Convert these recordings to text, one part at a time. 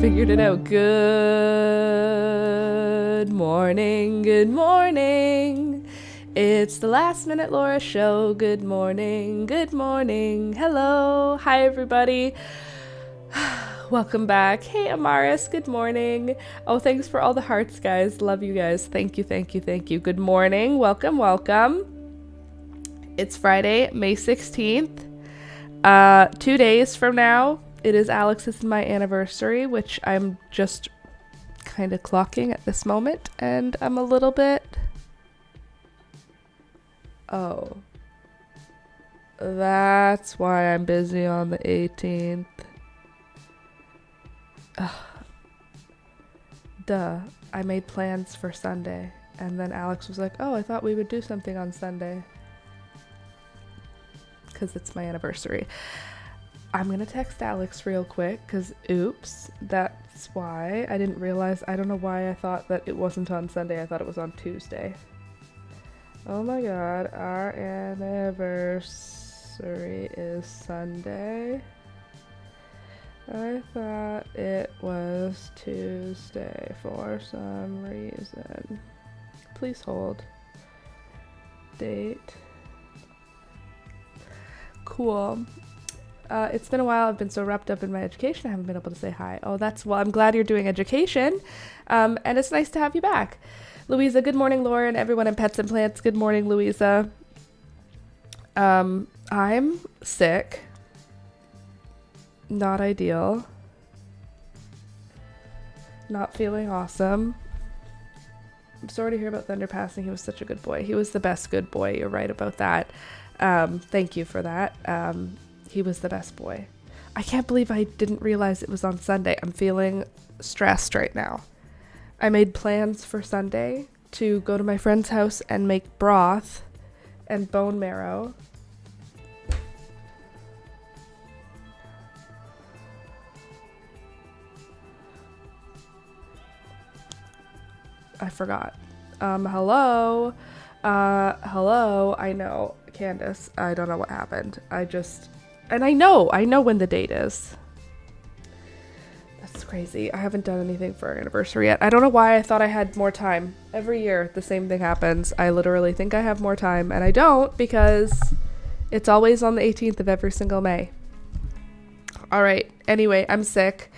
figured it out. Good morning, good morning. It's the Last Minute Laura Show. Good morning, good morning. Hello, hi everybody. Welcome back. Hey Amaris, good morning. Oh, thanks for all the hearts, guys. Love you guys. Thank you, thank you, thank you. Good morning. Welcome, welcome. It's Friday, May 16th. 2 days from now, it is Alex's and my anniversary, which I'm just kind of clocking at this moment, and I'm a little bit... Oh. That's why I'm busy on the 18th. Ugh. Duh. I made plans for Sunday, and then Alex was like, oh, I thought we would do something on Sunday. Because it's my anniversary. I'm going to text Alex real quick, because oops, that's why. I didn't realize, I don't know why I thought that it wasn't on Sunday. I thought it was on Tuesday. Oh my god, our anniversary is Sunday. I thought it was Tuesday for some reason. Please hold. Date. Cool. It's been a while. I've been so wrapped up in my education, I haven't been able to say hi. Oh, well, I'm glad you're doing education. And it's nice to have you back. Louisa, good morning, Laura, and everyone in Pets and Plants. Good morning, Louisa. I'm sick. Not ideal. Not feeling awesome. I'm sorry to hear about Thunder passing. He was such a good boy. He was the best good boy. You're right about that. Thank you for that. He was the best boy. I can't believe I didn't realize it was on Sunday. I'm feeling stressed right now. I made plans for Sunday to go to my friend's house and make broth and bone marrow. I forgot. Hello? Hello? I know. Candace, I don't know what happened. And I know when the date is. That's crazy. I haven't done anything for our anniversary yet. I don't know why I thought I had more time. Every year, the same thing happens. I literally think I have more time, and I don't, because it's always on the 18th of every single May. All right. Anyway, I'm sick.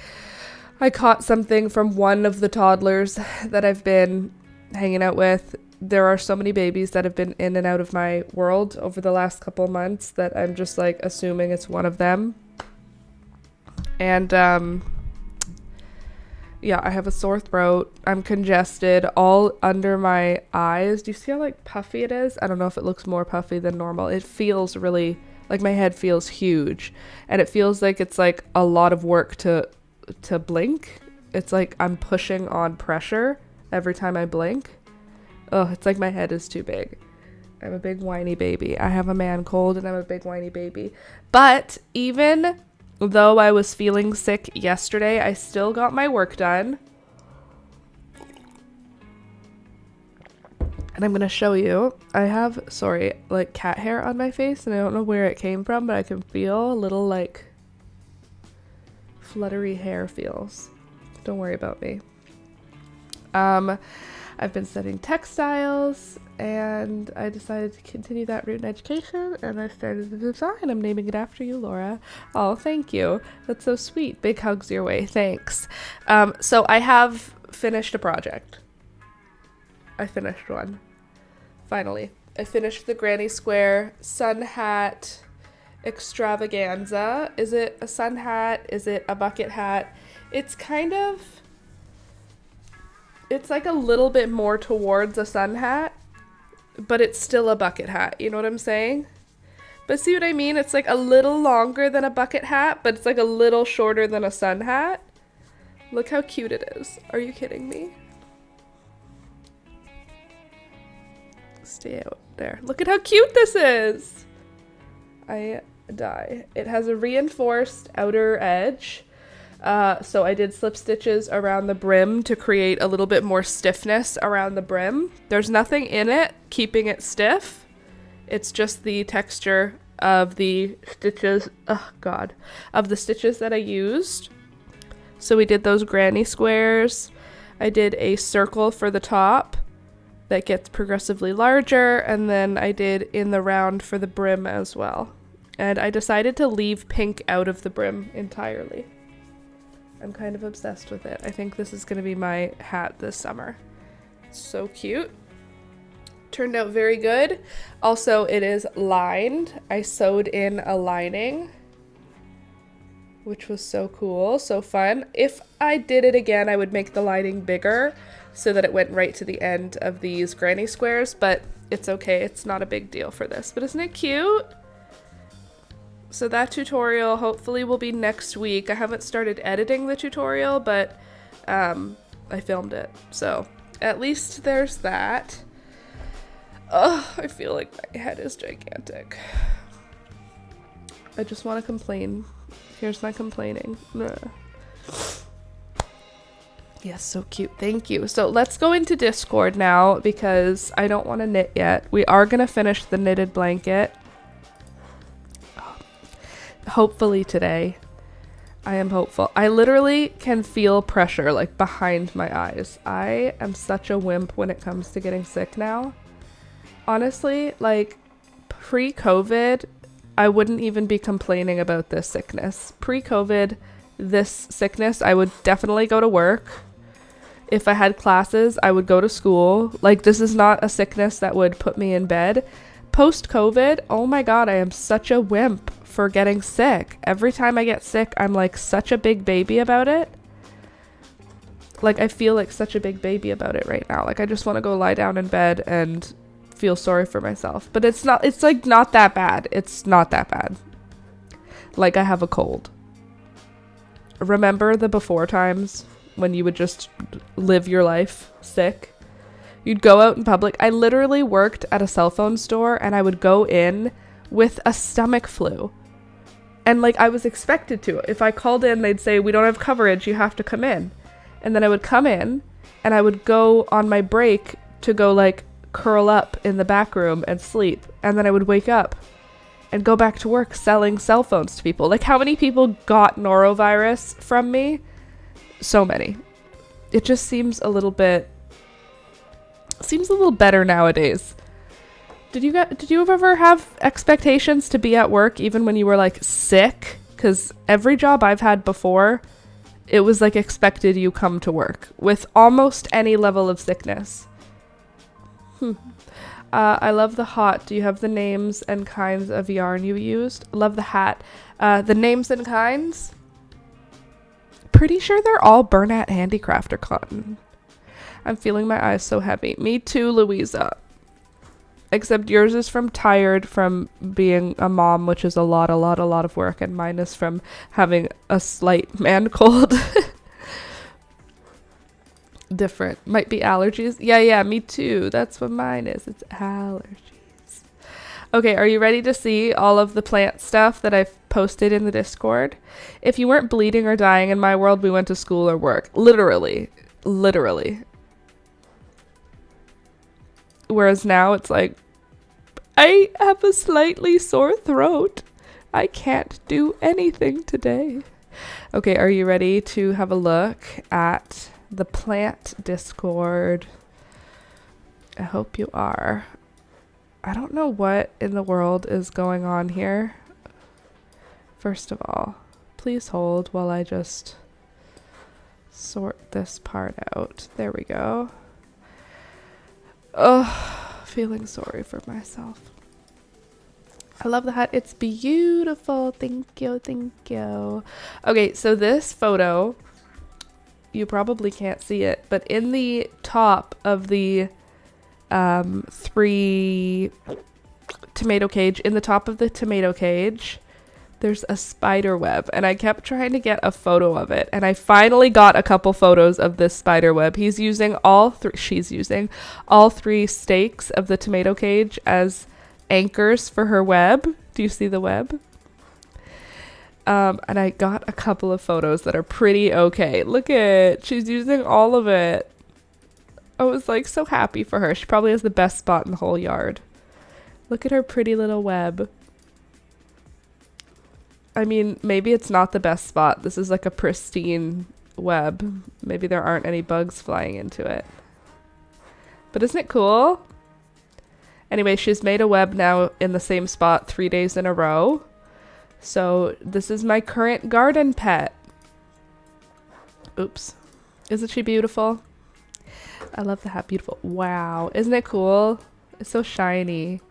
I caught something from one of the toddlers that I've been hanging out with. There are so many babies that have been in and out of my world over the last couple months that I'm just like assuming it's one of them. And yeah, I have a sore throat. I'm congested all under my eyes. Do you see how like puffy it is? I don't know if it looks more puffy than normal. It feels really like my head feels huge, and it feels like it's like a lot of work to blink. It's like I'm pushing on pressure every time I blink. Oh, it's like my head is too big. I'm a big whiny baby. I have a man cold and I'm a big whiny baby. But even though I was feeling sick yesterday, I still got my work done. And I'm going to show you. I have, like cat hair on my face, and I don't know where it came from, but I can feel a little like fluttery hair feels. Don't worry about me. I've been studying textiles, and I decided to continue that route in education, and I started the design. I'm naming it after you, Laura. Oh, thank you. That's so sweet. Big hugs your way. Thanks. So I have finished a project. I finished one. Finally. I finished the Granny Square sun hat extravaganza. Is it a sun hat? Is it a bucket hat? It's kind of... It's like a little bit more towards a sun hat, but it's still a bucket hat. You know what I'm saying? But see what I mean? It's like a little longer than a bucket hat, but it's like a little shorter than a sun hat. Look how cute it is. Are you kidding me? Stay out there. Look at how cute this is. I die. It has a reinforced outer edge. So I did slip stitches around the brim to create a little bit more stiffness around the brim. There's nothing in it keeping it stiff. It's just the texture of the stitches, of the stitches that I used. So we did those granny squares. I did a circle for the top that gets progressively larger, and then I did in the round for the brim as well. And I decided to leave pink out of the brim entirely. I'm kind of obsessed with it. I think this is going to be my hat this summer. So cute. Turned out very good. Also, it is lined. I sewed in a lining, which was so cool, so fun. If I did it again, I would make the lining bigger so that it went right to the end of these granny squares, but it's okay. It's not a big deal for this, but isn't it cute? So that tutorial hopefully will be next week. I haven't started editing the tutorial, but I filmed it. So at least there's that. Oh, I feel like my head is gigantic. I just want to complain. Here's my complaining. Ugh. Yes, so cute. Thank you. So let's go into Discord now because I don't want to knit yet. We are going to finish the knitted blanket. Hopefully today. I am hopeful. I literally can feel pressure like behind my eyes. I am such a wimp when it comes to getting sick now. Honestly, like pre-COVID, I wouldn't even be complaining about this sickness. Pre-COVID, this sickness, I would definitely go to work. If I had classes, I would go to school. Like, this is not a sickness that would put me in bed. Post-COVID, oh my god, I am such a wimp for getting sick. Every time I get sick, I'm like such a big baby about it. Like, I feel like such a big baby about it right now. Like, I just want to go lie down in bed and feel sorry for myself. But it's like not that bad. It's not that bad. Like, I have a cold. Remember the before times when you would just live your life sick? You'd go out in public. I literally worked at a cell phone store and I would go in with a stomach flu. And like, I was expected to. If I called in, they'd say, we don't have coverage, you have to come in. And then I would come in and I would go on my break to go like curl up in the back room and sleep. And then I would wake up and go back to work selling cell phones to people. Like, how many people got norovirus from me? So many. It just seems a little better nowadays. Did you ever have expectations to be at work even when you were like sick? Because every job I've had before, it was like expected you come to work with almost any level of sickness. I love the hot. Do you have the names and kinds of yarn you used? Love the hat. The names and kinds? Pretty sure they're all Bernat Handicraft or cotton. I'm feeling my eyes so heavy. Me too, Louisa. Except yours is from tired from being a mom, which is a lot of work, and mine is from having a slight man cold. Different. Might be allergies. Yeah, me too. That's what mine is. It's allergies. Okay, are you ready to see all of the plant stuff that I've posted in the Discord? If you weren't bleeding or dying in my world, we went to school or work. Literally. Whereas now it's like, I have a slightly sore throat. I can't do anything today. Okay, are you ready to have a look at the plant Discord? I hope you are. I don't know what in the world is going on here. First of all, please hold while I just sort this part out. There we go. Oh, feeling sorry for myself. I love the hat. It's beautiful. Thank you. Okay, so this photo, you probably can't see it, but in the top of the 3 tomato cage, in the top of the tomato cage, there's a spider web, and I kept trying to get a photo of it, and I finally got a couple photos of this spider web. She's using all 3 stakes of the tomato cage as anchors for her web. Do you see the web? And I got a couple of photos that are pretty okay. Look at, she's using all of it. I was like so happy for her. She probably has the best spot in the whole yard. Look at her pretty little web. I mean, maybe it's not the best spot. This is like a pristine web. Maybe there aren't any bugs flying into it. But isn't it cool? Anyway, she's made a web now in the same spot 3 days in a row. So this is my current garden pet. Oops. Isn't she beautiful? I love the hat. Beautiful. Wow. Isn't it cool? It's so shiny.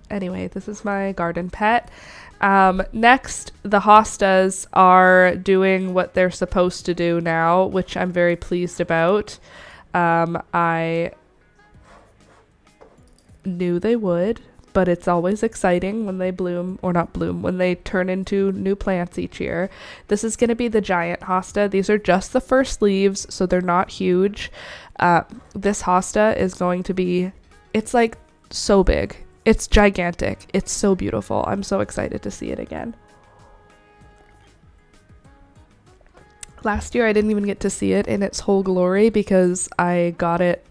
Anyway, this is my garden pet. Next, the hostas are doing what they're supposed to do now, which I'm very pleased about. I knew they would, but it's always exciting when they bloom, or not bloom, when they turn into new plants each year. This is going to be the giant hosta. These are just the first leaves, so they're not huge. This hosta is going to be, it's like so big. It's gigantic. It's so beautiful. I'm so excited to see it again. Last year I didn't even get to see it in its whole glory because I got it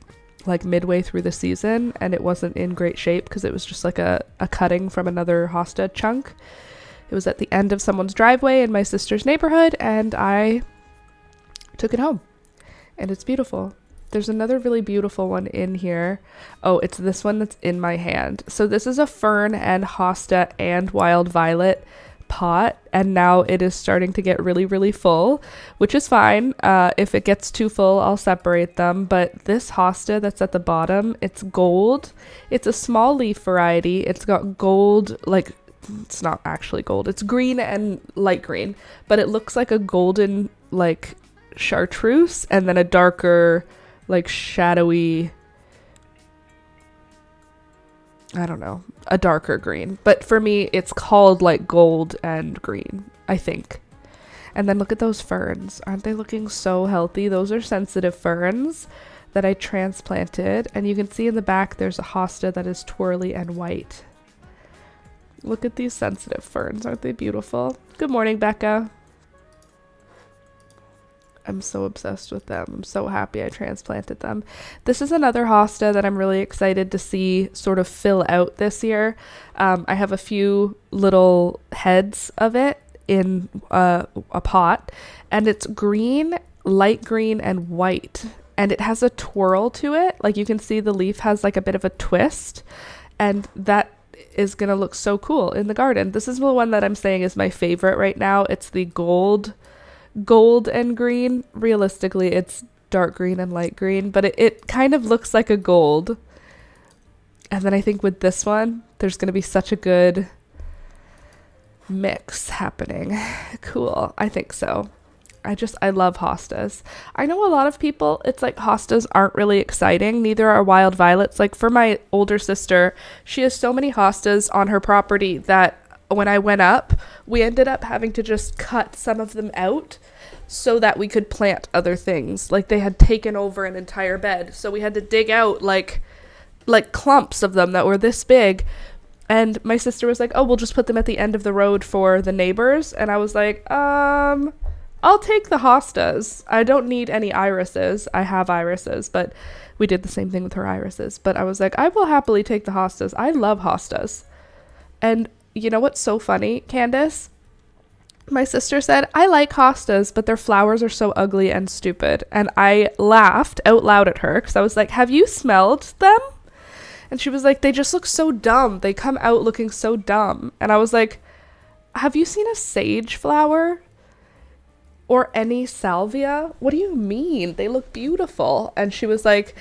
like midway through the season and it wasn't in great shape because it was just like a cutting from another hosta chunk. It was at the end of someone's driveway in my sister's neighborhood and I took it home and it's beautiful. There's another really beautiful one in here. Oh, it's this one that's in my hand. So this is a fern and hosta and wild violet pot, and now it is starting to get really, really full, which is fine. If it gets too full, I'll separate them. But this hosta that's at the bottom, it's gold. It's a small leaf variety. It's got gold, like, it's not actually gold. It's green and light green, but it looks like a golden, like, chartreuse, and then a darker, like shadowy, I don't know, a darker green. But for me, it's called like gold and green, I think. And then look at those ferns. Aren't they looking so healthy? Those are sensitive ferns that I transplanted. And you can see in the back, there's a hosta that is twirly and white. Look at these sensitive ferns. Aren't they beautiful? Good morning, Becca. I'm so obsessed with them. I'm so happy I transplanted them. This is another hosta that I'm really excited to see sort of fill out this year. I have a few little heads of it in a pot, and it's green, light green, and white. And it has a twirl to it. Like you can see the leaf has like a bit of a twist, and that is going to look so cool in the garden. This is the one that I'm saying is my favorite right now. It's the gold and green. Realistically, it's dark green and light green, but it kind of looks like a gold. And then I think with this one, there's going to be such a good mix happening. Cool. I think so. I love hostas. I know a lot of people, it's like hostas aren't really exciting. Neither are wild violets. Like for my older sister, she has so many hostas on her property that when I went up, we ended up having to just cut some of them out so that we could plant other things. Like they had taken over an entire bed. So we had to dig out like clumps of them that were this big. And my sister was like, oh, we'll just put them at the end of the road for the neighbors. And I was like, I'll take the hostas. I don't need any irises. I have irises, but we did the same thing with her irises. But I was like, I will happily take the hostas. I love hostas. And you know what's so funny, Candace? My sister said, I like hostas, but their flowers are so ugly and stupid. And I laughed out loud at her because I was like, have you smelled them? And she was like, they just look so dumb. They come out looking so dumb. And I was like, have you seen a sage flower? Or any salvia? What do you mean? They look beautiful. And she was like,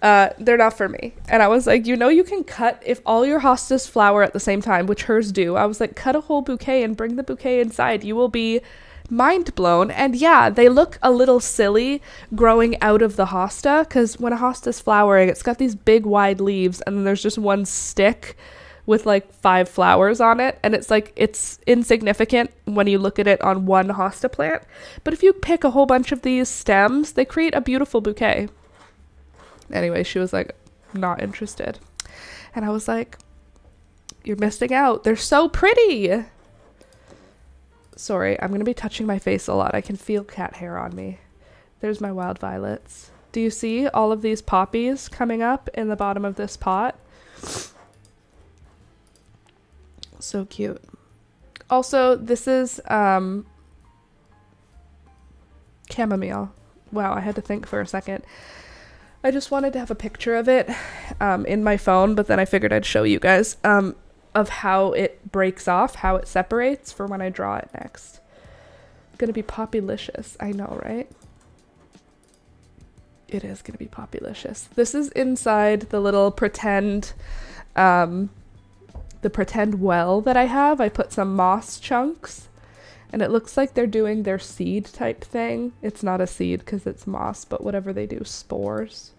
they're not for me. And I was like, you can cut, if all your hostas flower at the same time, which hers do, I was like, cut a whole bouquet and bring the bouquet inside. You will be mind blown. And yeah, they look a little silly growing out of the hosta, because when a hosta's flowering, it's got these big wide leaves and then there's just one stick with like 5 flowers on it, and it's like, it's insignificant when you look at it on one hosta plant. But if you pick a whole bunch of these stems, they create a beautiful bouquet. Anyway, she was like, not interested. And I was like, you're missing out. They're so pretty. Sorry, I'm going to be touching my face a lot. I can feel cat hair on me. There's my wild violets. Do you see all of these poppies coming up in the bottom of this pot? So cute. Also, this is chamomile. Wow, I had to think for a second. I just wanted to have a picture of it in my phone, but then I figured I'd show you guys of how it breaks off, how it separates for when I draw it next. Gonna be Poppylicious. I know, right? It is gonna be Poppylicious. This is inside the little pretend the pretend well that I have. I put some moss chunks, and it looks like they're doing their seed type thing. It's not a seed because it's moss, but whatever they do, spores.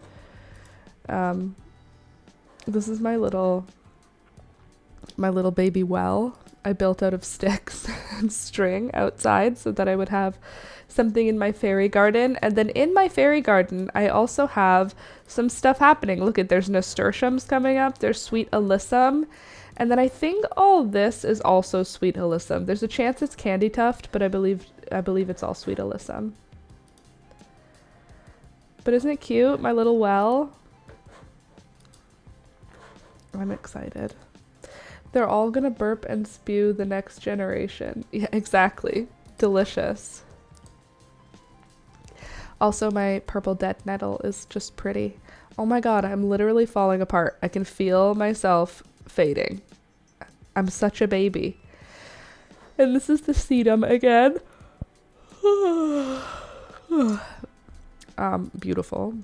This is my little baby well I built out of sticks and string outside so that I would have something in my fairy garden. And then in my fairy garden, I also have some stuff happening. Look at, there's nasturtiums coming up. There's sweet alyssum. And then I think all this is also sweet alyssum. There's a chance it's candy tuft, but I believe it's all sweet alyssum. But isn't it cute? My little well. I'm excited. They're all gonna burp and spew the next generation. Yeah, exactly. Delicious. Also, my purple dead nettle is just pretty. Oh my god, I'm literally falling apart. I can feel myself fading. I'm such a baby. And this is the sedum again. Beautiful.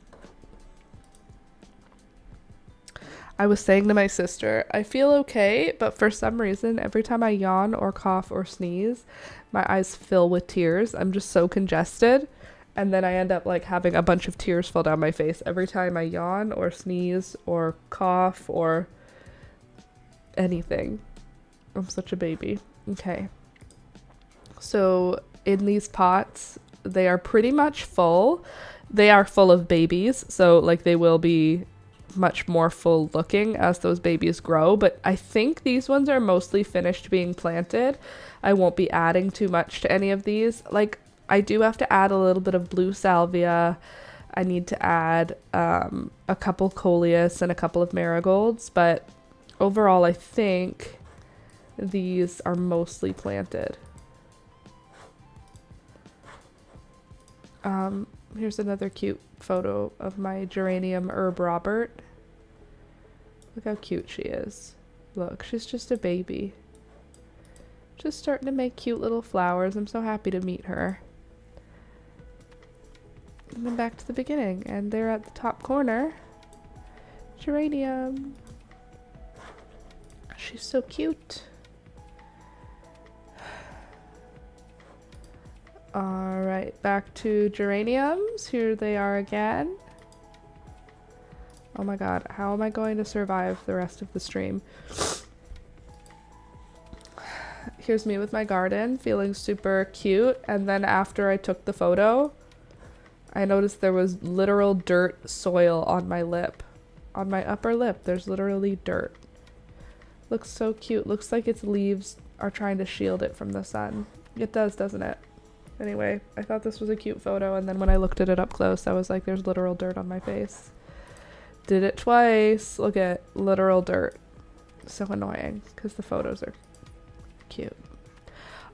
I was saying to my sister, I feel okay, but for some reason, every time I yawn or cough or sneeze, my eyes fill with tears. I'm just so congested. And then I end up like having a bunch of tears fall down my face every time I yawn or sneeze or cough or anything. I'm such a baby. Okay. So in these pots, they are pretty much full. They are full of babies, so like they will be much more full looking as those babies grow, but I think these ones are mostly finished being planted. I won't be adding too much to any of these. Like, I do have to add a little bit of blue salvia. I need to add a couple coleus and a couple of marigolds, but overall I think these are mostly planted. Here's another cute photo of my geranium herb Robert. Look how cute she is. Look, she's just a baby. Just starting to make cute little flowers. I'm so happy to meet her. And then back to the beginning, and they're at the top corner. Geranium. She's so cute. Alright, back to geraniums. Here they are again. Oh my god, how am I going to survive the rest of the stream? Here's me with my garden, feeling super cute, and then after I took the photo, I noticed there was literal dirt soil on my lip. On my upper lip, there's literally dirt. Looks so cute. Looks like its leaves are trying to shield it from the sun. It does, doesn't it? Anyway, I thought this was a cute photo, and then when I looked at it up close, I was like, there's literal dirt on my face. Did it twice. Look at literal dirt. So annoying, because the photos are cute.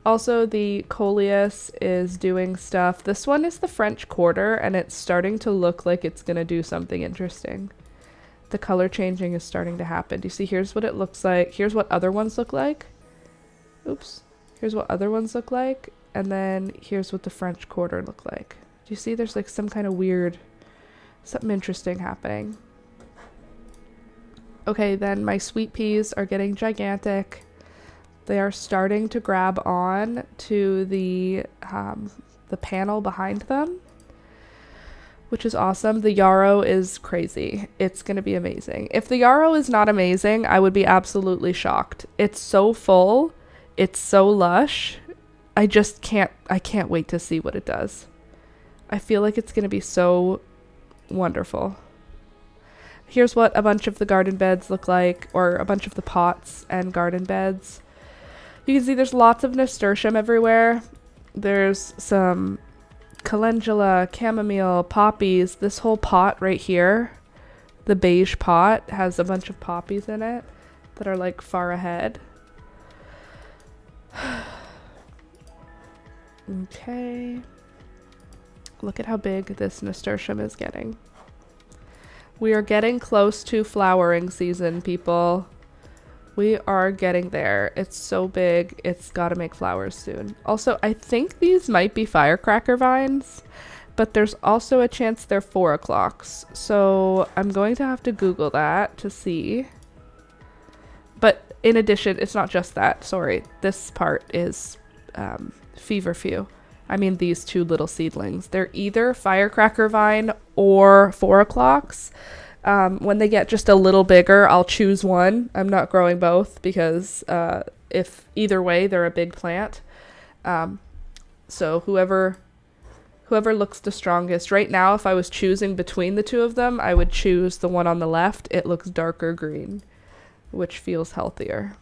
Also, the coleus is doing stuff. This one is the French Quarter, and it's starting to look like it's going to do something interesting. The color changing is starting to happen. Do you see? Here's what it looks like. Here's what other ones look like. Oops. Here's what other ones look like. And then here's what the French Quarter look like. Do you see? There's like some kind of weird, something interesting happening. Okay, then my sweet peas are getting gigantic. They are starting to grab on to the panel behind them, which is awesome. The yarrow is crazy. It's going to be amazing. If the yarrow is not amazing, I would be absolutely shocked. It's so full. It's so lush. I can't wait to see what it does. I feel like it's going to be so wonderful. Here's what a bunch of the garden beds look like, or a bunch of the pots and garden beds. You can see there's lots of nasturtium everywhere. There's some calendula, chamomile, poppies. This whole pot right here, the beige pot, has a bunch of poppies in it that are like far ahead. Okay. Look at how big this nasturtium is getting. We are getting close to flowering season, people. We are getting there. It's so big. It's got to make flowers soon. Also, I think these might be firecracker vines, but there's also a chance they're 4 o'clocks. So I'm going to have to Google that to see. But in addition, it's not just that. Sorry. This part is feverfew. I mean, these 2 little seedlings. They're either firecracker vine or 4 o'clocks. When they get just a little bigger, I'll choose one. I'm not growing both because if either way, they're a big plant. So whoever looks the strongest. Right now, if I was choosing between the 2 of them, I would choose the one on the left. It looks darker green, which feels healthier.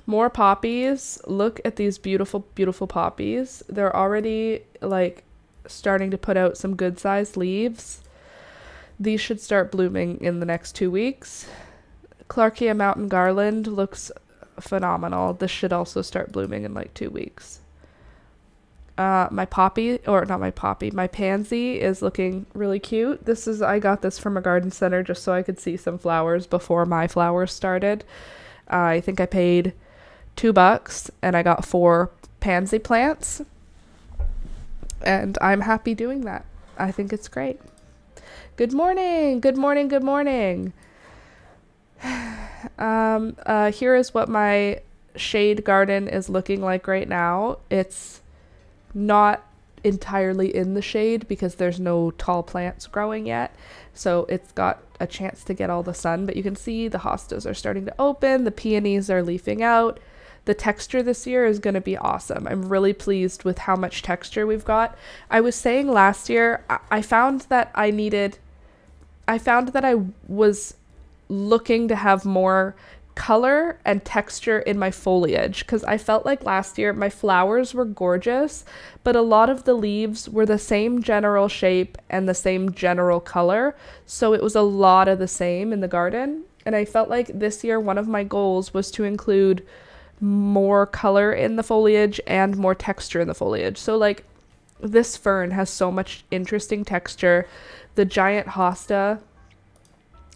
More poppies. Look at these beautiful, beautiful poppies. They're already like starting to put out some good sized leaves. These should start blooming in the next 2 weeks. Clarkia Mountain Garland looks phenomenal. This should also start blooming in like 2 weeks. My pansy is looking really cute. I got this from a garden center just so I could see some flowers before my flowers started. I think I paid $2 and I got 4 pansy plants. And I'm happy doing that. I think it's great. Good morning. Good morning. Good morning. Here is what my shade garden is looking like right now. It's not entirely in the shade because there's no tall plants growing yet. So it's got a chance to get all the sun, but you can see the hostas are starting to open. The peonies are leafing out. The texture this year is going to be awesome. I'm really pleased with how much texture we've got. I was saying last year, I found that I was looking to have more color and texture in my foliage because I felt like last year my flowers were gorgeous, but a lot of the leaves were the same general shape and the same general color. So it was a lot of the same in the garden. And I felt like this year one of my goals was to include more color in the foliage and more texture in the foliage. So like this fern has so much interesting texture. The giant hosta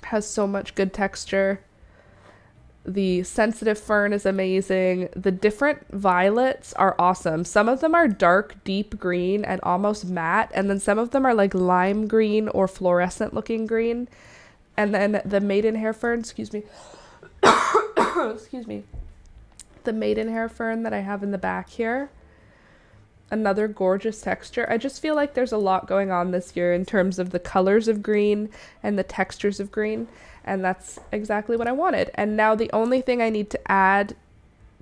has so much good texture. The sensitive fern is amazing. The different violets are awesome. Some of them are dark, deep green and almost matte. And then some of them are like lime green or fluorescent looking green. And then the maidenhair fern, excuse me. Excuse me. The maidenhair fern that I have in the back here. Another gorgeous texture. I just feel like there's a lot going on this year in terms of the colors of green and the textures of green. And that's exactly what I wanted. And now the only thing I need to add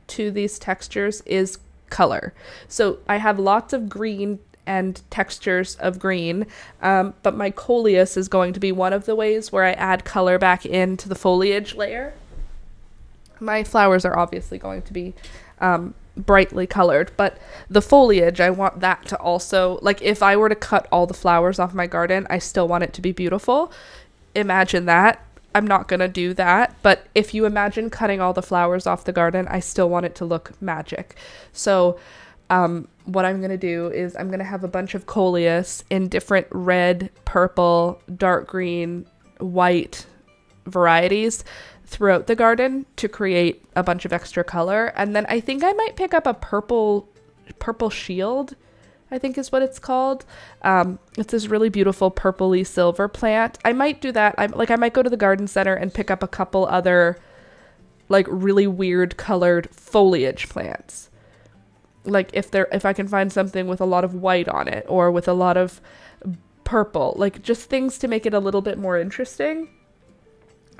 to these textures is color. So I have lots of green and textures of green, but my coleus is going to be one of the ways where I add color back into the foliage layer. My flowers are obviously going to be brightly colored, but the foliage, I want that to also, like if I were to cut all the flowers off my garden, I still want it to be beautiful. Imagine that. I'm not going to do that, but if you imagine cutting all the flowers off the garden, I still want it to look magic. So what I'm going to do is I'm going to have a bunch of coleus in different red, purple, dark green, white varieties throughout the garden to create a bunch of extra color. And then I think I might pick up a purple shield, I think is what it's called. It's this really beautiful purpley silver plant. I might do that. I might go to the garden center and pick up a couple other like really weird colored foliage plants. Like if I can find something with a lot of white on it or with a lot of purple, like just things to make it a little bit more interesting.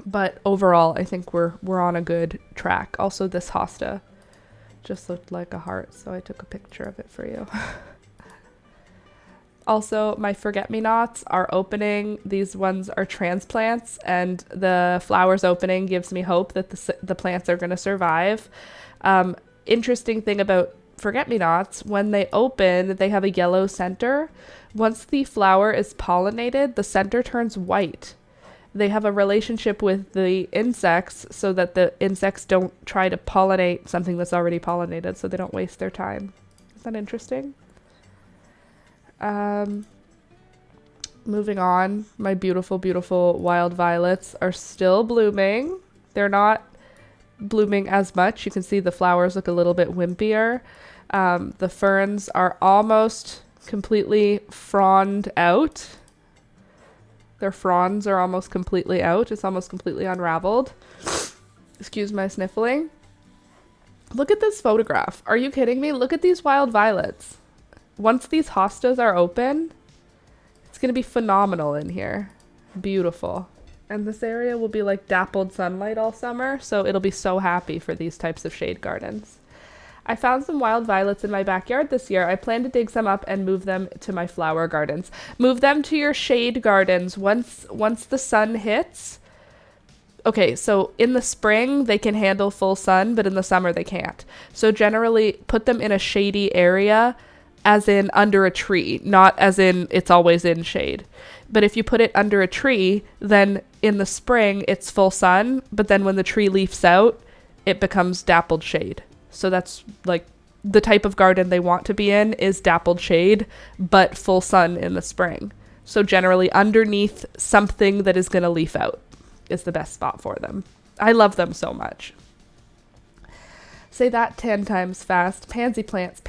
But overall, I think we're on a good track. Also, this hosta just looked like a heart, so I took a picture of it for you. Also, my forget-me-nots are opening. These ones are transplants, and the flowers opening gives me hope that the plants are going to survive. Interesting thing about forget-me-nots, when they open, they have a yellow center. Once the flower is pollinated, the center turns white. they have a relationship with the insects so that the insects don't try to pollinate something that's already pollinated, so they don't waste their time. Is that interesting? Moving on, my beautiful, beautiful wild violets are still blooming. They're not blooming as much. You can see the flowers look a little bit wimpier. The ferns are almost completely fronded out. Their fronds are almost completely out. It's almost completely unraveled. Excuse my sniffling. Look at this photograph. Are you kidding me? Look at these wild violets. Once these hostas are open, it's going to be phenomenal in here. Beautiful. And this area will be like dappled sunlight all summer, so it'll be so happy for these types of shade gardens. I found some wild violets in my backyard this year. I plan to dig some up and move them to my flower gardens. Move them to your shade gardens once the sun hits. Okay, so in the spring, they can handle full sun, but in the summer, they can't. So generally, put them in a shady area, as in under a tree, not as in it's always in shade. But if you put it under a tree, then in the spring, it's full sun, but then when the tree leaves out, it becomes dappled shade. So that's like the type of garden they want to be in is dappled shade, but full sun in the spring. So generally underneath something that is going to leaf out is the best spot for them. I love them so much. Say that 10 times fast. Pansy plants,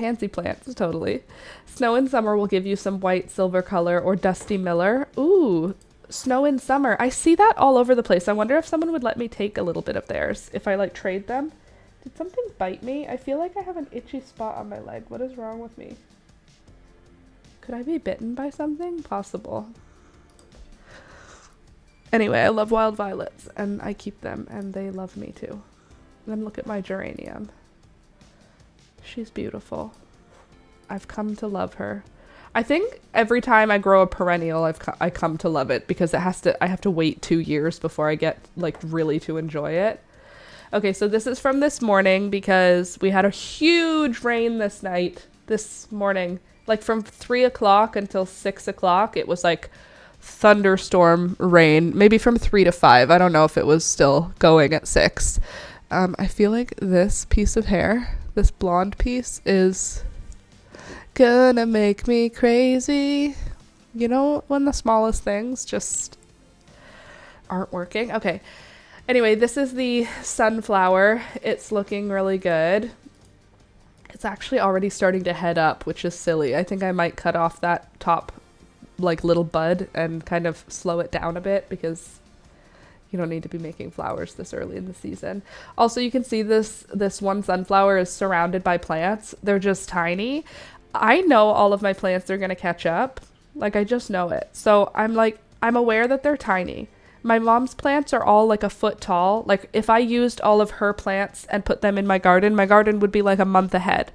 totally. Snow in summer will give you some white, silver color, or dusty miller. Ooh, snow in summer. I see that all over the place. I wonder if someone would let me take a little bit of theirs, if I like trade them. Did something bite me? I feel like I have an itchy spot on my leg. What is wrong with me? Could I be bitten by something? Possible. Anyway, I love wild violets, and I keep them, and they love me too. Then look at my geranium. She's beautiful. I've come to love her. I think every time I grow a perennial, I come to love it because I have to wait 2 years before I get like really to enjoy it. Okay, so this is from this morning because we had a huge rain this morning. Like from 3 o'clock until 6 o'clock, it was like thunderstorm rain, maybe from 3 to 5. I don't know if it was still going at 6. I feel like this piece of hair, this blonde piece, is gonna make me crazy. You know, when the smallest things just aren't working. Okay. Anyway, this is the sunflower. It's looking really good. It's actually already starting to head up, which is silly. I think I might cut off that top, like, little bud and kind of slow it down a bit because you don't need to be making flowers this early in the season. Also, you can see this one sunflower is surrounded by plants. They're just tiny. I know all of my plants are going to catch up. Like, I just know it. So I'm aware that they're tiny. My mom's plants are all like a foot tall. Like, if I used all of her plants and put them in my garden would be like a month ahead.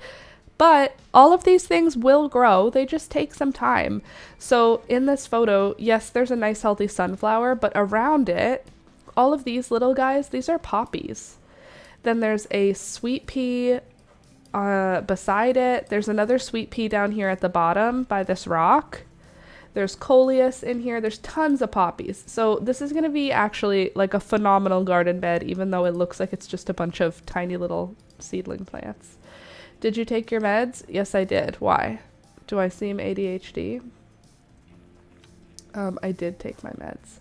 But all of these things will grow. They just take some time. So in this photo, yes, there's a nice healthy sunflower, but around it, all of these little guys, these are poppies. Then there's a sweet pea beside it. There's another sweet pea down here at the bottom by this rock. There's coleus in here. There's tons of poppies. So this is going to be actually like a phenomenal garden bed, even though it looks like it's just a bunch of tiny little seedling plants. Did you take your meds? Yes, I did. Why? Do I seem ADHD? I did take my meds.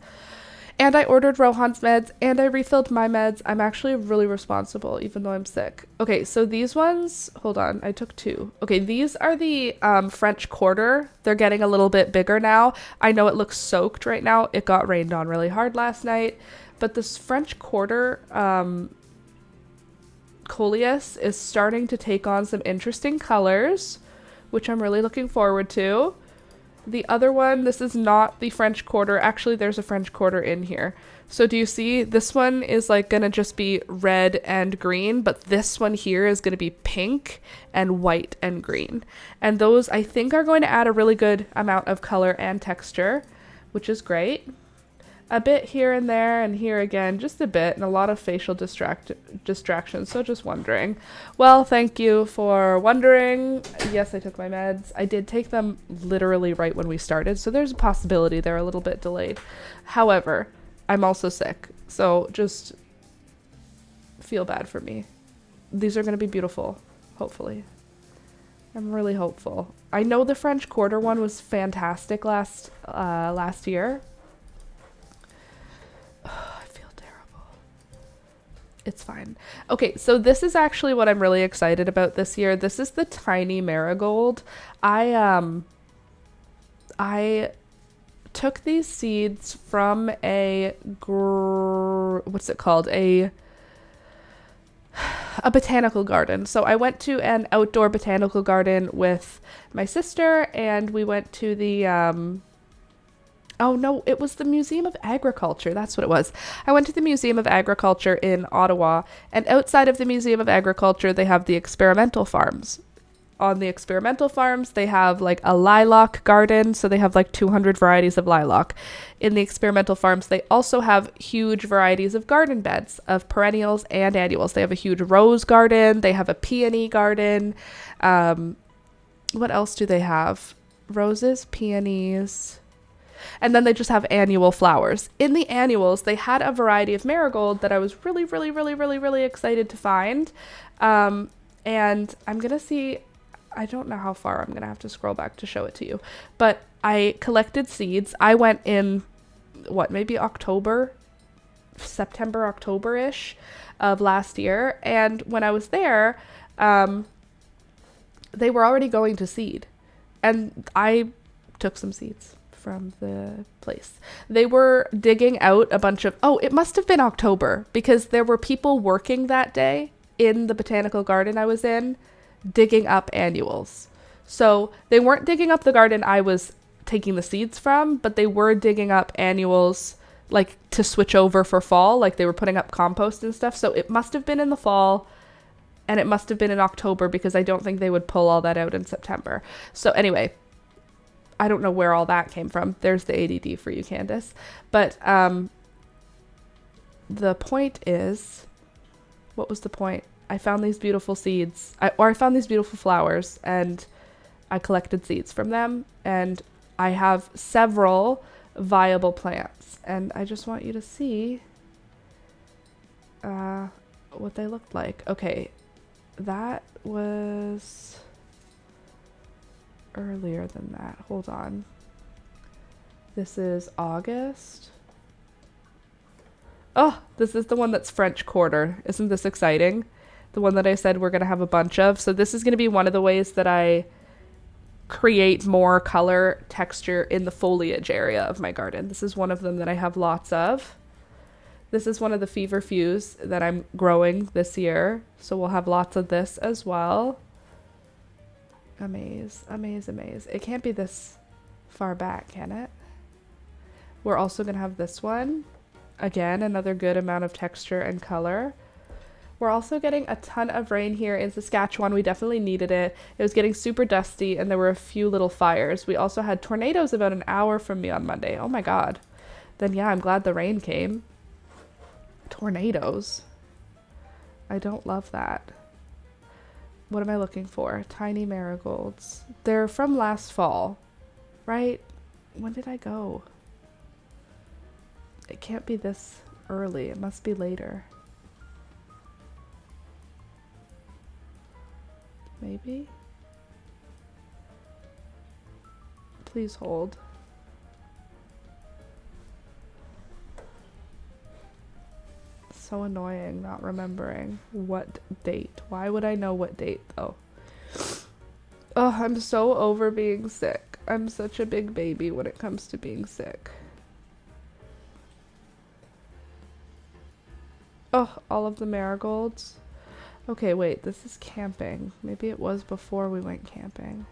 And I ordered Rohan's meds, and I refilled my meds. I'm actually really responsible, even though I'm sick. Okay, so these ones, hold on, I took 2. Okay, these are the French Quarter. They're getting a little bit bigger now. I know it looks soaked right now. It got rained on really hard last night. But this French Quarter coleus is starting to take on some interesting colors, which I'm really looking forward to. The other one, this is not the French Quarter. Actually, there's a French Quarter in here. So do you see? This one is like going to just be red and green, but this one here is going to be pink and white and green. And those, I think, are going to add a really good amount of color and texture, which is great. A bit here and there and here again, just a bit, and a lot of facial distractions, so just wondering. Well, thank you for wondering. Yes, I took my meds. I did take them literally right when we started, so there's a possibility they're a little bit delayed. However, I'm also sick. So just feel bad for me. These are going to be beautiful, hopefully. I'm really hopeful. I know the French Quarter one was fantastic last year. I feel terrible. It's fine. Okay, so this is actually what I'm really excited about this year. This is the tiny marigold. I took these seeds from what's it called? A botanical garden. So I went to an outdoor botanical garden with my sister, and we went to the oh no, it was the Museum of Agriculture. That's what it was. I went to the Museum of Agriculture in Ottawa, and outside of the Museum of Agriculture, they have the experimental farms. On the experimental farms, they have like a lilac garden, so they have like 200 varieties of lilac. In the experimental farms, they also have huge varieties of garden beds of perennials and annuals. They have a huge rose garden, they have a peony garden. What else do they have? Roses, peonies, and then they just have annual flowers. In the annuals, they had a variety of marigold that I was really, really, really, really, really excited to find. And I'm going to see, I don't know how far, I'm going to have to scroll back to show it to you. But I collected seeds. I went in, maybe September, October-ish of last year. And when I was there, they were already going to seed. And I took some seeds from the place. They were digging out a bunch of, it must have been October, because there were people working that day in the botanical garden I was in, digging up annuals. So they weren't digging up the garden I was taking the seeds from, but they were digging up annuals like to switch over for fall. Like they were putting up compost and stuff. So it must have been in the fall, and it must have been in October, because I don't think they would pull all that out in September. So anyway, I don't know where all that came from. There's the ADD for you, Candace. But the point is, what was the point? I found these beautiful seeds, I found these beautiful flowers, and I collected seeds from them, and I have several viable plants, and I just want you to see what they looked like. Okay, that was earlier than that. Hold on. This is August. Oh, this is the one that's French Quarter. Isn't this exciting? The one that I said we're going to have a bunch of. So this is going to be one of the ways that I create more color texture in the foliage area of my garden. This is one of them that I have lots of. This is one of the feverfews that I'm growing this year. So we'll have lots of this as well. Amaze, amaze, amaze. It can't be this far back, can it? We're also going to have this one. Again, another good amount of texture and color. We're also getting a ton of rain here in Saskatchewan. We definitely needed it. It was getting super dusty, and there were a few little fires. We also had tornadoes about an hour from me on Monday. Oh my God. Then yeah, I'm glad the rain came. Tornadoes. I don't love that. What am I looking for? Tiny marigolds. They're from last fall, right? When did I go? It can't be this early. It must be later. Maybe? Please hold. So annoying not remembering what date. Why would I know what date though? Oh, I'm so over being sick. I'm such a big baby when it comes to being sick. Oh, all of the marigolds. Okay, wait, this is camping. Maybe it was before we went camping.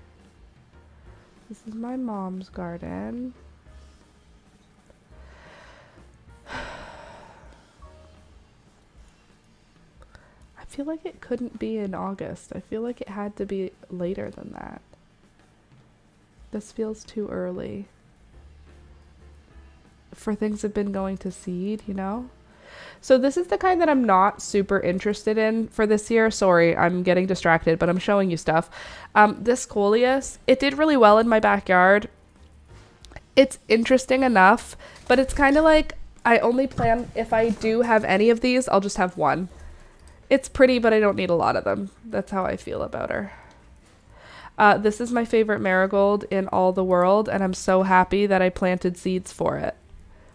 This is my mom's garden. I feel like it couldn't be in August. I feel like it had to be later than that. This feels too early for things that have been going to seed, you know? So this is the kind that I'm not super interested in for this year. Sorry, I'm getting distracted, but I'm showing you stuff. This coleus, it did really well in my backyard. It's interesting enough, but it's kind of like I only plan, if I do have any of these, I'll just have one. It's pretty, but I don't need a lot of them. That's how I feel about her. This is my favorite marigold in all the world, and I'm so happy that I planted seeds for it.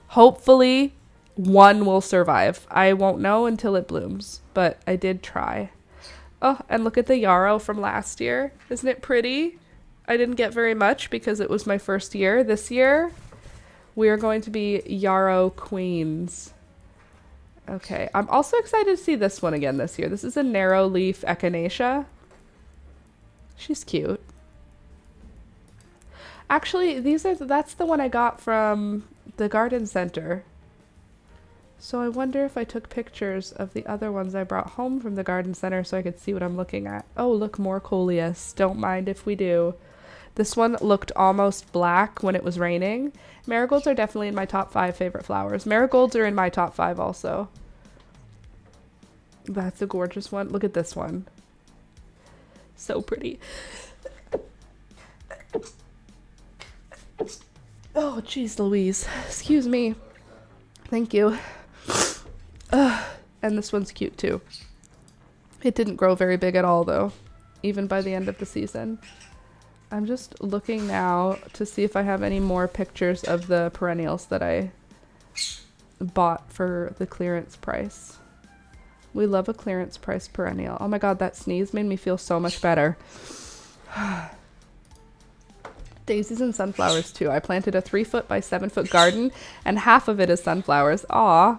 Hopefully, one will survive. I won't know until it blooms, but I did try. Oh, and look at the yarrow from last year. Isn't it pretty? I didn't get very much because it was my first year. This year, we are going to be yarrow queens. Okay, I'm also excited to see this one again this year. This is a narrow leaf echinacea. She's cute. Actually, that's the one I got from the garden center. So I wonder if I took pictures of the other ones I brought home from the garden center so I could see what I'm looking at. Oh, look, more coleus. Don't mind if we do. This one looked almost black when it was raining. Marigolds are definitely in my top 5 favorite flowers. Marigolds are in my top 5 also. That's a gorgeous one. Look at this one. So pretty. Oh, jeez Louise. Excuse me. Thank you. And this one's cute too. It didn't grow very big at all though, even by the end of the season. I'm just looking now to see if I have any more pictures of the perennials that I bought for the clearance price. We love a clearance price perennial. Oh my god, that sneeze made me feel so much better. Daisies and sunflowers too. I planted a 3-foot by 7-foot garden and half of it is sunflowers. Aw.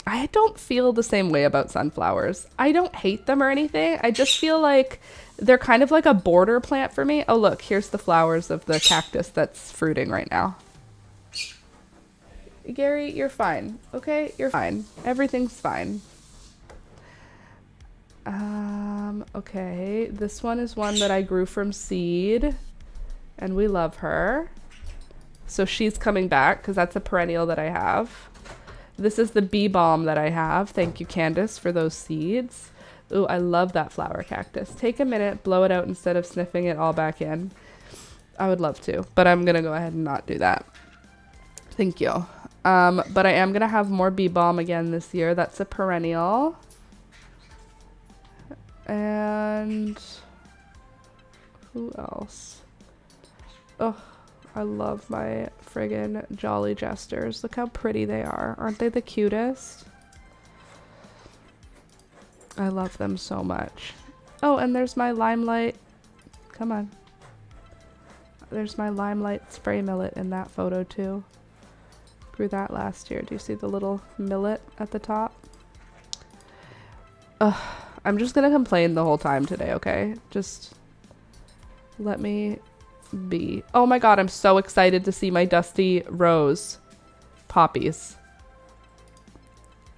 I don't feel the same way about sunflowers. I don't hate them or anything. I just feel like they're kind of like a border plant for me. Oh look, here's the flowers of the cactus that's fruiting right now. Gary, you're fine. Okay, you're fine. Everything's fine. Okay, this one is one that I grew from seed, and we love her. So she's coming back because that's a perennial that I have. This is the bee balm that I have. Thank you, Candace, for those seeds. Ooh, I love that flower cactus. Take a minute, blow it out instead of sniffing it all back in. I would love to, but I'm gonna go ahead and not do that. Thank you. But I am gonna have more bee balm again this year. That's a perennial. And who else? Oh, I love my friggin' Jolly Jesters. Look how pretty they are. Aren't they the cutest? I love them so much. Oh, and there's my Limelight. Come on. There's my Limelight spray millet in that photo too. Grew that last year. Do you see the little millet at the top? Ugh. I'm just gonna complain the whole time today, okay? Just let me be. Oh my god, I'm so excited to see my Dusty Rose poppies.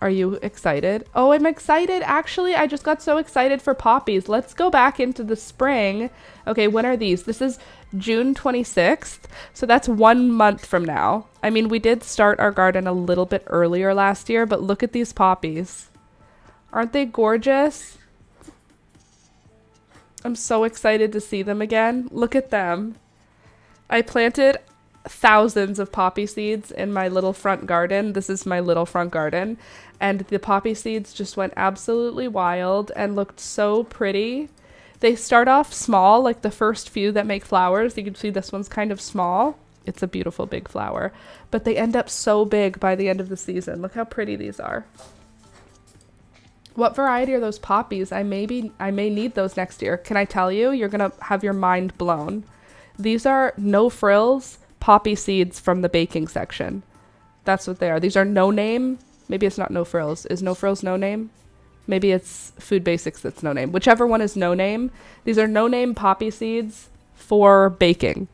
Are you excited? Oh, I'm excited. Actually, I just got so excited for poppies. Let's go back into the spring. Okay, when are these? This is June 26th. So that's 1 month from now. I mean, we did start our garden a little bit earlier last year, but look at these poppies. Aren't they gorgeous? I'm so excited to see them again. Look at them. I planted thousands of poppy seeds in my little front garden. This is my little front garden. And the poppy seeds just went absolutely wild and looked so pretty. They start off small, like the first few that make flowers. You can see this one's kind of small. It's a beautiful big flower. But they end up so big by the end of the season. Look how pretty these are. What variety are those poppies? I may need those next year. Can I tell you? You're gonna have your mind blown. These are no frills poppy seeds from the baking section. That's what they are. These are no name. Maybe it's not no frills. Is no frills no name? Maybe it's Food Basics that's no name. Whichever one is no name. These are no name poppy seeds for baking.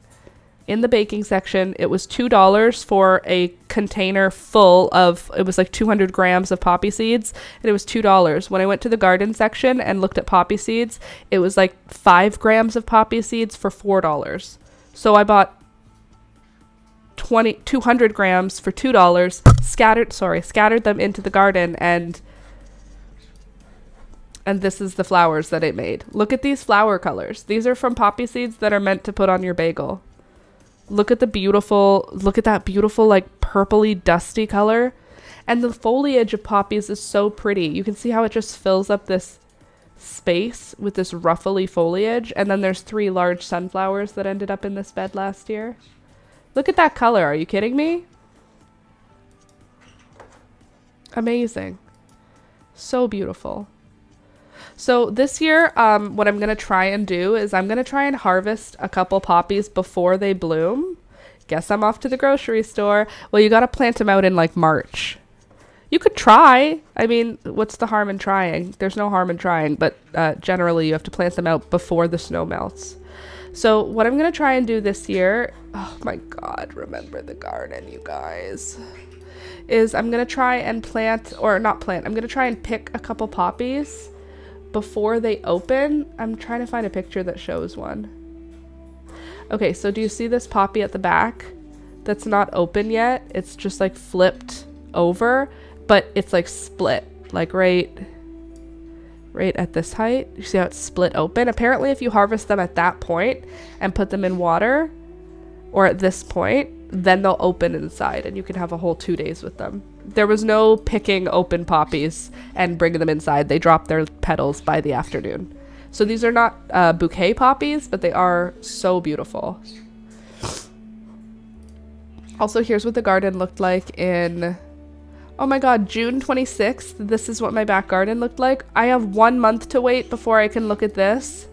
In the baking section, it was $2 for a container full of, it was like 200 grams of poppy seeds, and it was $2. When I went to the garden section and looked at poppy seeds, it was like 5 grams of poppy seeds for $4. So I bought 200 grams for $2, scattered them into the garden, and this is the flowers that it made. Look at these flower colors. These are from poppy seeds that are meant to put on your bagel. Look at that beautiful like purpley dusty color. And the foliage of poppies is so pretty. You can see how it just fills up this space with this ruffly foliage. And then there's 3 large sunflowers that ended up in this bed last year. Look at that color. Are you kidding me? Amazing. So beautiful. So this year, what I'm going to try and do is I'm going to try and harvest a couple poppies before they bloom. Guess I'm off to the grocery store. Well, you got to plant them out in like March. You could try. I mean, what's the harm in trying? There's no harm in trying, but generally you have to plant them out before the snow melts. So what I'm going to try and do this year, oh my God, remember the garden, you guys, is I'm going to try and I'm going to try and pick a couple poppies before they open. I'm trying to find a picture that shows one. Okay, so do you see this poppy at the back that's not open yet? It's just like flipped over, but it's like split, like right at this height. You see how it's split open? Apparently, if you harvest them at that point and put them in water, or at this point, then they'll open inside and you can have a whole 2 days with them. There was no picking open poppies and bringing them inside. They dropped their petals by the afternoon. So these are not bouquet poppies, but they are so beautiful. Also, here's what the garden looked like in, oh my God, June 26th. This is what my back garden looked like. I have 1 month to wait before I can look at this.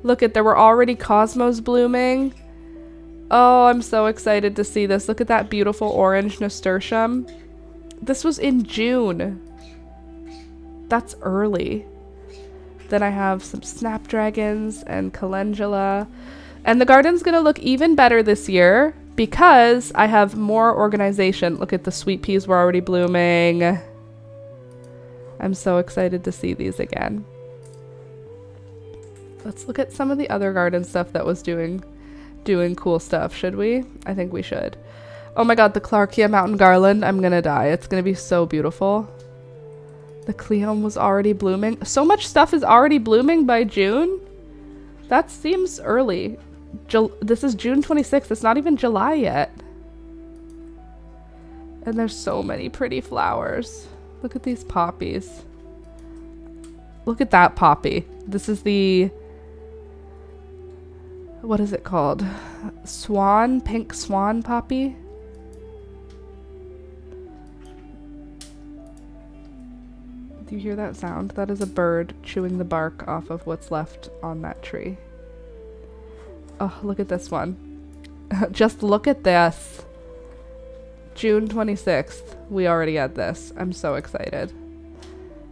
There were already cosmos blooming. Oh, I'm so excited to see this. Look at that beautiful orange nasturtium. This was in June. That's early. Then I have some snapdragons and calendula. And the garden's going to look even better this year because I have more organization. Look at the sweet peas were already blooming. I'm so excited to see these again. Let's look at some of the other garden stuff that was doing cool stuff, should we? I think we should. Oh my God, the Clarkia mountain garland. I'm gonna die. It's gonna be so beautiful. The Cleome was already blooming. So much stuff is already blooming by June? That seems early. This is June 26th. It's not even July yet. And there's so many pretty flowers. Look at these poppies. Look at that poppy. This is the, what is it called? Pink swan poppy. Do you hear that sound? That is a bird chewing the bark off of what's left on that tree. Oh, look at this one. Just look at this. June 26th. We already had this. I'm so excited.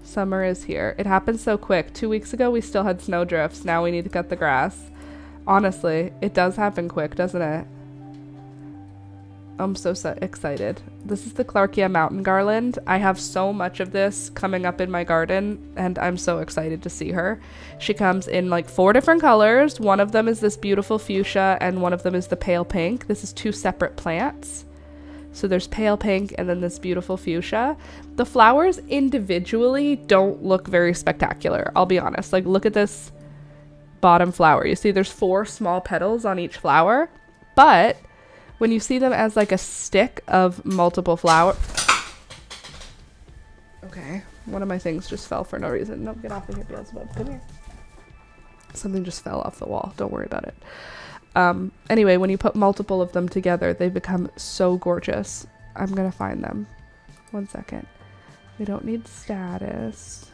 Summer is here. It happened so quick. 2 weeks ago, we still had snowdrifts. Now we need to cut the grass. Honestly, it does happen quick, doesn't it? I'm so excited. This is the Clarkia mountain garland. I have so much of this coming up in my garden, and I'm so excited to see her. She comes in like 4 different colors. One of them is this beautiful fuchsia, and one of them is the pale pink. This is 2 separate plants. So there's pale pink and then this beautiful fuchsia. The flowers individually don't look very spectacular, I'll be honest. Like, look at this bottom flower. You see there's 4 small petals on each flower, but when you see them as like a stick of multiple flowers. Okay, one of my things just fell for no reason. Nope, get off of here, Beelzebub. Come here. Something just fell off the wall. Don't worry about it. Anyway, when you put multiple of them together, they become so gorgeous. I'm gonna find them. 1 second. We don't need status.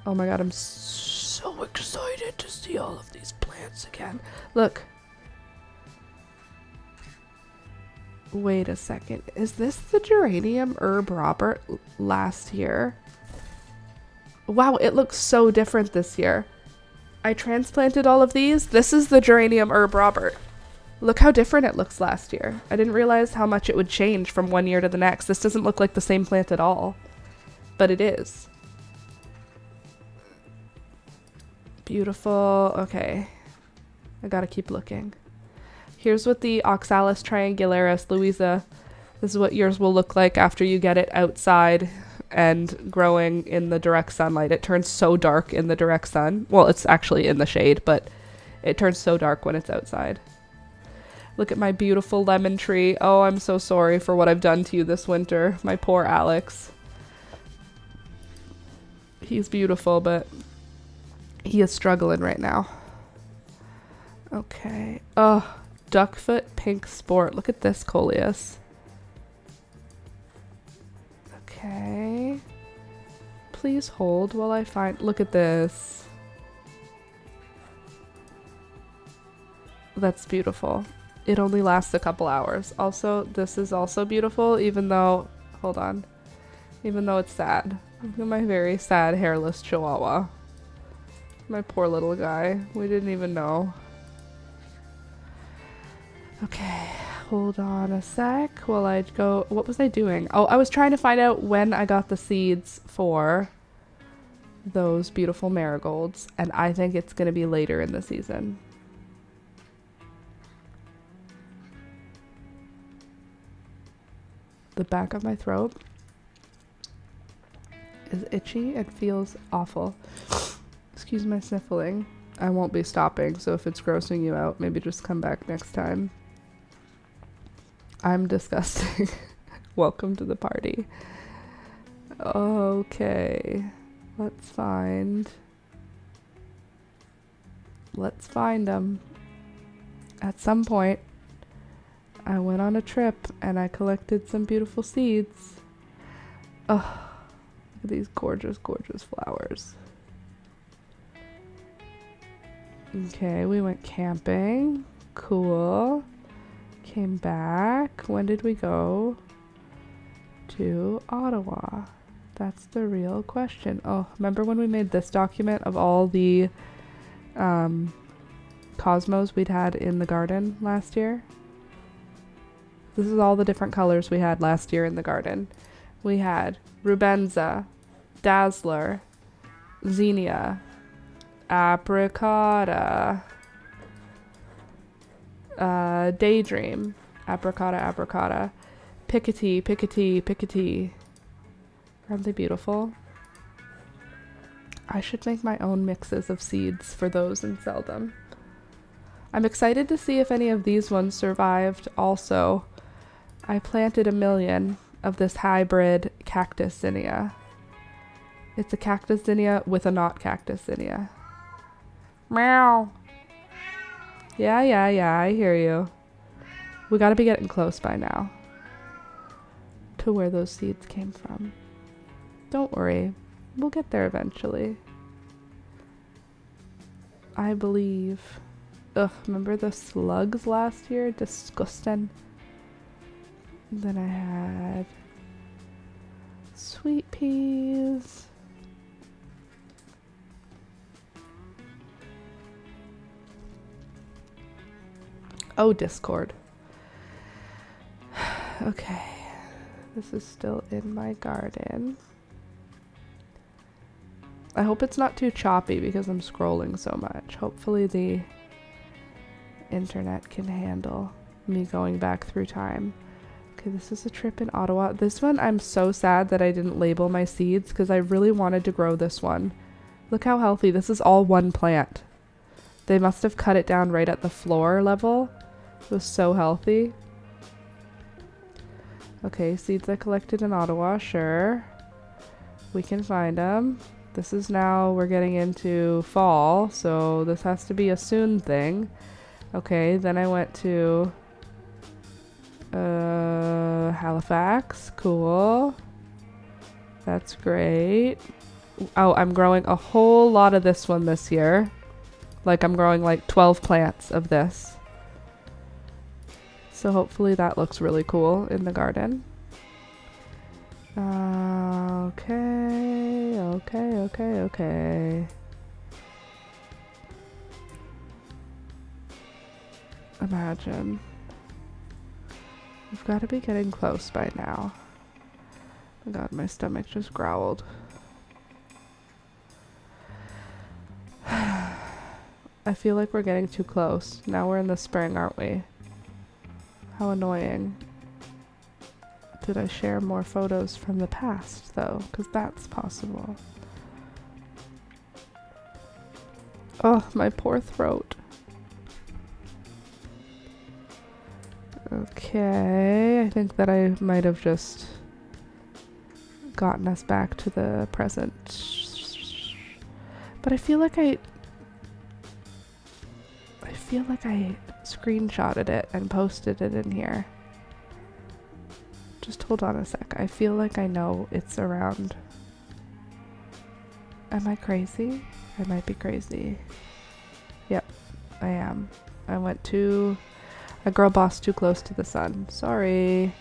Oh my God, I'm so excited to see all of these plants again. Look. Wait a second. Is this the geranium Herb Robert last year? Wow, it looks so different this year. I transplanted all of these. This is the geranium Herb Robert. Look how different it looks last year. I didn't realize how much it would change from one year to the next. This doesn't look like the same plant at all, but it is. Beautiful. Okay. I gotta keep looking. Here's what the Oxalis triangularis, Louisa, this is what yours will look like after you get it outside and growing in the direct sunlight. It turns so dark in the direct sun. Well, it's actually in the shade, but it turns so dark when it's outside. Look at my beautiful lemon tree. Oh, I'm so sorry for what I've done to you this winter. My poor Alex. He's beautiful, but he is struggling right now. Okay. Oh, Duckfoot Pink Sport. Look at this coleus. Okay. Please hold while I find... Look at this. That's beautiful. It only lasts a couple hours. Also, this is also beautiful, even though... Hold on. Even though it's sad. Look at my very sad hairless chihuahua. My poor little guy. We didn't even know. Okay, hold on a sec while I go... What was I doing? Oh, I was trying to find out when I got the seeds for those beautiful marigolds, and I think it's going to be later in the season. The back of my throat is itchy and feels awful. Excuse my sniffling. I won't be stopping, so if it's grossing you out, maybe just come back next time. I'm disgusting. Welcome to the party. Okay. Let's find them. At some point, I went on a trip and I collected some beautiful seeds. Oh, look at these gorgeous, gorgeous flowers. Okay, we went camping. Cool. Came back. When did we go? To Ottawa. That's the real question. Oh, remember when we made this document of all the cosmos we'd had in the garden last year? This is all the different colors we had last year in the garden. We had Rubenza, Dazzler, Xenia, Apricota, Daydream, Apricota, Picotee. Aren't they beautiful? I should make my own mixes of seeds for those and sell them. I'm excited to see if any of these ones survived also. I planted 1 million of this hybrid cactus zinnia. It's a cactus zinnia with a not cactus zinnia. Meow. Yeah, I hear you. We gotta be getting close by now to where those seeds came from. Don't worry, we'll get there eventually. I believe. Ugh, remember the slugs last year? Disgusting. Then I had sweet peas. Oh, Discord. Okay. This is still in my garden. I hope it's not too choppy because I'm scrolling so much. Hopefully the internet can handle me going back through time. Okay, this is a trip in Ottawa. This one, I'm so sad that I didn't label my seeds because I really wanted to grow this one. Look how healthy. This is all one plant. They must have cut it down right at the floor level. It was so healthy. Okay, seeds I collected in Ottawa, sure. We can find them. This is now, we're getting into fall, so this has to be a soon thing. Okay, then I went to Halifax. Cool. That's great. Oh, I'm growing a whole lot of this one this year. Like, I'm growing like 12 plants of this. So hopefully that looks really cool in the garden. Okay. Imagine. We've got to be getting close by now. Oh my god, my stomach just growled. I feel like we're getting too close. Now we're in the spring, aren't we? How annoying. Did I share more photos from the past, though? Because that's possible. Oh, my poor throat. Okay, I think that I might have just gotten us back to the present. But I feel like I screenshotted it and posted it in here. Just hold on a sec. I feel like I know it's around. Am I crazy? I might be crazy. Yep, I am. I went too... A girl boss too close to the sun. Sorry.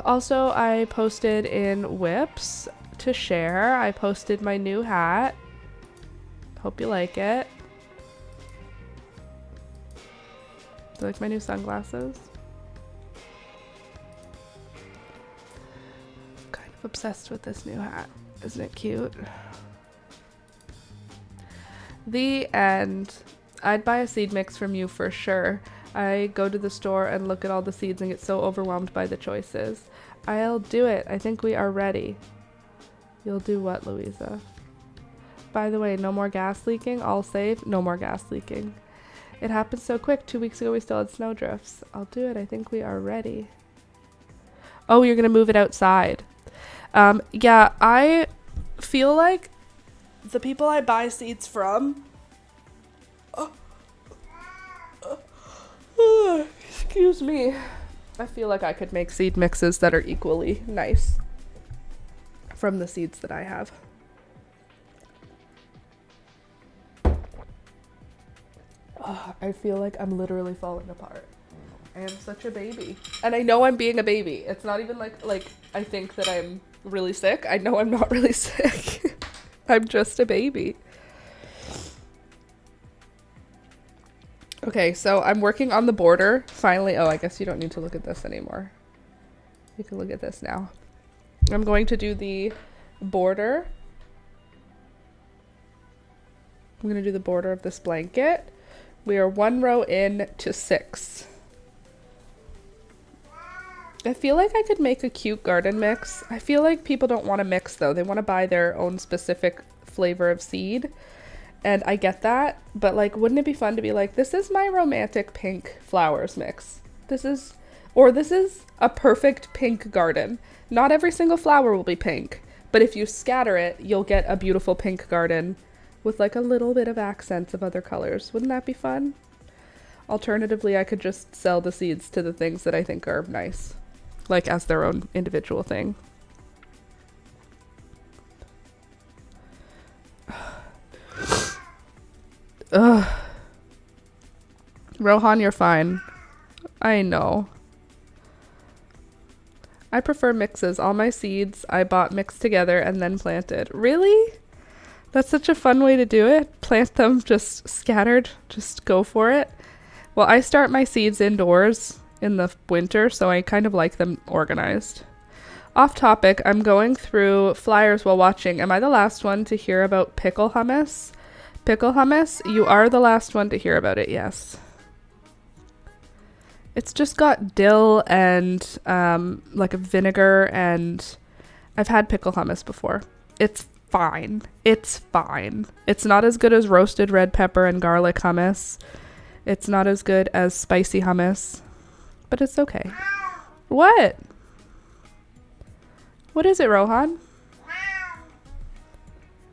Also, I posted in Whips to share. I posted my new hat. Hope you like it. Do you like my new sunglasses? Kind of obsessed with this new hat. Isn't it cute? The end. I'd buy a seed mix from you for sure. I go to the store and look at all the seeds and get so overwhelmed by the choices. I'll do it. I think we are ready. You'll do what, Louisa? By the way, no more gas leaking. All safe. No more gas leaking. It happened so quick. 2 weeks ago we still had snow drifts. I'll do it. I think we are ready. Oh, you're gonna move it outside. Yeah, I feel like the people I buy seeds from... excuse me. I feel like I could make seed mixes that are equally nice from the seeds that I have. Oh, I feel like I'm literally falling apart. I am such a baby. And I know I'm being a baby. It's not even like I think that I'm really sick. I know I'm not really sick. I'm just a baby. Okay, so I'm working on the border. Finally, oh, I guess you don't need to look at this anymore. You can look at this now. I'm going to do the border. I'm going to do the border of this blanket. We are 1 row in to 6. I feel like I could make a cute garden mix. I feel like people don't want to mix though. They want to buy their own specific flavor of seed. And I get that, but like, wouldn't it be fun to be like, this is my romantic pink flowers mix. This is a perfect pink garden. Not every single flower will be pink, but if you scatter it, you'll get a beautiful pink garden with like a little bit of accents of other colors. Wouldn't that be fun? Alternatively, I could just sell the seeds to the things that I think are nice, like as their own individual thing. Ugh. Rohan, you're fine. I know. I prefer mixes. All my seeds I bought mixed together and then planted. Really? That's such a fun way to do it. Plant them just scattered. Just go for it. Well, I start my seeds indoors in the winter, so I kind of like them organized. Off topic, I'm going through flyers while watching. Am I the last one to hear about pickle hummus? Pickle hummus? You are the last one to hear about it, yes. It's just got dill and like a vinegar, and I've had pickle hummus before. It's fine. It's fine. It's not as good as roasted red pepper and garlic hummus. It's not as good as spicy hummus, but it's okay. What? What is it, Rohan?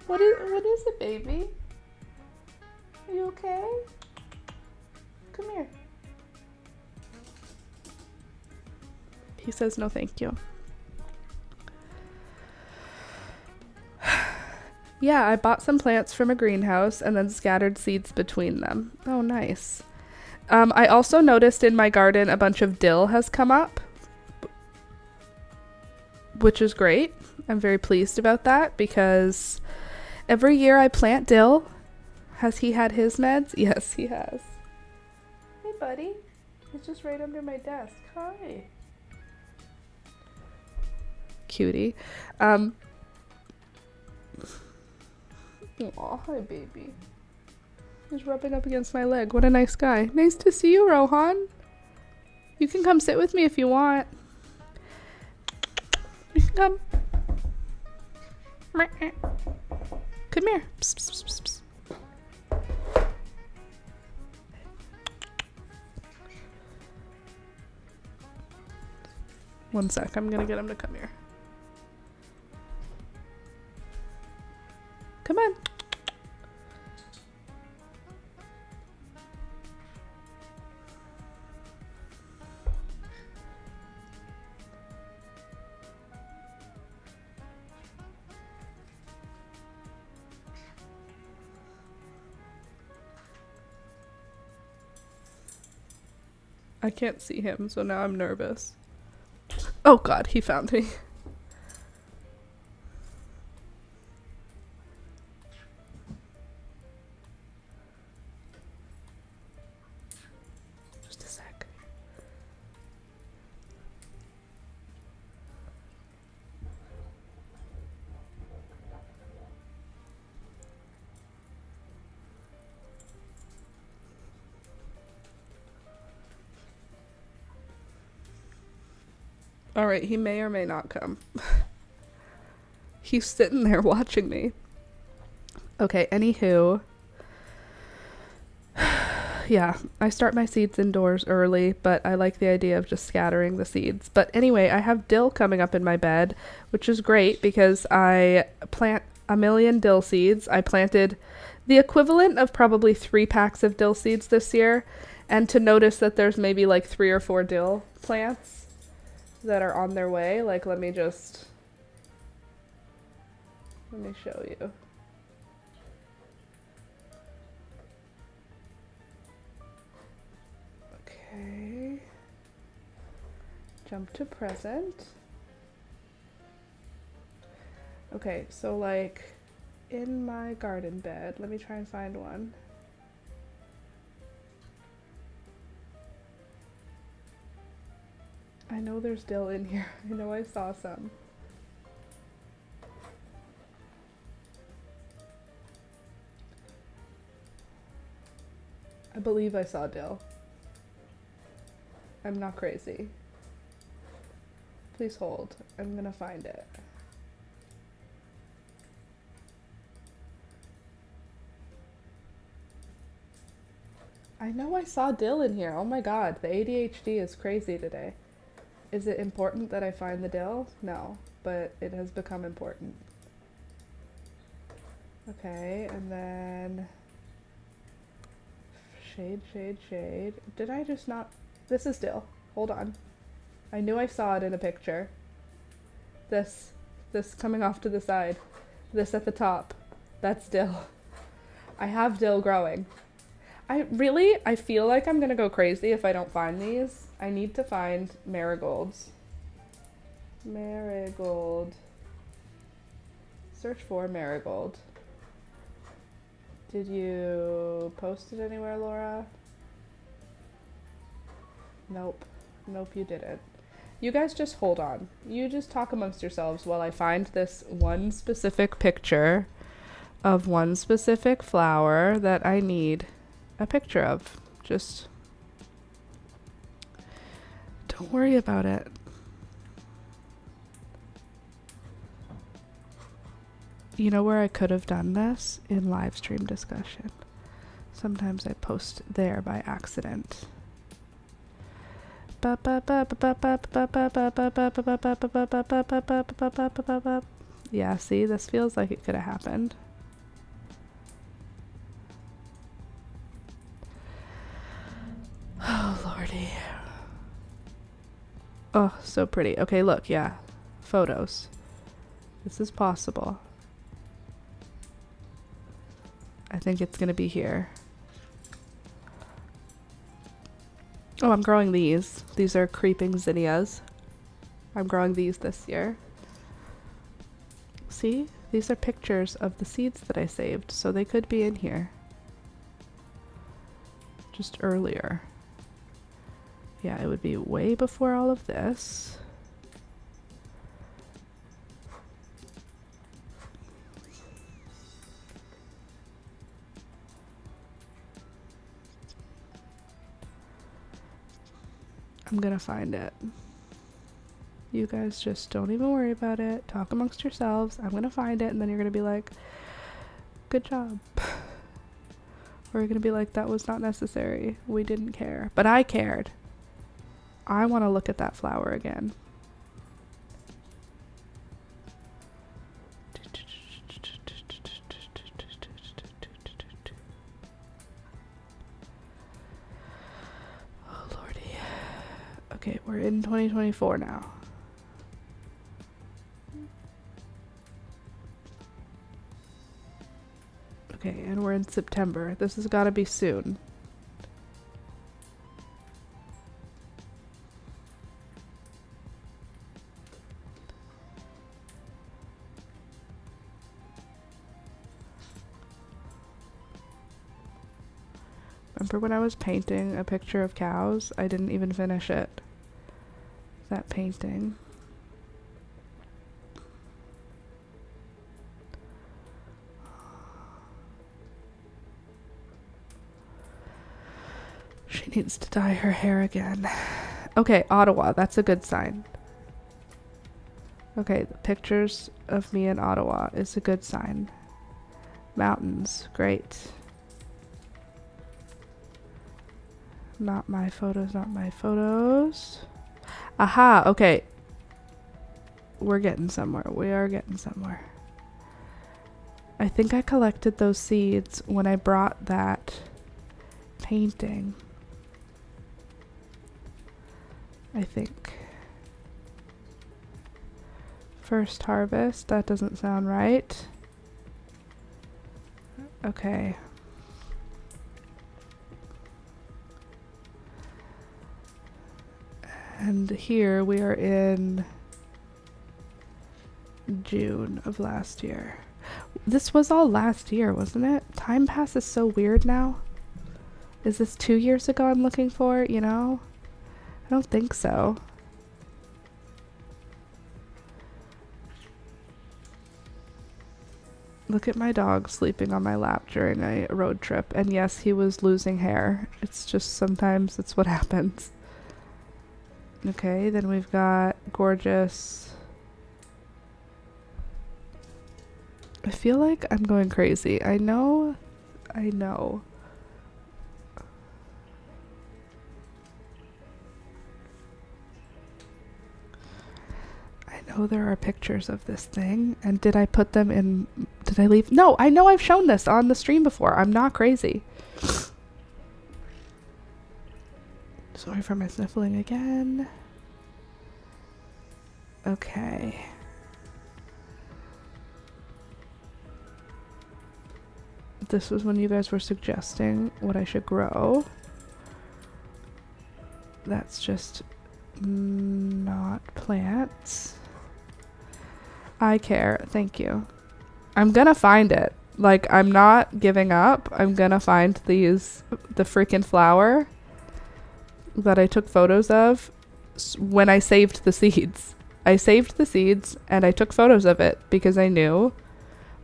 What is it, baby? Are you okay? Come here. He says no thank you. Yeah, I bought some plants from a greenhouse and then scattered seeds between them. Oh, nice. I also noticed in my garden a bunch of dill has come up, which is great. I'm very pleased about that because every year I plant dill. Has he had his meds? Yes, he has. Hey, buddy. He's just right under my desk. Hi. Cutie. Aw, hi, baby. He's rubbing up against my leg. What a nice guy. Nice to see you, Rohan. You can come sit with me if you want. You can come. Come here. Psst, psst, psst, psst. One sec, I'm gonna get him to come here. Come on. I can't see him, so now I'm nervous. Oh god, he found me. Just a sec. Alright, he may or may not come. He's sitting there watching me. Okay, anywho. Yeah, I start my seeds indoors early, but I like the idea of just scattering the seeds. But anyway, I have dill coming up in my bed, which is great because I plant a million dill seeds. I planted the equivalent of probably 3 packs of dill seeds this year. And to notice that there's maybe like 3 or 4 dill plants that are on their way. Like, let me show you. Okay. Jump to present. Okay, so like in my garden bed, let me try and find one. I know there's dill in here. I know I saw some. I believe I saw dill. I'm not crazy. Please hold. I'm gonna find it. I know I saw dill in here. Oh my god, the ADHD is crazy today. Is it important that I find the dill? No, but it has become important. Okay, and then shade, shade, shade. Did I just not? This is dill. Hold on. I knew I saw it in a picture. This coming off to the side. This at the top. That's dill. I have dill growing. I feel like I'm gonna go crazy if I don't find these. I need to find marigolds. Marigold. Search for marigold. Did you post it anywhere, Laura? Nope. Nope, you didn't. You guys just hold on. You just talk amongst yourselves while I find this one specific picture of one specific flower that I need a picture of. Just don't worry about it. You know where I could have done this? In live stream discussion. Sometimes I post there by accident. Yeah, see, this feels like it could have happened. Oh, lordy. Oh, so pretty. Okay, look, yeah. Photos. This is possible. I think it's gonna be here. Oh, I'm growing these. These are creeping zinnias. I'm growing these this year. See? These are pictures of the seeds that I saved, so they could be in here. Just earlier. Yeah, it would be way before all of this. I'm gonna find it. You guys just don't even worry about it. Talk amongst yourselves. I'm gonna find it, and then you're gonna be like, good job. Or you're gonna be like, that was not necessary. We didn't care. But I cared. I want to look at that flower again. We're in 2024 now. Okay, and we're in September. This has got to be soon. Remember when I was painting a picture of cows? I didn't even finish it. That painting. She needs to dye her hair again. Okay, Ottawa. That's a good sign. Okay, the pictures of me in Ottawa is a good sign. Mountains. Great. Not my photos, not my photos. Aha, okay. We're getting somewhere. We are getting somewhere. I think I collected those seeds when I brought that painting. I think. First harvest, that doesn't sound right. Okay. And here we are in June of last year. This was all last year, wasn't it? Time passes so weird now. Is this 2 years ago I'm looking for, you know? I don't think so. Look at my dog sleeping on my lap during a road trip. And yes, he was losing hair. It's just sometimes it's what happens. Okay, then we've got gorgeous. I feel like I'm going crazy. I know. I know there are pictures of this thing. And did I put them in? Did I leave? No, I know I've shown this on the stream before. I'm not crazy. Sorry for my sniffling again. Okay. This was when you guys were suggesting what I should grow. That's just not plants. I care. Thank you. I'm gonna find it. Like, I'm not giving up. I'm gonna find the freaking flower that I took photos of when I saved the seeds. I saved the seeds and I took photos of it because I knew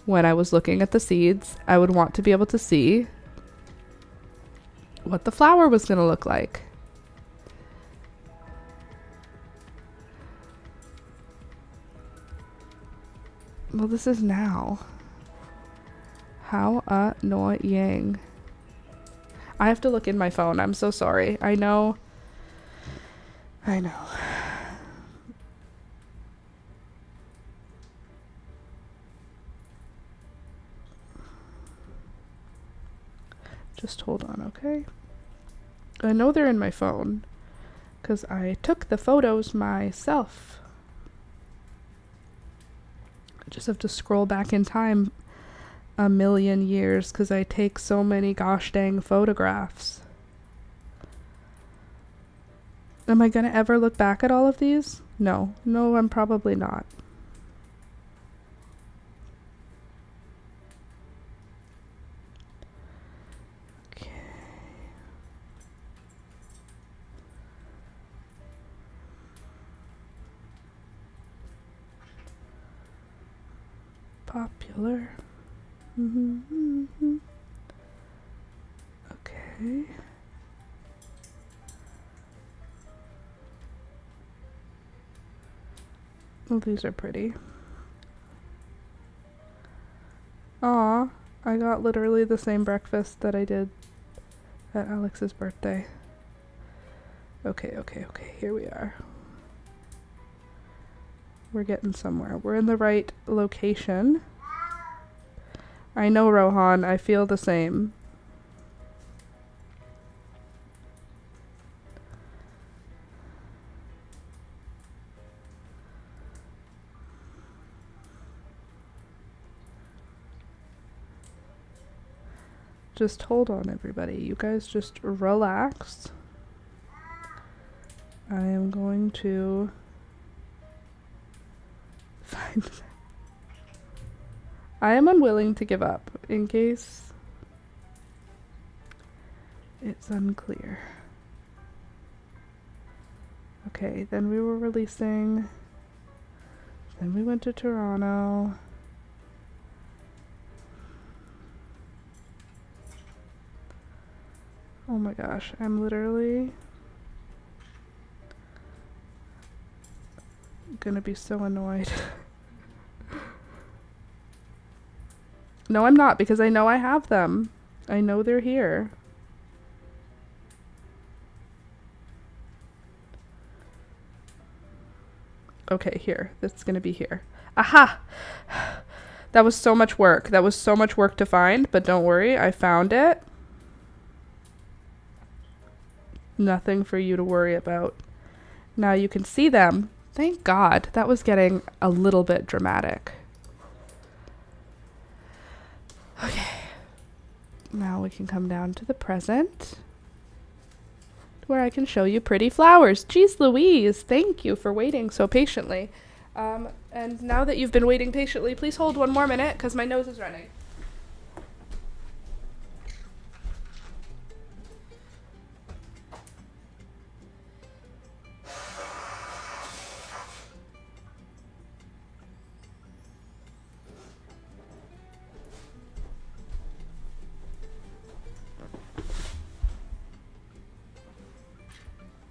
when I was looking at the seeds, I would want to be able to see what the flower was going to look like. Well, this is now. How annoying. I have to look in my phone. I'm so sorry. I know. Just hold on, okay? I know they're in my phone because I took the photos myself. I just have to scroll back in time a million years because I take so many gosh dang photographs. Am I gonna ever look back at all of these? No, I'm probably not. Okay. Popular. Okay. Oh, these are pretty. Aw, I got literally the same breakfast that I did at Alex's birthday. Okay, here we are. We're getting somewhere. We're in the right location. I know, Rohan, I feel the same. Just hold on, everybody. You guys just relax. I am going to find... I am unwilling to give up in case it's unclear. Okay, then we were releasing. Then we went to Toronto. Oh my gosh, I'm literally gonna be so annoyed. No, I'm not, because I know I have them. I know they're here. Okay, here. That's gonna be here. Aha! That was so much work. That was so much work to find, but don't worry, I found it. Nothing for you to worry about. Now you can see them. Thank God. That was getting a little bit dramatic. Okay. Now we can come down to the present, where I can show you pretty flowers. Jeez Louise, thank you for waiting so patiently. And now that you've been waiting patiently, please hold 1 more minute because my nose is running.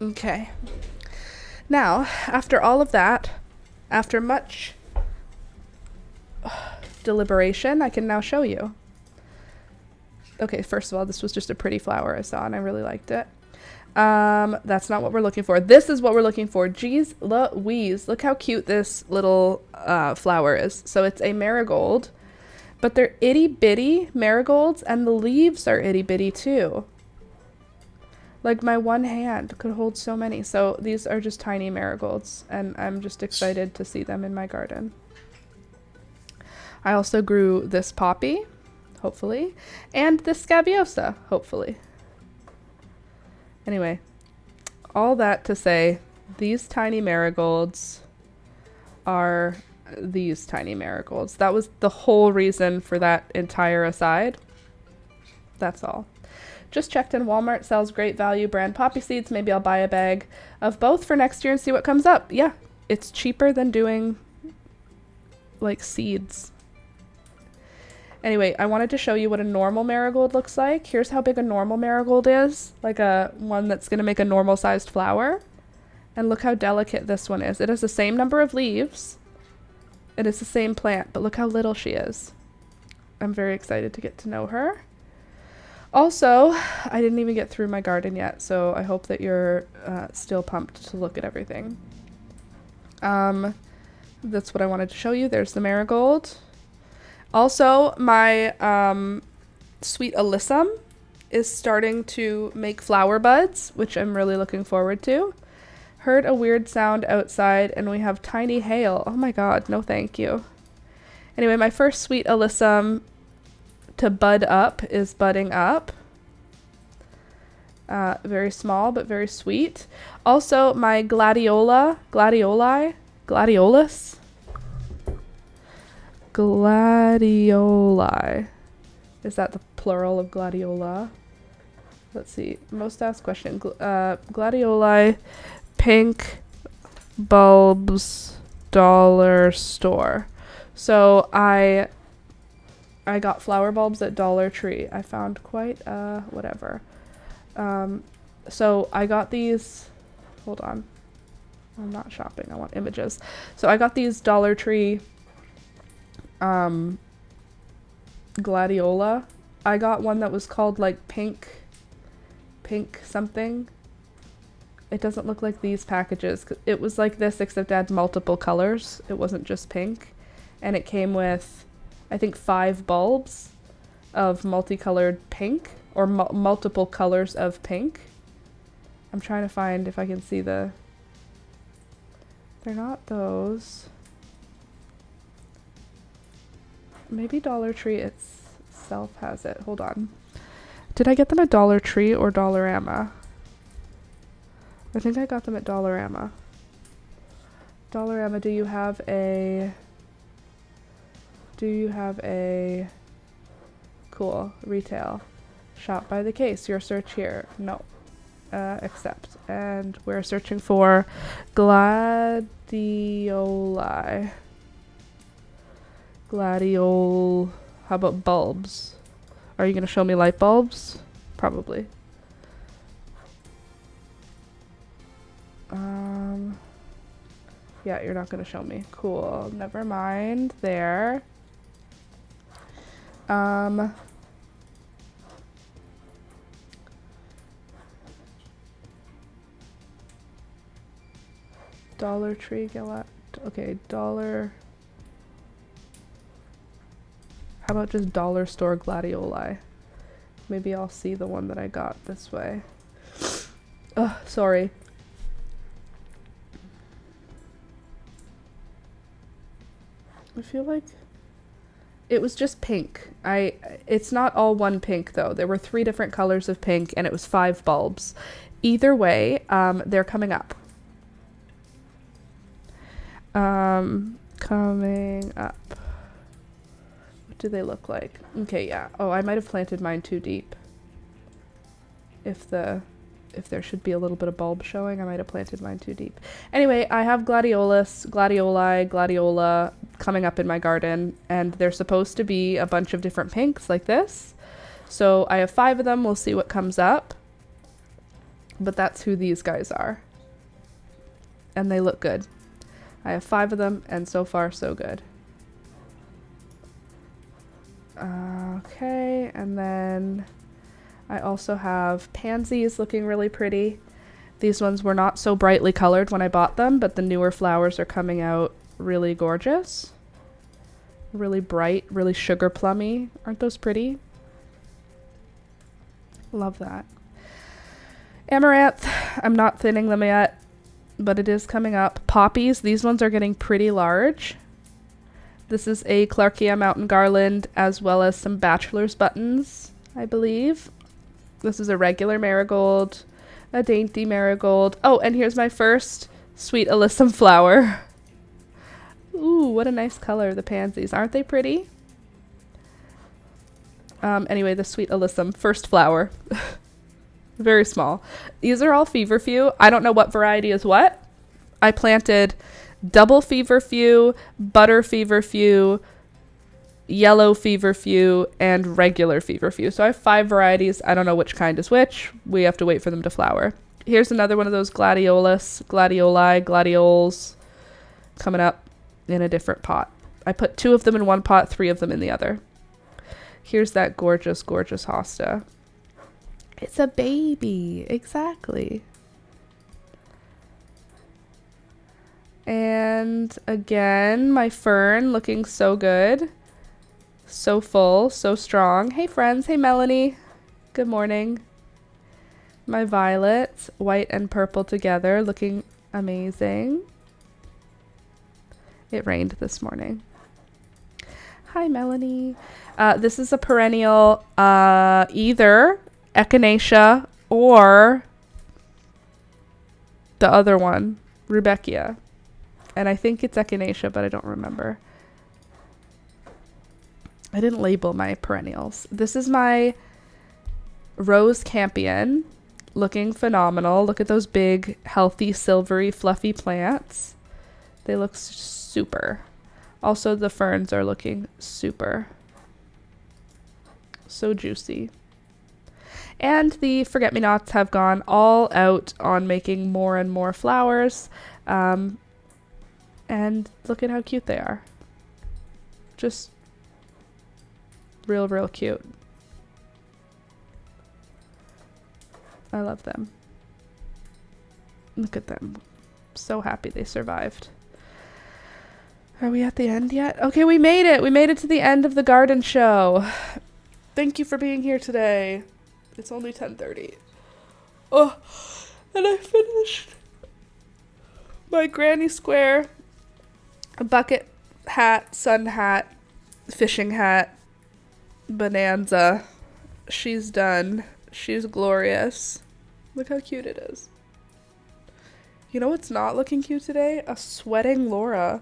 Okay. Now, after all of that, after much deliberation, I can now show you. Okay, first of all, this was just a pretty flower I saw and I really liked it. That's not what we're looking for. This is what we're looking for. Jeez Louise, look how cute this little flower is. So it's a marigold, but they're itty bitty marigolds and the leaves are itty bitty too. Like my one hand could hold so many. So these are just tiny marigolds and I'm just excited to see them in my garden. I also grew this poppy, hopefully, and this scabiosa, hopefully. Anyway, all that to say, these tiny marigolds are these tiny marigolds. That was the whole reason for that entire aside. That's all. Just checked in. Walmart sells great value brand poppy seeds. Maybe I'll buy a bag of both for next year and see what comes up. Yeah, it's cheaper than doing like seeds. Anyway, I wanted to show you what a normal marigold looks like. Here's how big a normal marigold is, like a one that's going to make a normal sized flower. And look how delicate this one is. It has the same number of leaves. It is the same plant, but look how little she is. I'm very excited to get to know her. Also, I didn't even get through my garden yet, so I hope that you're still pumped to look at everything. That's what I wanted to show you. There's the marigold. Also, my sweet alyssum is starting to make flower buds, which I'm really looking forward to. Heard a weird sound outside, and we have tiny hail. Oh my god, no thank you. Anyway, my first sweet alyssum to bud up is budding up. Very small, but very sweet. Also, my gladiolus. Is that the plural of gladiola? Let's see. Most asked question. Gladioli, pink bulbs, dollar store. So I got flower bulbs at Dollar Tree. I found quite whatever. So I got these. Hold on. I'm not shopping. I want images. So I got these Dollar Tree gladiola. I got one that was called like pink something. It doesn't look like these packages. It was like this except it had multiple colors. It wasn't just pink. And it came with, I think, 5 bulbs of multicolored pink or multiple colors of pink. I'm trying to find if I can see the... They're not those. Maybe Dollar Tree itself has it. Hold on. Did I get them at Dollar Tree or Dollarama? I think I got them at Dollarama. Dollarama, do you have a cool retail? Shop by the case. Your search here. No. Accept. And we're searching for gladioli. How about bulbs? Are you going to show me light bulbs? Probably. Yeah, you're not going to show me. Cool. Never mind. There. Dollar Tree, okay, dollar. How about just dollar store gladioli? Maybe I'll see the one that I got this way. Ugh, sorry. I feel like it was just pink. It's not all one pink though. There were 3 different colors of pink and it was 5 bulbs. Either way, they're coming up. Coming up. What do they look like? Okay, yeah. Oh, I might have planted mine too deep. If there should be a little bit of bulb showing, I might have planted mine too deep. Anyway, I have gladiola coming up in my garden, and they're supposed to be a bunch of different pinks like this. So I have 5 of them. We'll see what comes up. But that's who these guys are. And they look good. I have 5 of them, and so far so good. Okay, and then I also have pansies looking really pretty. These ones were not so brightly colored when I bought them, but the newer flowers are coming out really gorgeous. Really bright, really sugar plummy. Aren't those pretty? Love that. Amaranth, I'm not thinning them yet, but it is coming up. Poppies, these ones are getting pretty large. This is a Clarkia Mountain Garland, as well as some bachelor's buttons, I believe. This is a regular marigold, a dainty marigold. Oh, and here's my first sweet alyssum flower. Ooh, what a nice color, the pansies. Aren't they pretty? Anyway, the sweet alyssum, first flower. Very small. These are all feverfew. I don't know what variety is what. I planted double feverfew, butter feverfew, yellow feverfew, and regular feverfew. So I have 5 varieties. I don't know which kind is which. We have to wait for them to flower. Here's another one of those gladiols coming up in a different pot. I put 2 of them in one pot, 3 of them in the other. Here's that gorgeous, gorgeous hosta. It's a baby. Exactly. And again, my fern looking so good. So full, so strong. Hey friends. Hey Melanie. Good morning. My violets, white and purple together, looking amazing. It rained this morning. Hi Melanie. This is a perennial, either echinacea or the other one, rudbeckia. And I think it's echinacea, but I don't remember. I didn't label my perennials. This is my rose campion, looking phenomenal. Look at those big, healthy, silvery, fluffy plants. They look super. Also, the ferns are looking super. So juicy. And the forget-me-nots have gone all out on making more and more flowers. And look at how cute they are. Just real, real cute. I love them. Look at them. So happy they survived. Are we at the end yet? Okay, we made it. We made it to the end of the garden show. Thank you for being here today. It's only 10:30. Oh, and I finished my granny square, a bucket hat, sun hat, fishing hat, bonanza She's done. She's glorious. Look how cute it is. You know what's not looking cute today? A sweating Laura.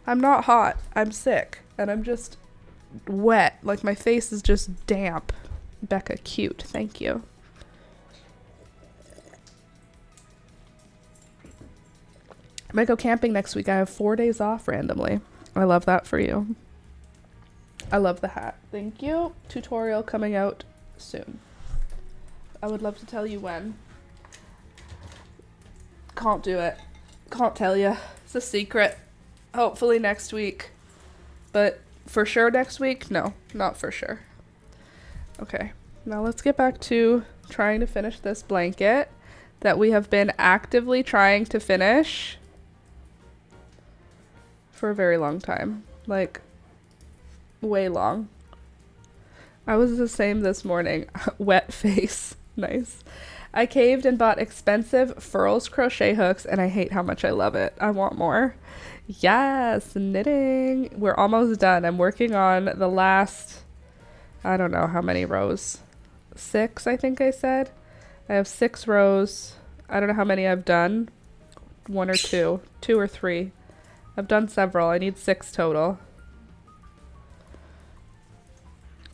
I'm not hot. I'm sick. And I'm just wet. Like my face is just damp. Becca, cute. Thank you. I might go camping next week. I have 4 days off randomly. I love that for you. I love the hat. Thank you. Tutorial coming out soon. I would love to tell you when. Can't do it. Can't tell you. It's a secret. Hopefully next week. But for sure next week? No, not for sure. Okay, now let's get back to trying to finish this blanket that we have been actively trying to finish for a very long time. Like, way long. I was the same this morning. Wet face. Nice. I caved and bought expensive Furls crochet hooks, and I hate how much I love it. I want more. Yes, knitting. We're almost done. I'm working on the last, I don't know how many rows. 6, I think I said. I have 6 rows. I don't know how many I've done. 1 or 2. 2 or 3. I've done several. I need 6 total.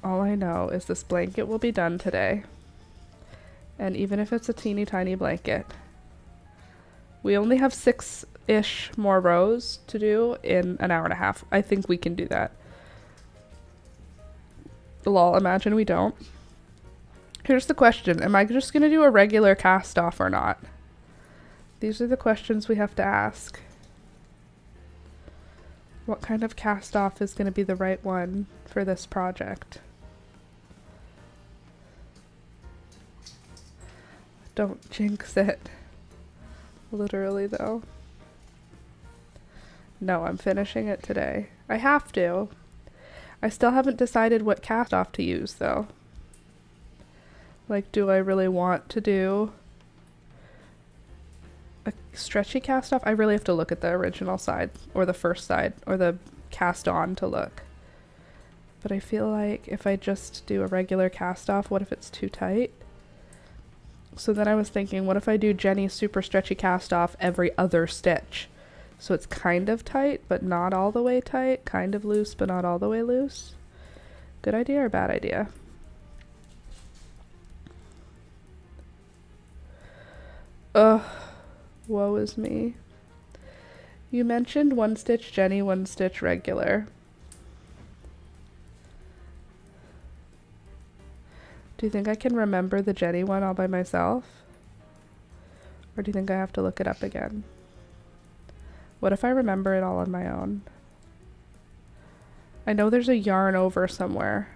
All I know is this blanket will be done today. And even if it's a teeny tiny blanket, we only have 6-ish more rows to do in an hour and a half. I think we can do that. Lol, imagine we don't. Here's the question. Am I just going to do a regular cast off or not? These are the questions we have to ask. What kind of cast off is going to be the right one for this project? Don't jinx it. Literally, though. No, I'm finishing it today. I have to. I still haven't decided what cast off to use, though. Like, do I really want to do a stretchy cast off? I really have to look at the original side, or the first side, or the cast on to look. But I feel like if I just do a regular cast off, what if it's too tight? So then I was thinking, what if I do Jenny's super stretchy cast off every other stitch? So it's kind of tight, but not all the way tight. Kind of loose, but not all the way loose. Good idea or bad idea? Ugh, woe is me. You mentioned 1 stitch Jenny, 1 stitch regular. Do you think I can remember the Jenny one all by myself? Or do you think I have to look it up again? What if I remember it all on my own? I know there's a yarn over somewhere.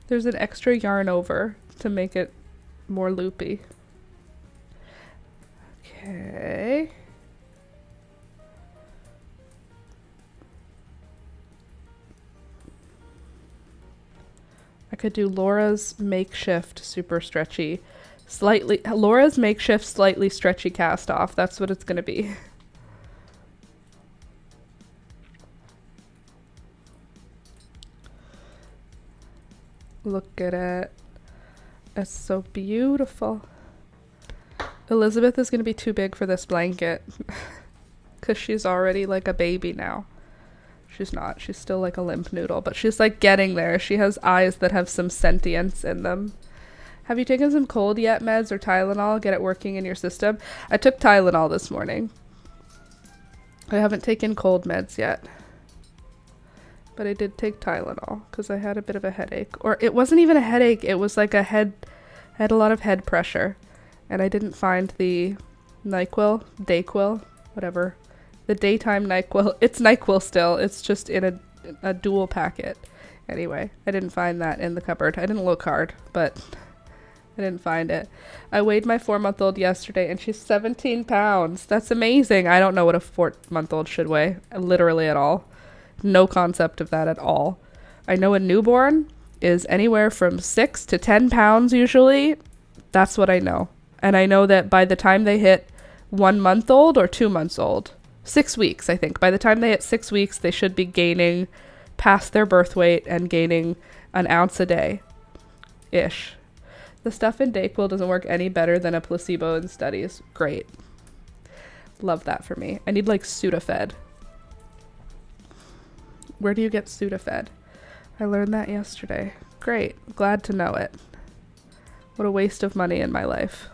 There's an extra yarn over to make it more loopy. Okay. I could do Laura's makeshift super stretchy, Laura's makeshift slightly stretchy cast off. That's what it's gonna be. Look at it. It's so beautiful. Elizabeth is gonna be too big for this blanket because she's already like a baby now. She's not. She's still like a limp noodle, but she's like getting there. She has eyes that have some sentience in them. Have you taken some cold yet meds or Tylenol? Get it working in your system. I took Tylenol this morning. I haven't taken cold meds yet. But I did take Tylenol because I had a bit of a headache. Or it wasn't even a headache. It was like I had a lot of head pressure. And I didn't find the Dayquil, whatever. The daytime NyQuil. It's NyQuil still. It's just in a dual packet. Anyway, I didn't find that in the cupboard. I didn't look hard, but I didn't find it. I weighed my 4-month-old yesterday, and she's 17 pounds. That's amazing. I don't know what a 4-month-old should weigh, literally at all. No concept of that at all. I know a newborn is anywhere from 6 to 10 pounds usually. That's what I know. And I know that by the time they hit 1 month old or 2 months old, 6 weeks, I think. By the time they hit 6 weeks, they should be gaining past their birth weight and gaining an ounce a day-ish. The stuff in Dayquil doesn't work any better than a placebo in studies. Great. Love that for me. I need like Sudafed. Where do you get Sudafed? I learned that yesterday. Great. Glad to know it. What a waste of money in my life.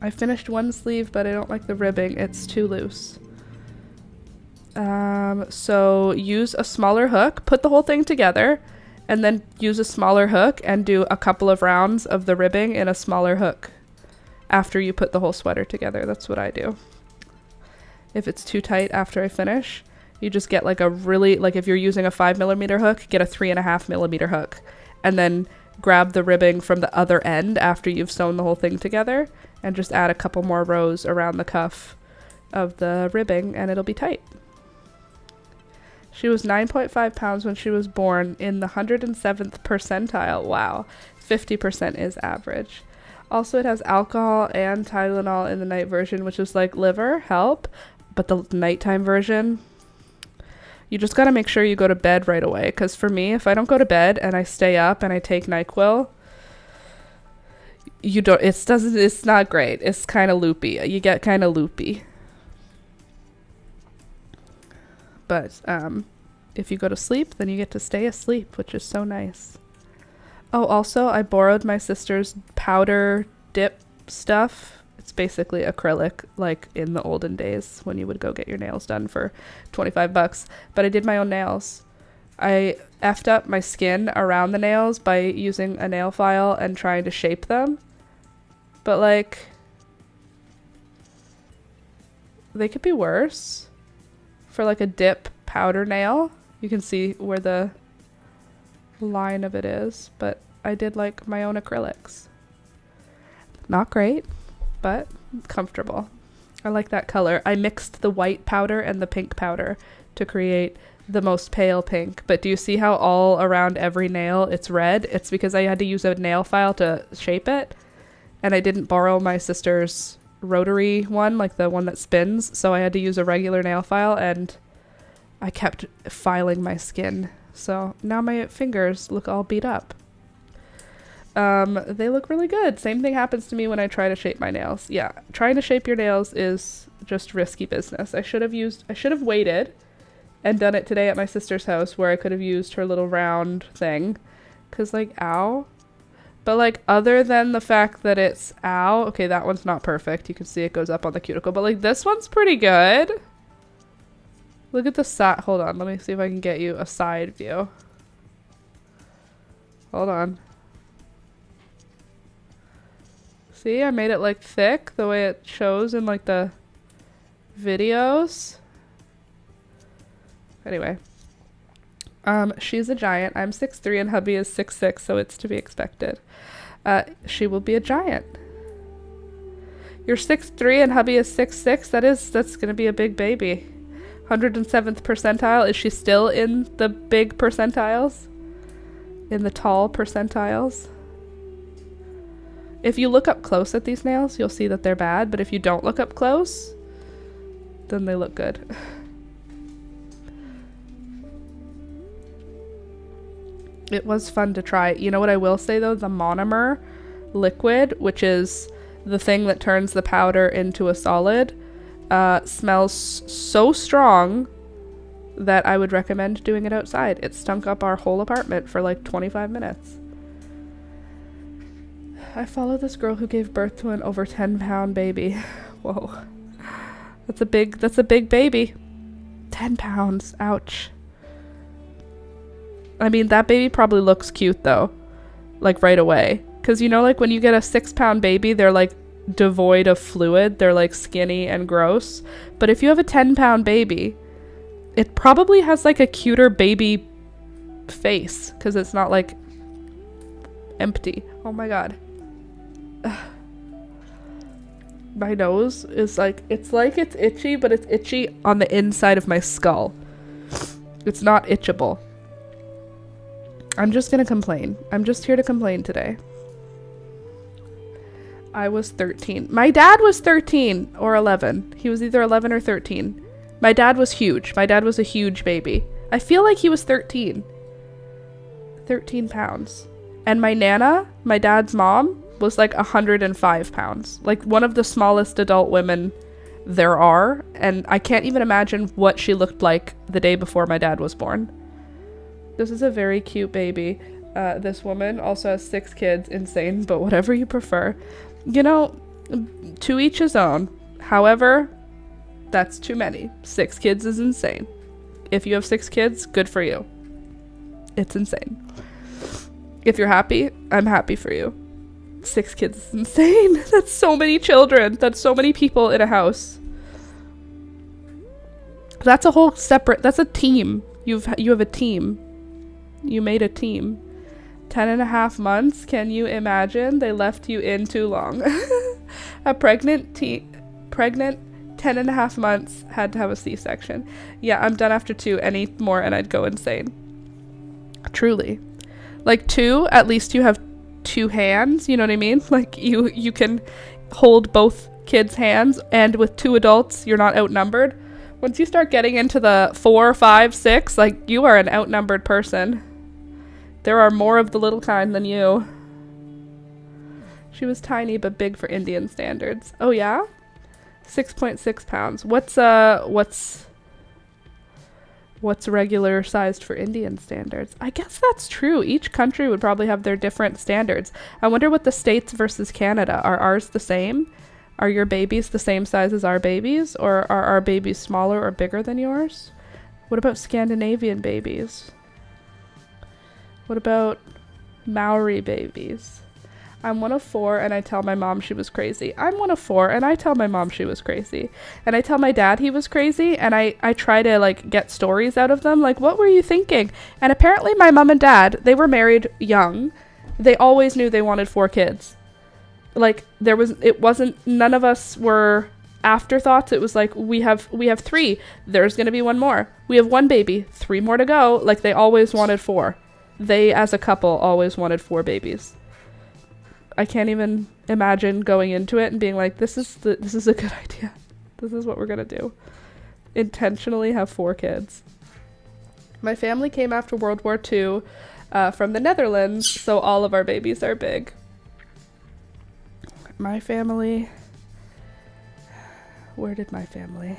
I finished one sleeve, but I don't like the ribbing. It's too loose. So use a smaller hook. Put the whole thing together. And then use a smaller hook and do a couple of rounds of the ribbing in a smaller hook after you put the whole sweater together. That's what I do. If it's too tight after I finish, you just get like a really, like if you're using a 5mm hook, get a 3.5mm hook. And then grab the ribbing from the other end after you've sewn the whole thing together and just add a couple more rows around the cuff of the ribbing and it'll be tight. She was 9.5 pounds when she was born, in the 107th percentile. Wow. 50% is average. Also, it has alcohol and Tylenol in the night version, which is like liver, help. But the nighttime version, you just got to make sure you go to bed right away. Because for me, if I don't go to bed and I stay up and I take NyQuil, it's not great. It's kind of loopy. You get kind of loopy. But if you go to sleep, then you get to stay asleep, which is so nice. Oh, also, I borrowed my sister's powder dip stuff. It's basically acrylic, like in the olden days when you would go get your nails done for $25. But I did my own nails. I effed up my skin around the nails by using a nail file and trying to shape them. But, like, they could be worse. For like a dip powder nail, you can see where the line of it is, but I did like my own acrylics. Not great, but comfortable. I like that color. I mixed the white powder and the pink powder to create the most pale pink. But do you see how all around every nail it's red? It's because I had to use a nail file to shape it, and I didn't borrow my sister's rotary one, like the one that spins, so I had to use a regular nail file, and I kept filing my skin, so now my fingers look all beat up. They look really good. Same thing happens to me when I try to shape my nails. Yeah, trying to shape your nails is just risky business. I should have waited and done it today at my sister's house, where I could have used her little round thing, because like, ow. But, like, other than the fact that it's, ow, okay, that one's not perfect. You can see it goes up on the cuticle. But, like, this one's pretty good. Look at the side. Hold on. Let me see if I can get you a side view. Hold on. See, I made it, like, thick the way it shows in, like, the videos. Anyway. She's a giant. I'm 6'3" and hubby is 6'6", so it's to be expected. She will be a giant. You're 6'3" and hubby is 6'6". That's gonna be a big baby. 107th percentile. Is she still in the big percentiles? In the tall percentiles? If you look up close at these nails, you'll see that they're bad, but if you don't look up close, then they look good. It was fun to try. You know what I will say, though? The monomer liquid, which is the thing that turns the powder into a solid, smells so strong that I would recommend doing it outside. It stunk up our whole apartment for like 25 minutes. I follow this girl who gave birth to an over 10-pound baby. Whoa. That's a big baby. 10 pounds. Ouch. I mean, that baby probably looks cute, though. Like, right away. Because, you know, like, when you get a 6-pound baby, they're, like, devoid of fluid. They're, like, skinny and gross. But if you have a 10-pound baby, it probably has, like, a cuter baby face. Because it's not, like, empty. Oh, my God. My nose is, like, it's itchy, but it's itchy on the inside of my skull. It's not itchable. I'm just gonna complain. I'm just here to complain today. I was 13. My dad was 13 or 11. He was either 11 or 13. My dad was huge. My dad was a huge baby. I feel like he was 13 pounds. And my Nana, my dad's mom, was like 105 pounds. Like one of the smallest adult women there are. And I can't even imagine what she looked like the day before my dad was born. This is a very cute baby. This woman also has 6 kids. Insane, but whatever you prefer. You know, to each his own. However, that's too many. 6 kids is insane. If you have 6 kids, good for you. It's insane. If you're happy, I'm happy for you. 6 kids is insane. That's so many children. That's so many people in a house. That's a whole separate, that's a team. You have a team. You made a team. 10.5 months. Can you imagine? They left you in too long. A pregnant 10.5 months had to have a C-section. Yeah, I'm done after 2. Any more and I'd go insane. Truly. Like 2, at least you have 2 hands, you know what I mean? Like you can hold both kids' hands, and with 2 adults, you're not outnumbered. Once you start getting into the 4, 5, 6, like you are an outnumbered person. There are more of the little kind than you. She was tiny but big for Indian standards. Oh yeah? 6.6 pounds. What's regular sized for Indian standards? I guess that's true. Each country would probably have their different standards. I wonder what the States versus Canada. Are ours the same? Are your babies the same size as our babies? Or are our babies smaller or bigger than yours? What about Scandinavian babies? What about Maori babies? I'm one of 4 and I tell my mom she was crazy. I'm one of 4 and I tell my mom she was crazy. And I tell my dad he was crazy, and I try to like get stories out of them. Like, what were you thinking? And apparently my mom and dad, they were married young. They always knew they wanted 4 kids. Like none of us were afterthoughts. It was like, we have 3. There's going to be 1 more. We have 1 baby, 3 more to go. Like they always wanted 4. They as a couple always wanted 4 babies. I can't even imagine going into it and being like, this is a good idea. This is what we're going to do. Intentionally have 4 kids. My family came after World War II from the Netherlands, so all of our babies are big. My family... Where did my family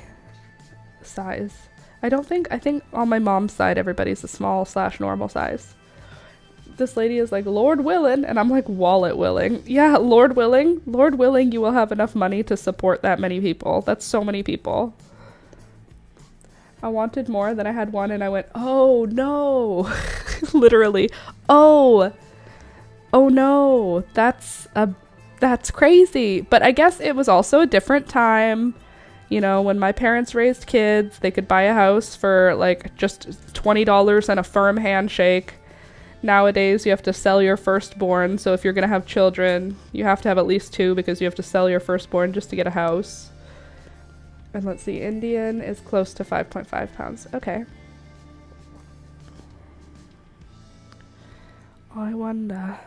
size? I think on my mom's side, everybody's a small/normal size. This lady is like, Lord willing, and I'm like, wallet willing. Yeah, Lord willing, you will have enough money to support that many people. That's so many people. I wanted more, then I had 1 and I went, oh no. Literally, oh no, that's crazy. But I guess it was also a different time. You know, when my parents raised kids, they could buy a house for like just $20 and a firm handshake. Nowadays, you have to sell your firstborn, so if you're going to have children, you have to have at least 2 because you have to sell your firstborn just to get a house. And let's see, Indian is close to 5.5 pounds. Okay. I wonder.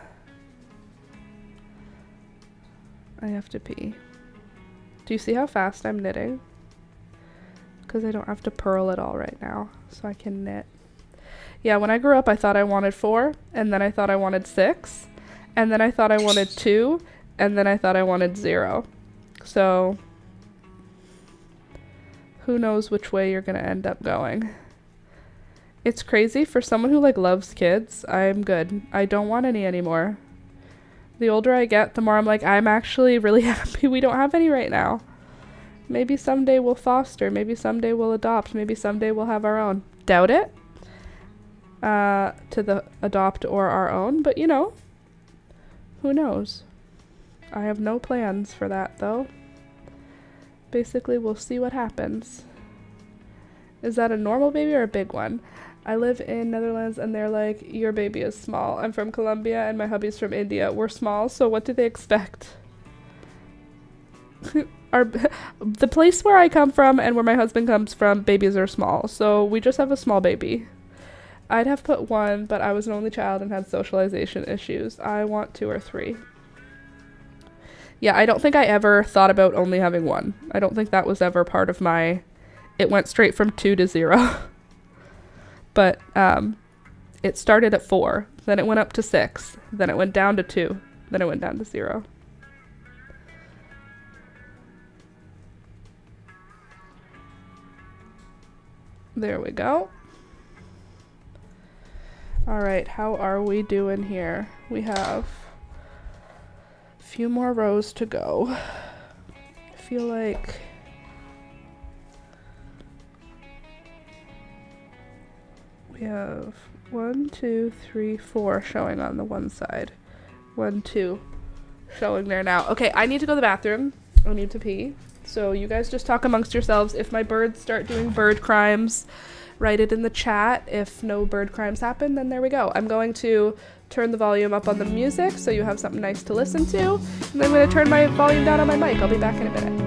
I have to pee. Do you see how fast I'm knitting? Because I don't have to purl at all right now, so I can knit. Yeah, when I grew up, I thought I wanted 4, and then I thought I wanted 6, and then I thought I wanted 2, and then I thought I wanted 0. So, who knows which way you're going to end up going. It's crazy. For someone who, like, loves kids, I'm good. I don't want any anymore. The older I get, the more I'm like, I'm actually really happy we don't have any right now. Maybe someday we'll foster. Maybe someday we'll adopt. Maybe someday we'll have our own. Doubt it. To the adopt or our own, but you know, who knows? I have no plans for that though. Basically, we'll see what happens. Is that a normal baby or a big one? I live in Netherlands and they're like, your baby is small. I'm from Colombia and my hubby's from India. We're small, so what do they expect? The place where I come from and where my husband comes from, babies are small, so we just have a small baby. I'd have put 1, but I was an only child and had socialization issues. I want 2 or 3. Yeah, I don't think I ever thought about only having 1. I don't think that was ever part of my it went straight from 2 to 0. But it started at 4, then it went up to 6, then it went down to 2, then it went down to 0. There we go. All right, how are we doing here? We have a few more rows to go. I feel like we have 1, 2, 3, 4 showing on the one side. 1, 2 showing there now. Okay, I need to go to the bathroom. I need to pee. So you guys just talk amongst yourselves. If my birds start doing bird crimes, write it in the chat. If no bird crimes happen, then there we go. I'm going to turn the volume up on the music so you have something nice to listen to. And then I'm going to turn my volume down on my mic. I'll be back in a minute.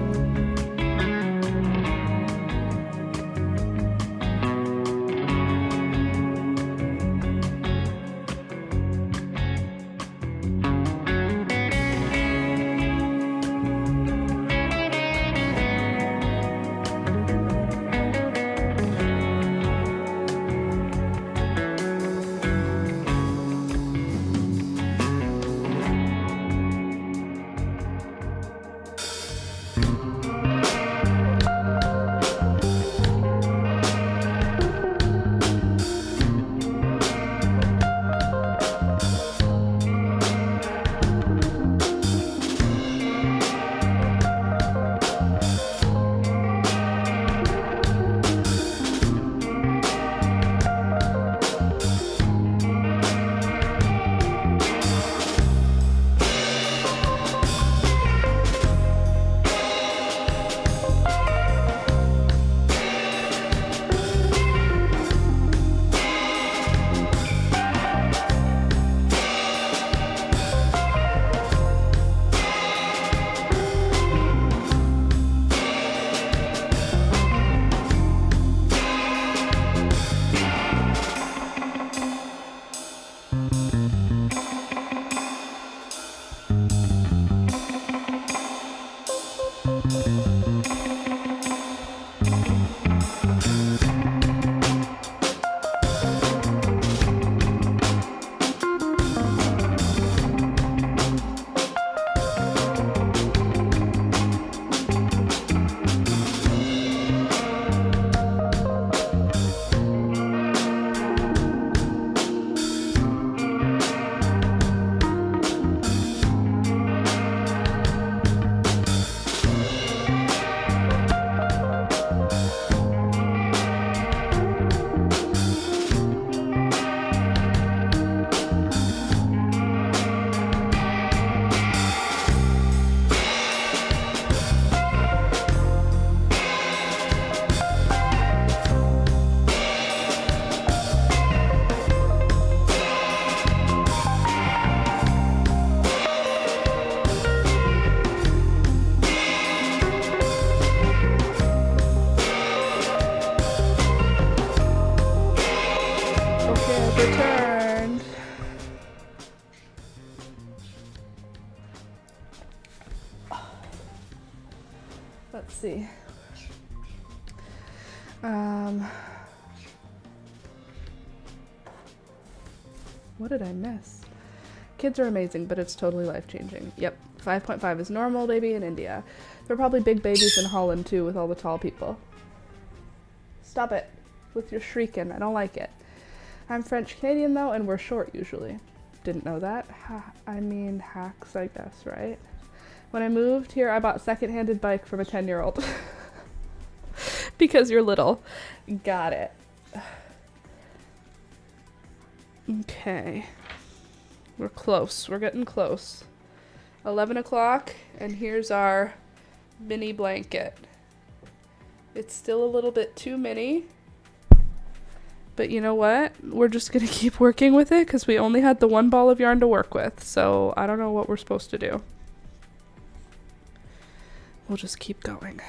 Returned. Let's see. What did I miss? Kids are amazing, but it's totally life-changing. Yep, 5.5 is normal baby in India. There are probably big babies in Holland too with all the tall people. Stop it with your shrieking. I don't like it. I'm French Canadian though, and we're short usually. Didn't know that. I mean hacks, I guess, right? When I moved here, I bought a second-handed bike from a 10-year-old. Because you're little. Got it. Okay. We're close. We're getting close. 11 o'clock, and here's our mini blanket. It's still a little bit too mini. But you know what? We're just going to keep working with it because we only had the one ball of yarn to work with. So I don't know what we're supposed to do. We'll just keep going.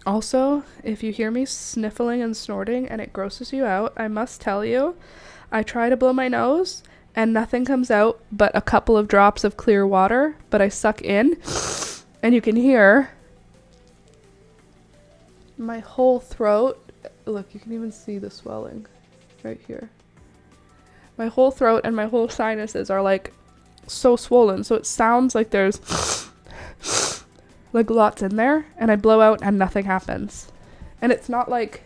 Also, if you hear me sniffling and snorting and it grosses you out, I must tell you, I try to blow my nose and nothing comes out but a couple of drops of clear water, but I suck in And you can hear my whole throat. Look, you can even see the swelling right here. My whole throat and my whole sinuses are like so swollen. So it sounds like there's like lots in there, and I blow out and nothing happens. And it's not like,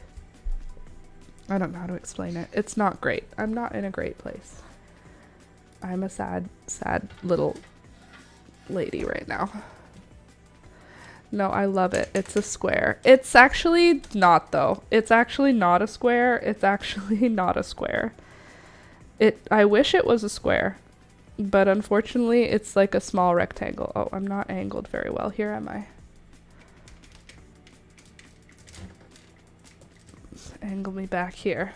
I don't know how to explain it. It's not great. I'm not in a great place. I'm a sad, sad little lady right now. No, I love it. It's a square. It's actually not, though. It's actually not a square. It's actually not a square. I wish it was a square, but unfortunately it's like a small rectangle. Oh, I'm not angled very well here, am I? Let's angle me back here.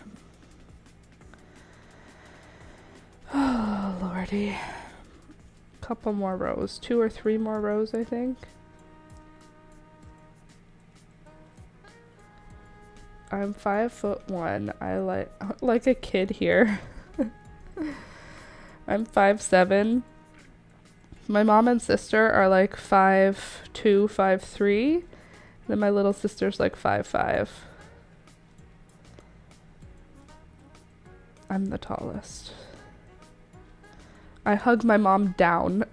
Oh, lordy. Couple more rows. 2 or 3 more rows, I think. I'm 5'1". I like a kid here. I'm 5'7". My mom and sister are like 5'2", 5'3". Then my little sister's like 5'5". I'm the tallest. I hug my mom down.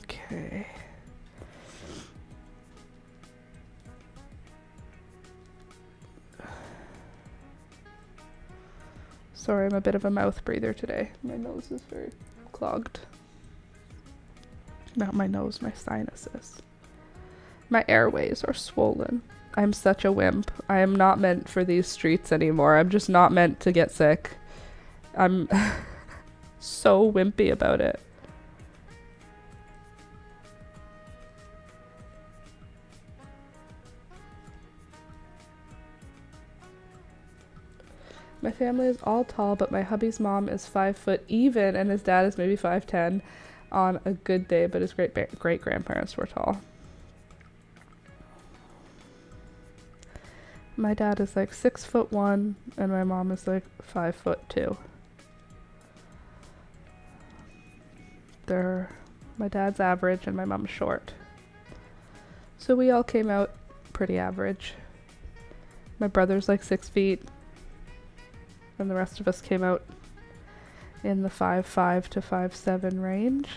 Okay. Sorry, I'm a bit of a mouth breather today. My nose is very clogged. Not my nose, my sinuses. My airways are swollen. I'm such a wimp. I am not meant for these streets anymore. I'm just not meant to get sick. I'm so wimpy about it. My family is all tall, but my hubby's mom is 5 foot even, and his dad is maybe 5'10" on a good day, but his great-grandparents were tall. My dad is like 6'1", and my mom is like 5'2". My dad's average, and my mom's short. So we all came out pretty average. My brother's like 6 feet. And the rest of us came out in the 5'5" to 5'7" range.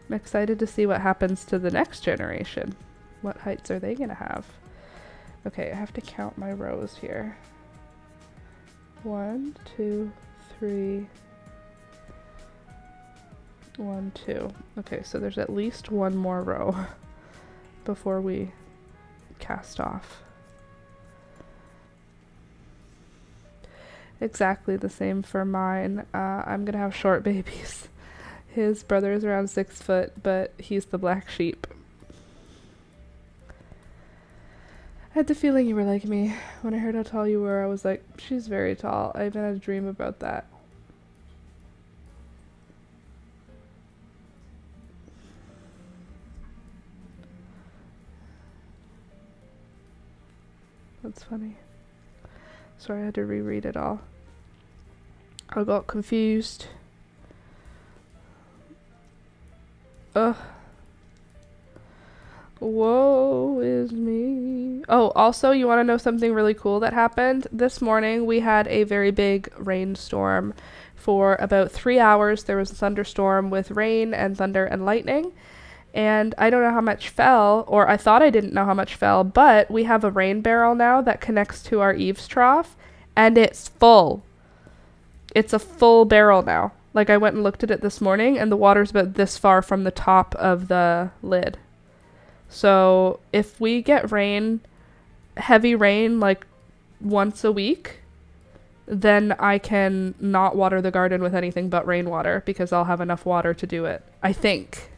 I'm excited to see what happens to the next generation. What heights are they gonna have? Okay, I have to count my rows here. 1, 2, 3. 1, 2. Okay, so there's at least one more row before we cast off. Exactly the same for mine. I'm gonna have short babies. His brother is around 6 foot, but he's the black sheep. I had the feeling you were like me. When I heard how tall you were, I was like, she's very tall. I even had a dream about that. That's funny. Sorry, I had to reread it all. I got confused. Ugh. Woe is me. Oh, also, you want to know something really cool that happened? This morning, we had a very big rainstorm. For about 3 hours, there was a thunderstorm with rain and thunder and lightning. And I don't know how much fell, or I thought I didn't know how much fell, but we have a rain barrel now that connects to our eaves trough, and it's full. It's a full barrel now. Like, I went and looked at it this morning, and the water's about this far from the top of the lid. So if we get rain, heavy rain, like once a week, then I can not water the garden with anything but rainwater, because I'll have enough water to do it. I think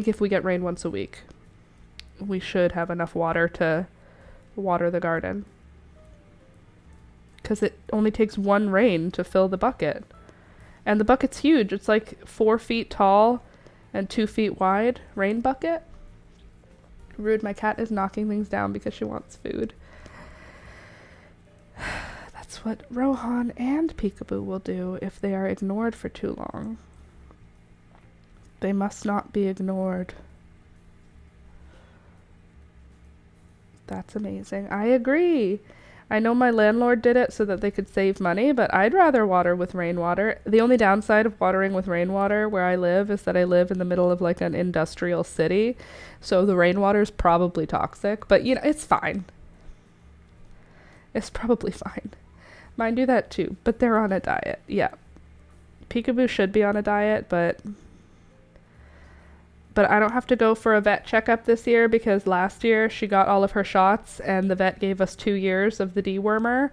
if we get rain once a week, we should have enough water to water the garden. Because it only takes one rain to fill the bucket. And the bucket's huge. It's like 4 feet tall and 2 feet wide rain bucket. Rude, my cat is knocking things down because she wants food. That's what Rohan and Peekaboo will do if they are ignored for too long. They must not be ignored. That's amazing. I agree. I know my landlord did it so that they could save money, but I'd rather water with rainwater. The only downside of watering with rainwater where I live is that I live in the middle of like an industrial city. So the rainwater is probably toxic, but you know, it's fine. It's probably fine. Mine do that too, but they're on a diet. Yeah. Peekaboo should be on a diet, but I don't have to go for a vet checkup this year because last year she got all of her shots and the vet gave us 2 years of the dewormer.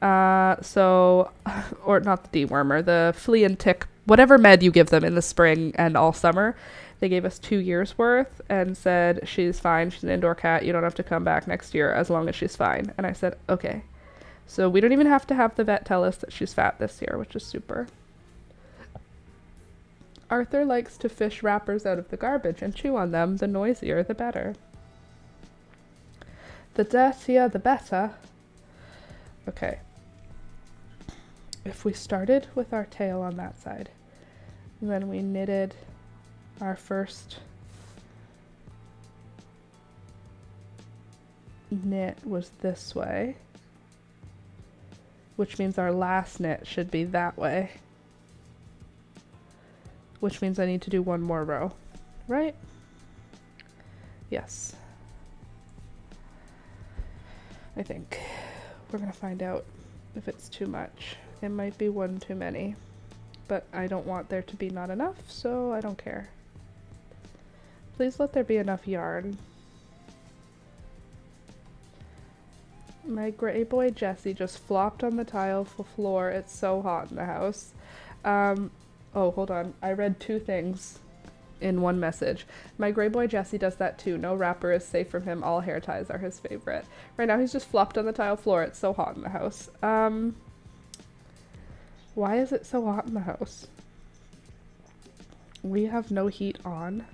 Or not the dewormer, the flea and tick, whatever med you give them in the spring and all summer. They gave us 2 years worth and said, she's fine. She's an indoor cat. You don't have to come back next year as long as she's fine. And I said, okay. So we don't even have to have the vet tell us that she's fat this year, which is super. Arthur likes to fish wrappers out of the garbage and chew on them. The noisier, the better. The dirtier, the better. Okay. If we started with our tail on that side, and then we knitted our first knit was this way, which means our last knit should be that way. Which means I need to do one more row, right? Yes. I think. We're gonna find out if it's too much. It might be one too many, but I don't want there to be not enough, so I don't care. Please let there be enough yarn. My gray boy Jesse just flopped on the tile floor. It's so hot in the house. Oh, hold on. I read 2 things in one message. My gray boy Jesse does that too. No wrapper is safe from him. All hair ties are his favorite. Right now he's just flopped on the tile floor. It's so hot in the house. Why is it so hot in the house? We have no heat on.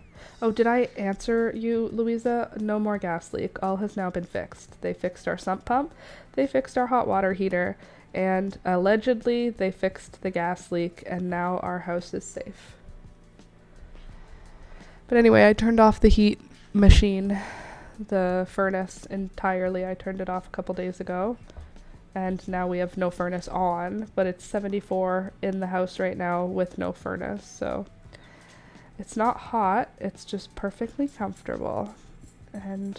Oh, did I answer you, Louisa? No more gas leak. All has now been fixed. They fixed our sump pump. They fixed our hot water heater. And allegedly they fixed the gas leak and now our house is safe. But anyway, I turned off the heat machine, the furnace entirely. I turned it off a couple days ago and now we have no furnace on, but it's 74 in the house right now with no furnace. So it's not hot, it's just perfectly comfortable. And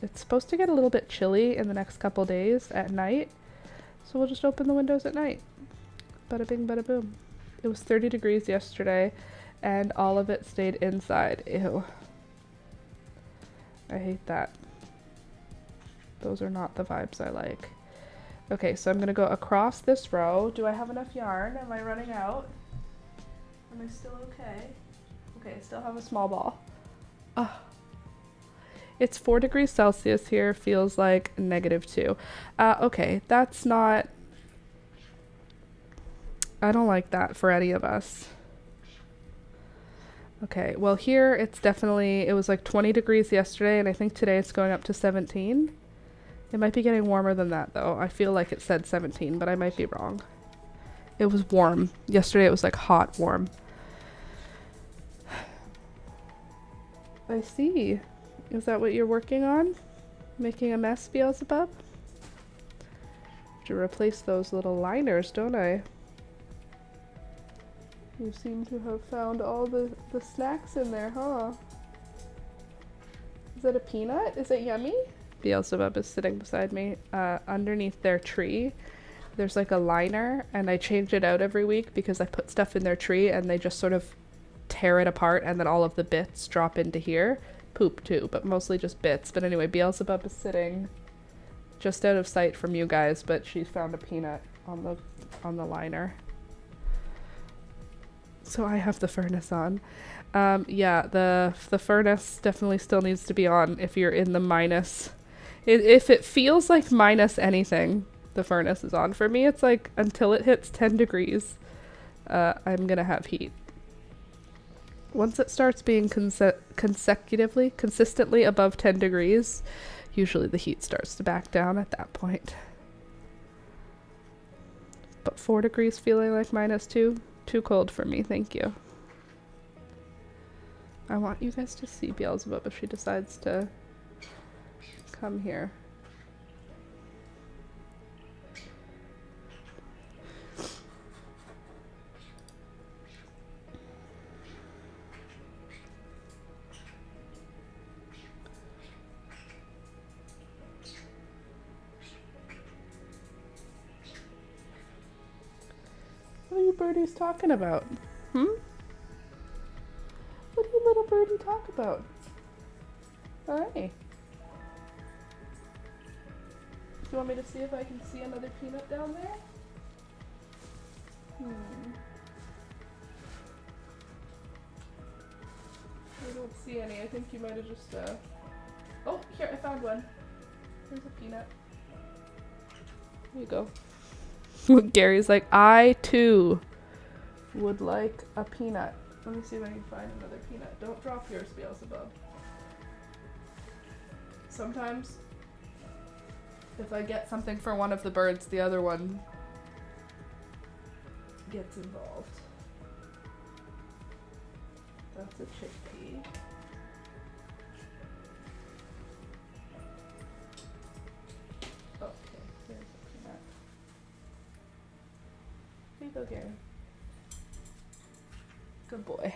it's supposed to get a little bit chilly in the next couple days at night. So we'll just open the windows at night. Bada bing, bada boom. It was 30 degrees yesterday and all of it stayed inside. Ew. I hate that. Those are not the vibes I like. Okay, so I'm gonna go across this row. Do I have enough yarn? Am I running out? Am I still okay? Okay, I still have a small ball. Oh. It's 4 degrees Celsius here, feels like -2. Okay, that's not... I don't like that for any of us. Okay, well here it's definitely... It was like 20 degrees yesterday, and I think today it's going up to 17. It might be getting warmer than that, though. I feel like it said 17, but I might be wrong. It was warm. Yesterday it was like hot warm. I see. Is that what you're working on? Making a mess, Beelzebub? Have to replace those little liners, don't I? You seem to have found all the snacks in there, huh? Is that a peanut? Is it yummy? Beelzebub is sitting beside me. Underneath their tree, there's like a liner, and I change it out every week because I put stuff in their tree and they just sort of tear it apart and then all of the bits drop into here. Poop too, but mostly just bits. But anyway, Beelzebub is sitting just out of sight from you guys, but she found a peanut on the liner. So I have the furnace on. Yeah, the furnace definitely still needs to be on if you're in the minus. If it feels like minus anything, the furnace is on. For me, it's like until it hits 10 degrees, I'm gonna have heat. Once it starts being consistently above 10 degrees, usually the heat starts to back down at that point. but 4 degrees feeling like -2. Too cold for me, thank you. I want you guys to see Beelzebub if she decides to come here. What are you birdies talking about? Hmm? What do you little birdie talk about? Hi. Do you want me to see if I can see another peanut down there? I don't see any. I think you might have just, Oh, here, I found one. Here's a peanut. There you go. Gary's like, I too would like a peanut. Let me see if I can find another peanut. Don't drop yours, Beelzebub. Sometimes, if I get something for one of the birds, the other one gets involved. That's a chickpea. Okay, there's a peanut. Here you go, Gary. Good boy.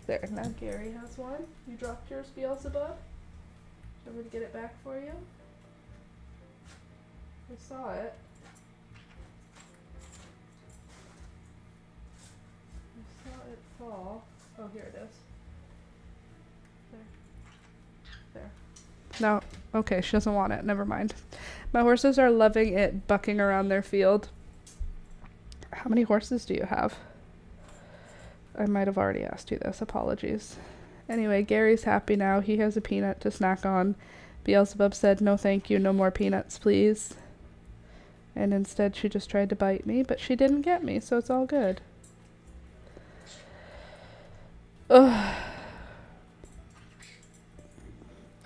There, now Gary has one. You dropped yours, Beelzebub? I'm going to get it back for you. I saw it. I saw it fall. Oh, here it is. There. No. Okay, she doesn't want it. Never mind. My horses are loving it, bucking around their field. How many horses do you have? I might have already asked you this. Apologies. Anyway, Gary's happy now. He has a peanut to snack on. Beelzebub said, no thank you, no more peanuts, please. And instead she just tried to bite me, but she didn't get me, so it's all good. Ugh.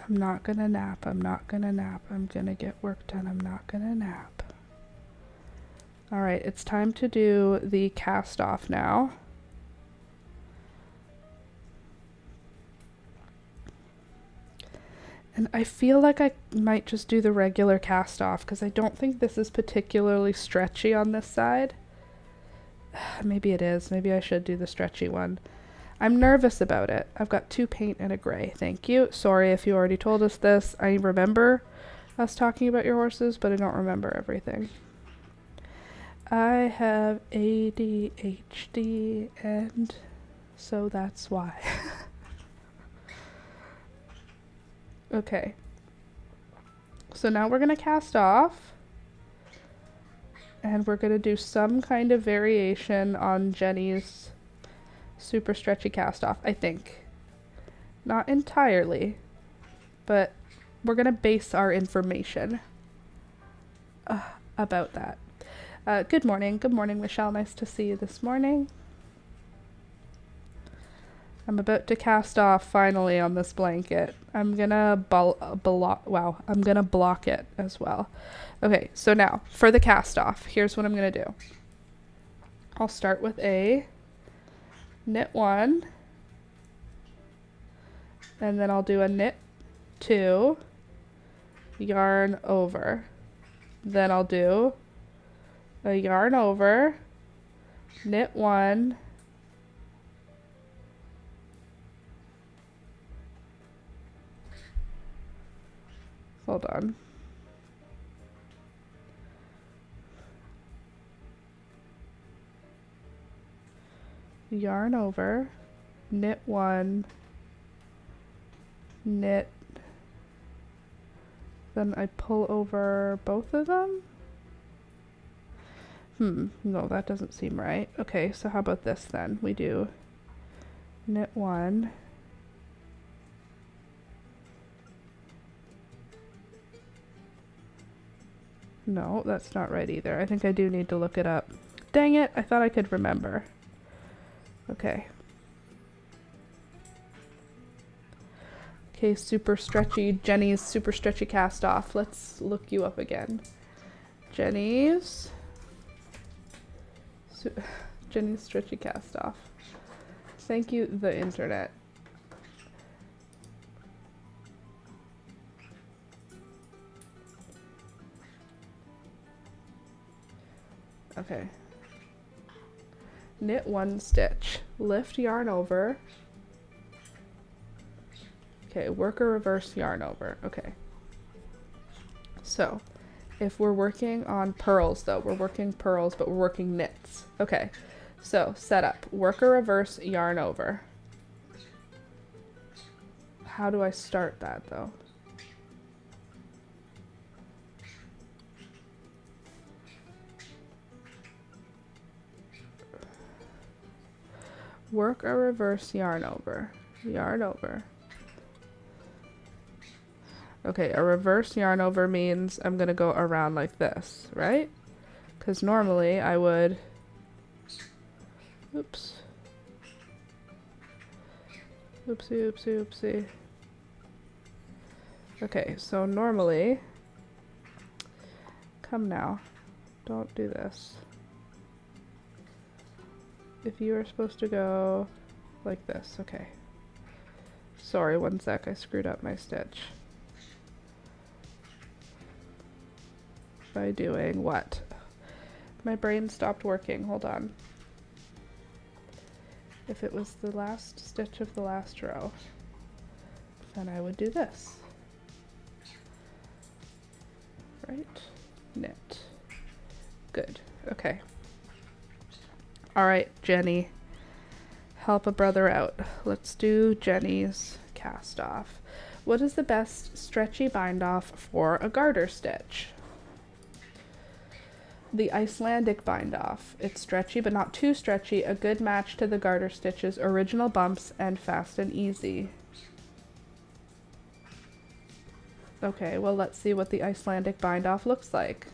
I'm not gonna nap. I'm not gonna nap. I'm gonna get work done. I'm not gonna nap. Alright, it's time to do the cast off now. And I feel like I might just do the regular cast off because I don't think this is particularly stretchy on this side. Maybe it is. Maybe I should do the stretchy one. I'm nervous about it. I've got 2 paint and a gray. Thank you. Sorry if you already told us this. I remember us talking about your horses, but I don't remember everything. I have ADHD, and so that's why. Okay, so now we're going to cast off, and we're going to do some kind of variation on Jenny's super stretchy cast off, I think. Not entirely, but we're going to base our information about that. Good morning, Michelle. Nice to see you this morning. I'm about to cast off finally on this blanket. I'm gonna I'm gonna block it as well. Okay, so now for the cast off, here's what I'm gonna do. I'll start with a knit 1, and then I'll do a knit 2, yarn over. Then I'll do a yarn over, knit 1, hold on. Yarn over, knit 1, knit, then I pull over both of them? No, that doesn't seem right. Okay, so how about this then? We do knit 1, no, that's not right either. I think I do need to look it up. Dang it, I thought I could remember. Okay. Okay, super stretchy, Jenny's super stretchy cast off. Let's look you up again. Jenny's Jenny's stretchy cast off. Thank you, the internet. Okay. Knit 1 stitch. Lift yarn over. Okay, work a reverse yarn over. Okay. So, if we're working on pearls though, we're working pearls, but we're working knits. Okay. So, set up. Work a reverse yarn over. How do I start that though? Work a reverse yarn over. Yarn over. Okay, a reverse yarn over means I'm gonna go around like this, right? Because normally I would... Oops. Oopsie, oopsie, oopsie. Okay, so normally... Come now. Don't do this. If you are supposed to go like this, okay. Sorry, one sec, I screwed up my stitch. By doing what? My brain stopped working, hold on. If it was the last stitch of the last row, then I would do this. Right? Knit. Good, okay. All right, Jenny, help a brother out. Let's do Jenny's cast off. What is the best stretchy bind off for a garter stitch? The Icelandic bind off. It's stretchy, but not too stretchy. A good match to the garter stitches, original bumps, and fast and easy. Okay, well, let's see what the Icelandic bind off looks like.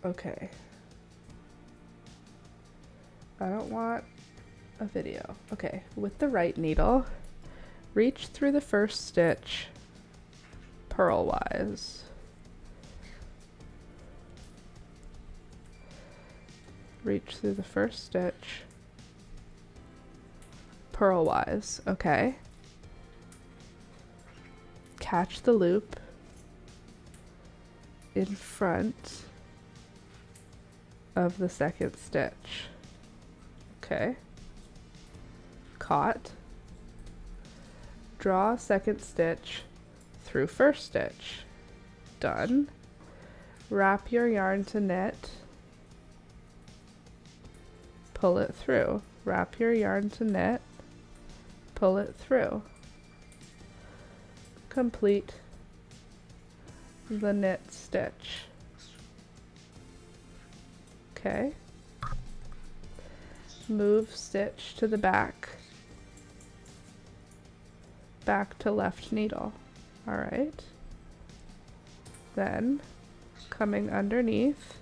Okay. I don't want a video. Okay, with the right needle, reach through the first stitch purlwise. Reach through the first stitch purlwise, okay. Catch the loop in front of the second stitch. Okay. Caught. Draw second stitch through first stitch. Done. Wrap your yarn to knit. Pull it through. Wrap your yarn to knit. Pull it through. Complete the knit stitch. Okay. Move stitch to the back. Back to left needle. Alright. Then, coming underneath,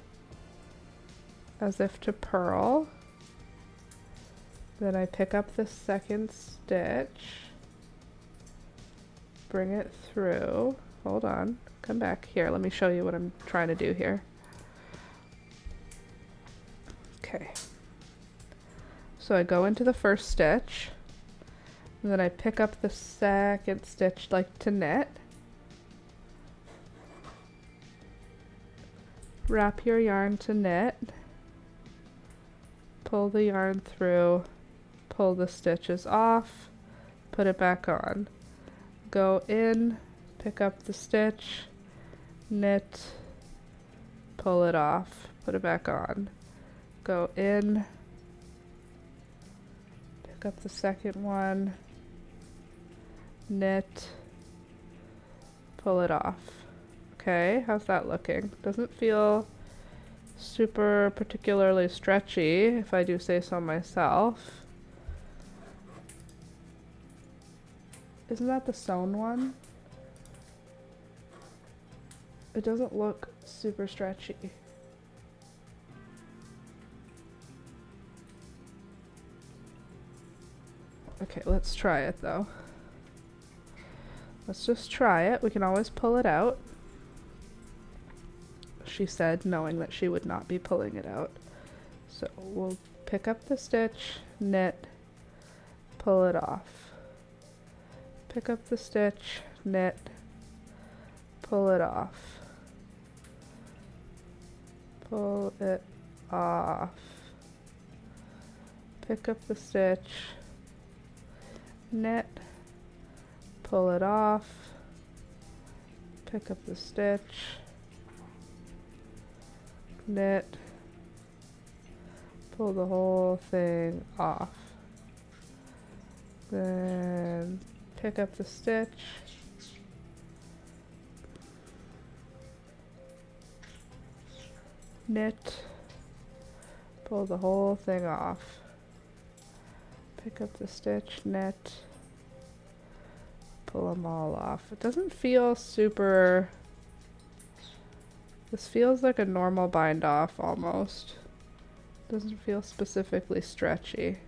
as if to purl. Then I pick up the second stitch. Bring it through. Hold on. Come back here. Let me show you what I'm trying to do here. Okay, so I go into the first stitch, and then I pick up the second stitch like to knit. Wrap your yarn to knit, pull the yarn through, pull the stitches off, put it back on. Go in, pick up the stitch, knit, pull it off, put it back on. Go in, pick up the second one, knit, pull it off. Okay, how's that looking? Doesn't feel super particularly stretchy, if I do say so myself. Isn't that the sewn one? It doesn't look super stretchy. Okay, let's try it though. Let's just try it. We can always pull it out. She said, knowing that she would not be pulling it out. So we'll pick up the stitch, knit, pull it off. Pick up the stitch, knit, pull it off. Pull it off. Pick up the stitch, knit, pull it off. Pick up the stitch, knit, pull the whole thing off. Then pick up the stitch, knit, pull the whole thing off. Pick up the stitch, knit, pull them all off. It doesn't feel super... This feels like a normal bind off almost. Doesn't feel specifically stretchy.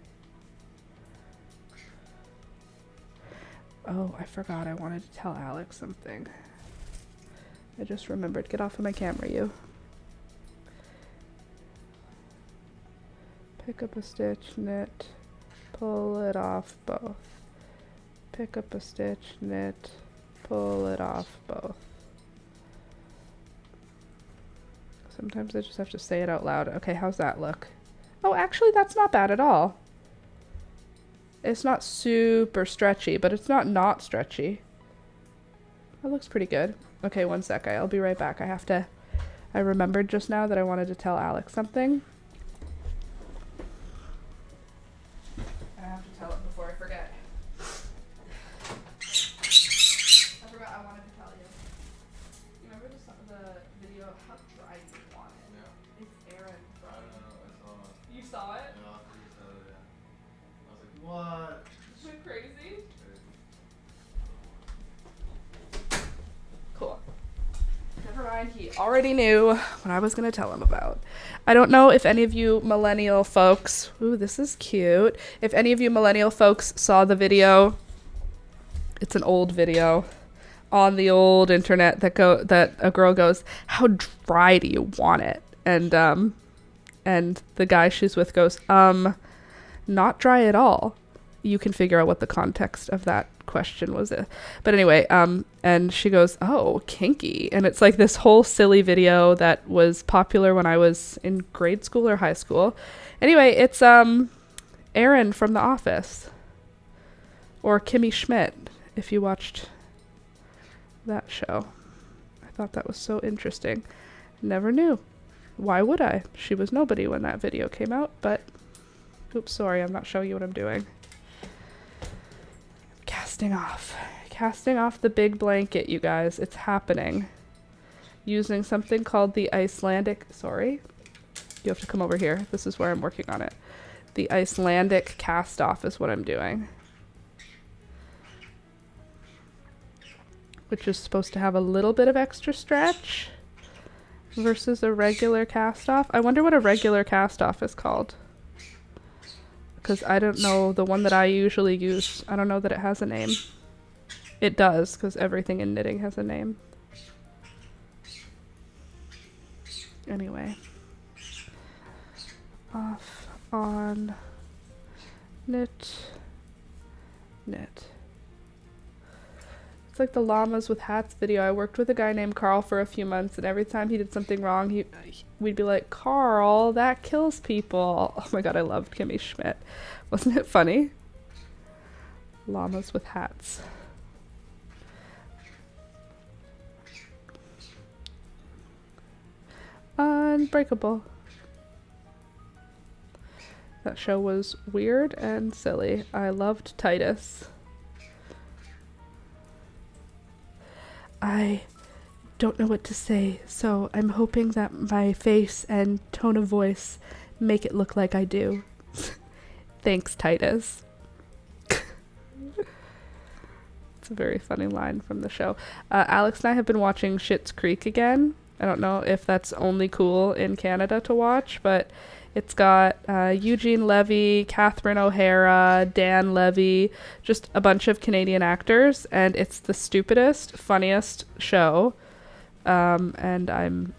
Oh, I forgot I wanted to tell Alex something. I just remembered. Get off of my camera, you. Pick up a stitch, knit, pull it off both. Pick up a stitch, knit, pull it off both. Sometimes I just have to say it out loud. Okay, how's that look? Oh, actually, that's not bad at all. It's not super stretchy, but it's not stretchy. That looks pretty good. Okay, one sec. I'll be right back. I remembered just now that I wanted to tell Alex something. I have to tell it before I forget. I forgot I wanted to tell you. You remember the video of how dry you want it? Yeah. It's Aaron from... I know, I saw it. You saw it? Yeah, after you said it, yeah. I was like, what? Isn't it crazy? Cool. Never mind, he already knew what I was going to tell him about. I don't know if any of you millennial folks... Ooh, this is cute. If any of you millennial folks saw the video... It's an old video on the old internet that a girl goes, "How dry do you want it?" And the guy she's with goes, "Not dry at all." You can figure out what the context of that question was. But anyway, and she goes, "Oh, kinky." And it's like this whole silly video that was popular when I was in grade school or high school. Anyway, it's Aaron from The Office, or Kimmy Schmidt, if you watched that show. I thought that was so interesting. Never knew. Why would I? She was nobody when that video came out, but oops, sorry, I'm not showing you what I'm doing. Casting off the big blanket, you guys. It's happening. Using something called the Icelandic, sorry, you have to come over here. This is where I'm working on it. The Icelandic cast off is what I'm doing, which is supposed to have a little bit of extra stretch versus a regular cast off. I wonder what a regular cast off is called, because I don't know the one that I usually use. I don't know that it has a name. It does, because everything in knitting has a name. Anyway. Off, on, knit, knit. It's like the llamas with hats video. I worked with a guy named Carl for a few months, and every time he did something wrong, we'd be like, "Carl, that kills people." Oh my god, I loved Kimmy Schmidt. Wasn't it funny? Llamas with hats. Unbreakable. That show was weird and silly. I loved Titus. I don't know what to say, so I'm hoping that my face and tone of voice make it look like I do. Thanks, Titus. It's a very funny line from the show. Alex and I have been watching Schitt's Creek again. I don't know if that's only cool in Canada to watch, but It's got Eugene Levy, Catherine O'Hara, Dan Levy, just a bunch of Canadian actors, and it's the stupidest, funniest show. And I'm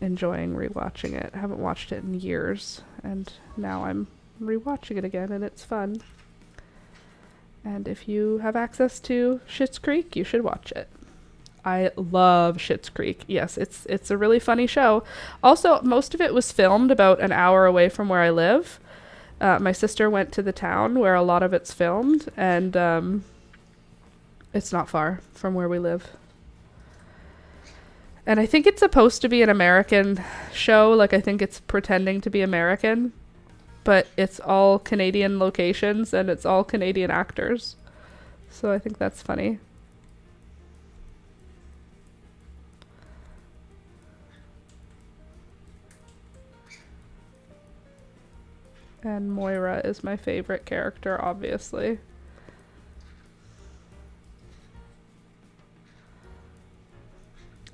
enjoying rewatching it. I haven't watched it in years, and now I'm rewatching it again, and it's fun. And if you have access to Schitt's Creek, you should watch it. I love Schitt's Creek. Yes, it's a really funny show. Also, most of it was filmed about an hour away from where I live. My sister went to the town where a lot of it's filmed, and it's not far from where we live. And I think it's supposed to be an American show. Like, I think it's pretending to be American, but it's all Canadian locations and it's all Canadian actors. So I think that's funny. And Moira is my favorite character, obviously.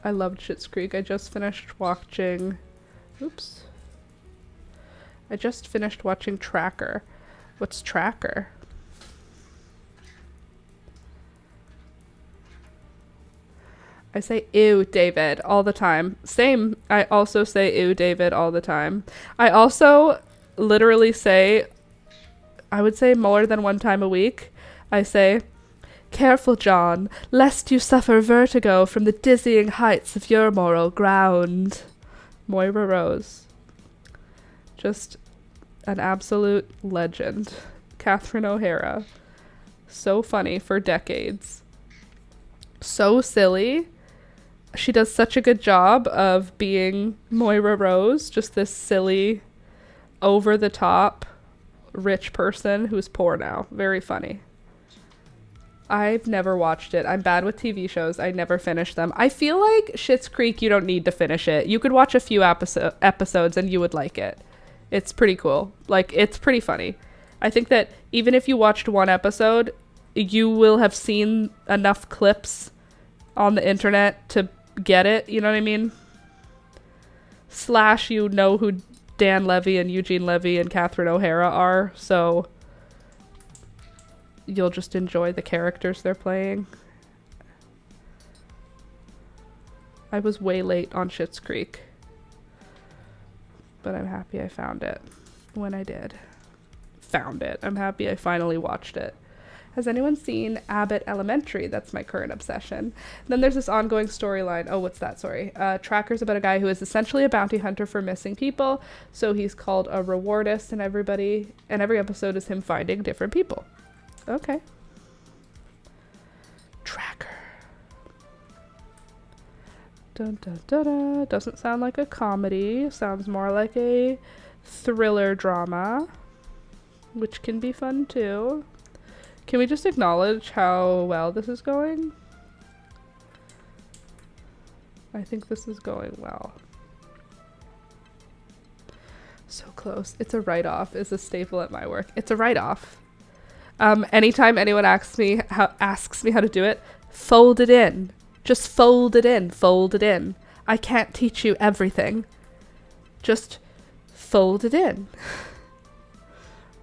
I loved Schitt's Creek. I just finished watching... Oops. I just finished watching Tracker. What's Tracker? I say ew, David, all the time. Same. I also say ew, David, all the time. I also literally say, I would say more than one time a week, I say, careful, John, lest you suffer vertigo from the dizzying heights of your moral ground. Moira Rose. Just an absolute legend. Catherine O'Hara. So funny for decades. So silly. She does such a good job of being Moira Rose, just this silly, over-the-top, rich person who's poor now. Very funny. I've never watched it. I'm bad with TV shows. I never finish them. I feel like Schitt's Creek, you don't need to finish it. You could watch a few episodes and you would like it. It's pretty cool. Like, it's pretty funny. I think that even if you watched one episode, you will have seen enough clips on the internet to get it. You know what I mean? / you know who Dan Levy and Eugene Levy and Catherine O'Hara are, so you'll just enjoy the characters they're playing. I was way late on Schitt's Creek, but I'm happy I found it when I did. Found it. I'm happy I finally watched it. Has anyone seen Abbott Elementary? That's my current obsession. Then there's this ongoing storyline. Oh, what's that? Sorry. Tracker's about a guy who is essentially a bounty hunter for missing people. So he's called a rewardist, and every episode is him finding different people. Okay. Tracker. Dun, dun, dun, dun. Doesn't sound like a comedy. Sounds more like a thriller drama, which can be fun too. Can we just acknowledge how well this is going? I think this is going well. So close. It's a write-off is a staple at my work. It's a write-off. Anytime anyone asks me how to do it, fold it in. Just fold it in. Fold it in. I can't teach you everything. Just fold it in.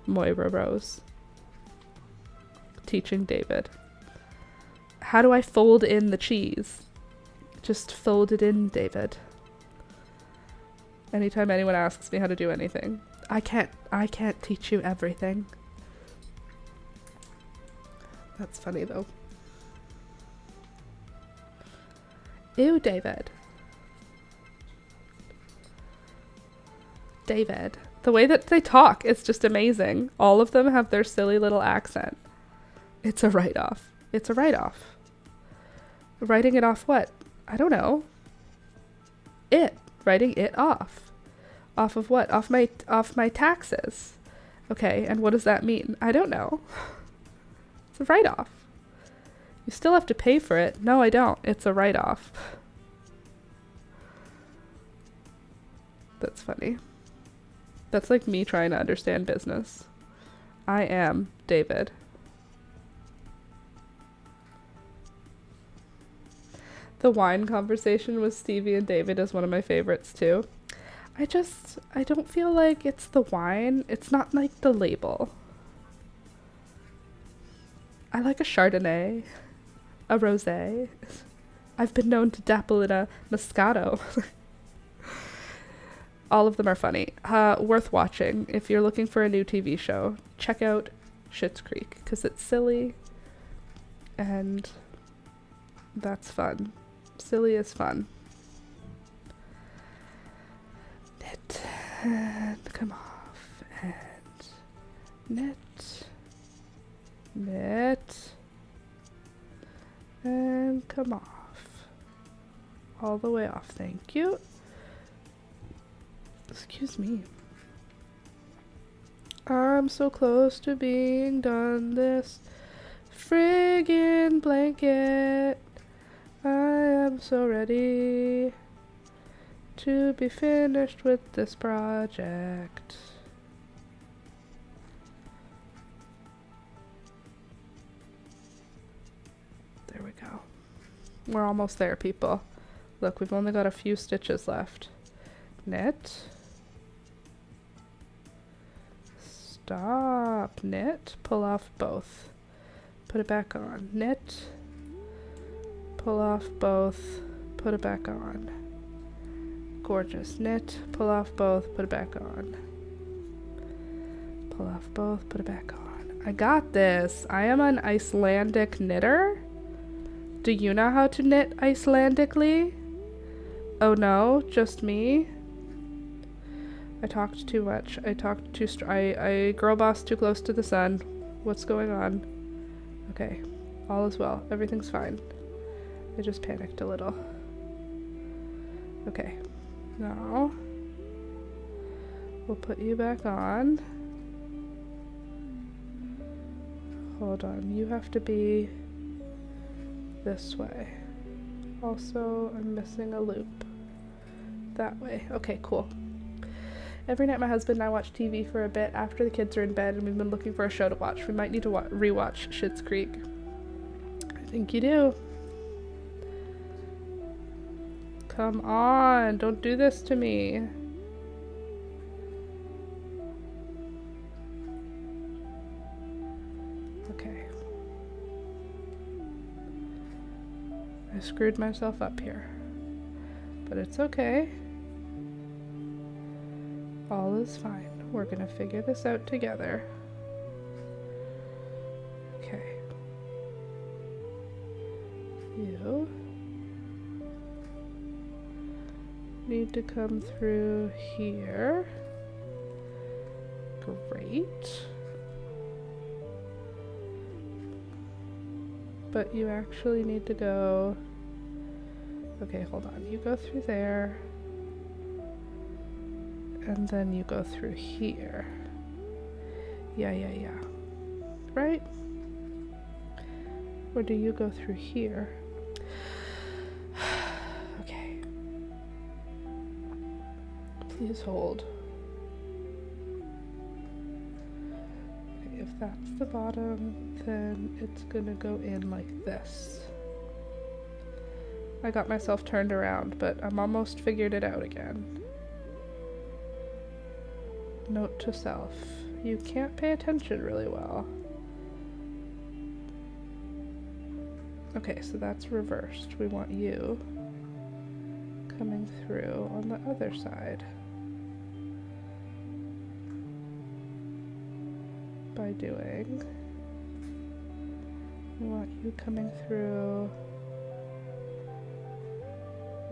Moira Rose. Teaching David. How do I fold in the cheese? Just fold it in, David. Anytime anyone asks me how to do anything, I can't teach you everything. That's funny though. Ew, David. David. The way that they talk is just amazing. All of them have their silly little accent. It's a write-off. It's a write-off. Writing it off what? I don't know. Writing it off. Off of what? Off my taxes. Okay, and what does that mean? I don't know. It's a write-off. You still have to pay for it. No, I don't. It's a write-off. That's funny. That's like me trying to understand business. I am David. The wine conversation with Stevie and David is one of my favorites too. I don't feel like it's the wine. It's not like the label. I like a Chardonnay, a Rosé. I've been known to dabble in a Moscato. All of them are funny. Worth watching. If you're looking for a new TV show, check out Schitt's Creek, because it's silly and that's fun. Silly is fun. Knit and come off and knit, knit and come off. All the way off, thank you. Excuse me. I'm so close to being done this friggin' blanket. I am so ready to be finished with this project. There we go. We're almost there, people. Look, we've only got a few stitches left. Knit. Stop. Knit. Pull off both. Put it back on. Knit. Pull off both. Put it back on. Gorgeous. Knit. Pull off both. Put it back on. Pull off both. Put it back on. I got this. I am an Icelandic knitter. Do you know how to knit Icelandically? Oh no, just me? I talked too much. I talked too I girl boss too close to the sun. What's going on? Okay, all is well. Everything's fine. I just panicked a little. Okay, now we'll put you back on. Hold on, you have to be this way. Also, I'm missing a loop. That way. Okay, cool. Every night my husband and I watch TV for a bit after the kids are in bed, and we've been looking for a show to watch. We might need to rewatch Schitt's Creek. I think you do. Come on, don't do this to me. Okay. I screwed myself up here. But it's okay. All is fine. We're gonna figure this out together. Okay. You need to come through here. Great. But you actually need to go... Okay, hold on. You go through there. And then you go through here. Yeah. Right? Or do you go through here? Okay. Please hold. Okay, if that's the bottom, then it's gonna go in like this. I got myself turned around, but I'm almost figured it out again. Note to self, you can't pay attention really well. Okay, so that's reversed. We want you coming through on the other side. By doing, we want you coming through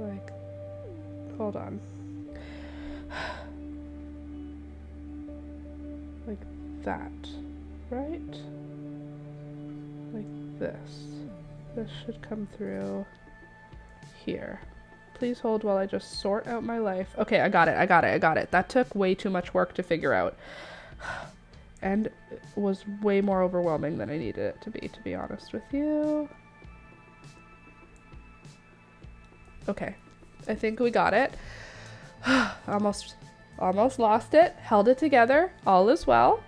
like, hold on. Like that, right? Like this. This should come through here. Please hold while I just sort out my life. Okay, I got it. That took way too much work to figure out. And it was way more overwhelming than I needed it to be honest with you. Okay, I think we got it. Almost lost it. Held it together. All is well.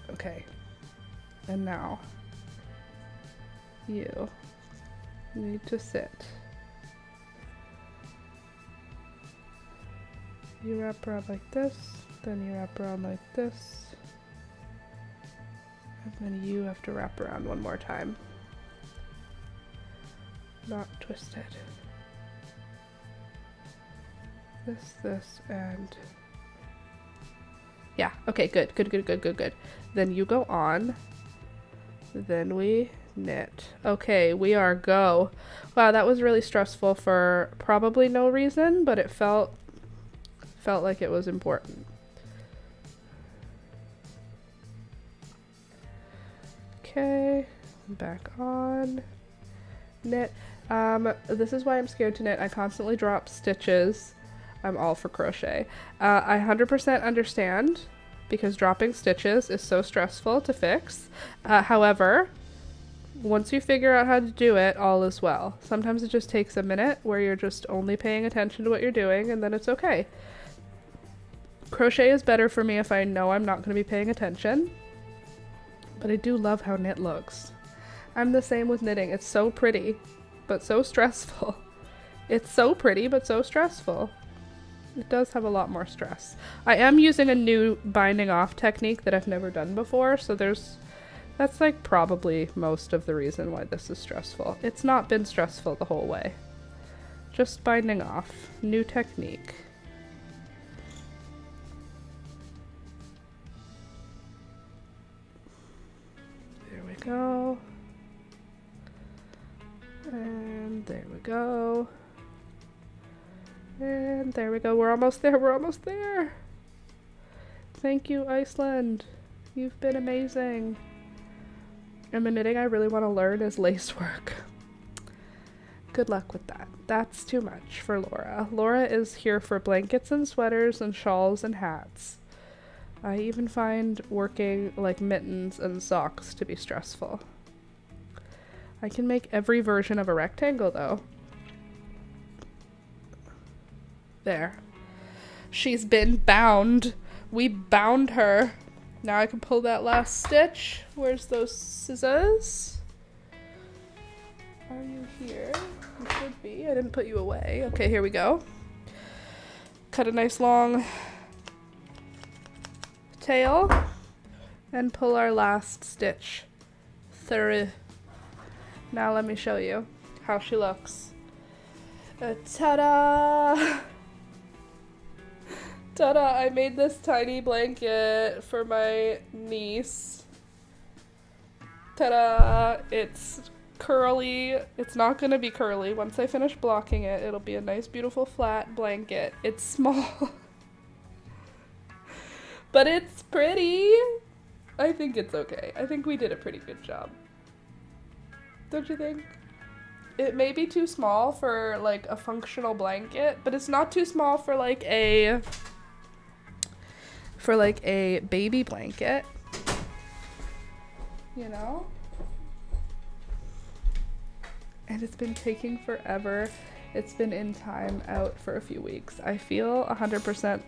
Okay. And now you need to sit You wrap around like this, then you wrap around like this, and then you have to wrap around one more time. Not twisted. This, and yeah, okay, good. Then you go on, then we knit. Okay, we are go. Wow, that was really stressful for probably no reason, but it felt like it was important. Okay, back on, knit. This is why I'm scared to knit. I constantly drop stitches. I'm all for crochet. I 100% understand because dropping stitches is so stressful to fix. However, once you figure out how to do it, all is well. Sometimes it just takes a minute where you're just only paying attention to what you're doing, and then it's okay. Crochet is better for me if I know I'm not going to be paying attention, but I do love how knit looks. I'm the same with knitting. It's so pretty, but so stressful. It's so pretty, but so stressful. It does have a lot more stress. I am using a new binding off technique that I've never done before, so that's like probably most of the reason why this is stressful. It's not been stressful the whole way. Just binding off. New technique. There we go. And there we go. And there we go. We're almost there. We're almost there. Thank you, Iceland. You've been amazing. And the knitting I really want to learn is lace work. Good luck with that. That's too much for Laura. Laura is here for blankets and sweaters and shawls and hats. I even find working like mittens and socks to be stressful. I can make every version of a rectangle though. There. She's been bound. We bound her. Now I can pull that last stitch. Where's those scissors? Are you here? You should be. I didn't put you away. Okay, here we go. Cut a nice long tail and pull our last stitch through. Now let me show you how she looks. Ta-da! Ta-da! I made this tiny blanket for my niece. Ta-da! It's curly. It's not gonna be curly. Once I finish blocking it, it'll be a nice, beautiful, flat blanket. It's small. But it's pretty. I think it's okay. I think we did a pretty good job. Don't you think? It may be too small for like a functional blanket, but it's not too small for like a baby blanket. You know? And it's been taking forever. It's been in time out for a few weeks. I feel 100%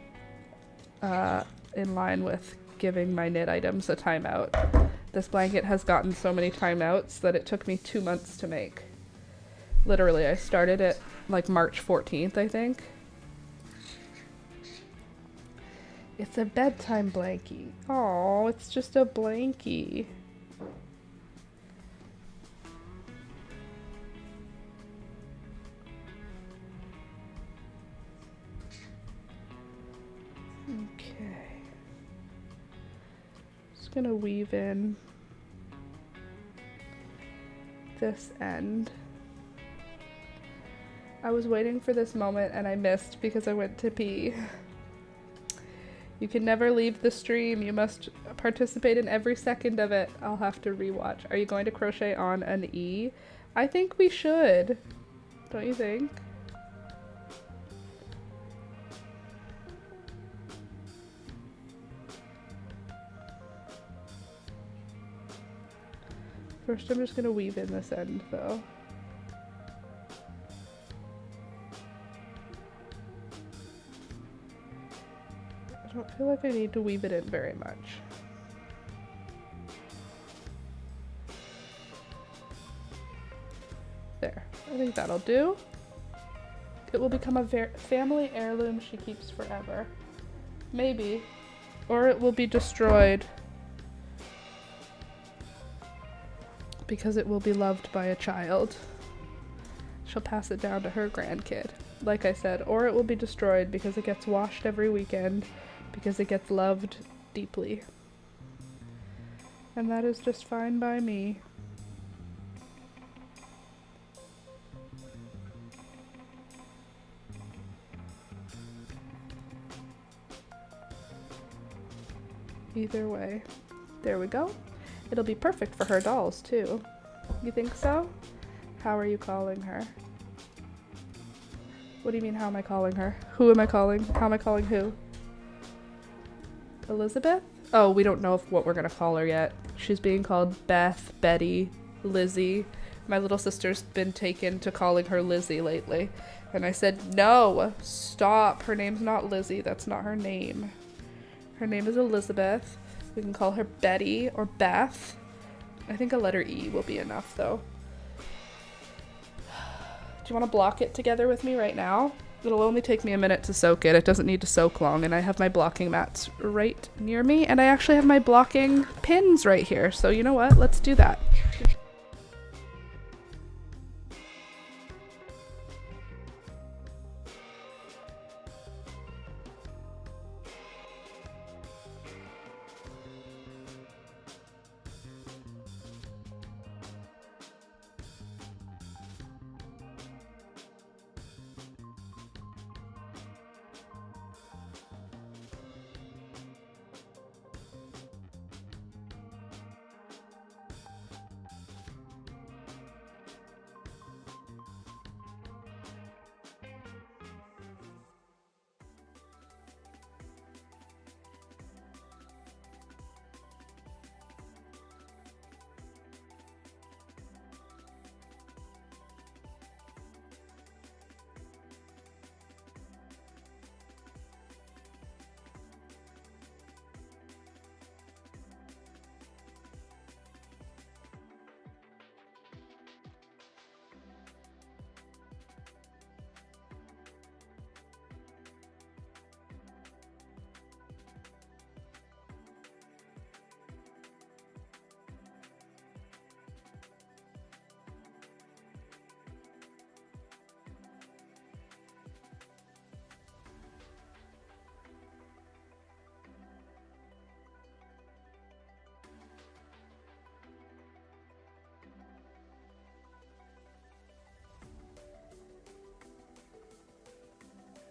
in line with giving my knit items a timeout. This blanket has gotten so many timeouts that it took me 2 months to make. Literally, I started it like March 14th, I think. It's a bedtime blankie. Oh, it's just a blankie. Okay. Just gonna weave in this end. I was waiting for this moment and I missed because I went to pee. You can never leave the stream. You must participate in every second of it. I'll have to rewatch. Are you going to crochet on an E? I think we should. Don't you think? First, I'm just gonna weave in this end though. I don't feel like I need to weave it in very much. There, I think that'll do. It will become a family heirloom she keeps forever. Maybe. Or it will be destroyed because it will be loved by a child. She'll pass it down to her grandkid, like I said. Or it will be destroyed because it gets washed every weekend, because it gets loved deeply. And that is just fine by me. Either way. There we go. It'll be perfect for her dolls, too. You think so? How are you calling her? What do you mean, how am I calling her? Who am I calling? How am I calling who? Elizabeth? Oh, we don't know what we're gonna call her yet. She's being called Beth, Betty, Lizzie. My little sister's been taken to calling her Lizzie lately. And I said, no, stop. Her name's not Lizzie. That's not her name. Her name is Elizabeth. We can call her Betty or Beth. I think a letter E will be enough, though. Do you want to block it together with me right now? It'll only take me a minute to soak it. It doesn't need to soak long, and I have my blocking mats right near me, and I actually have my blocking pins right here. So you know what? Let's do that.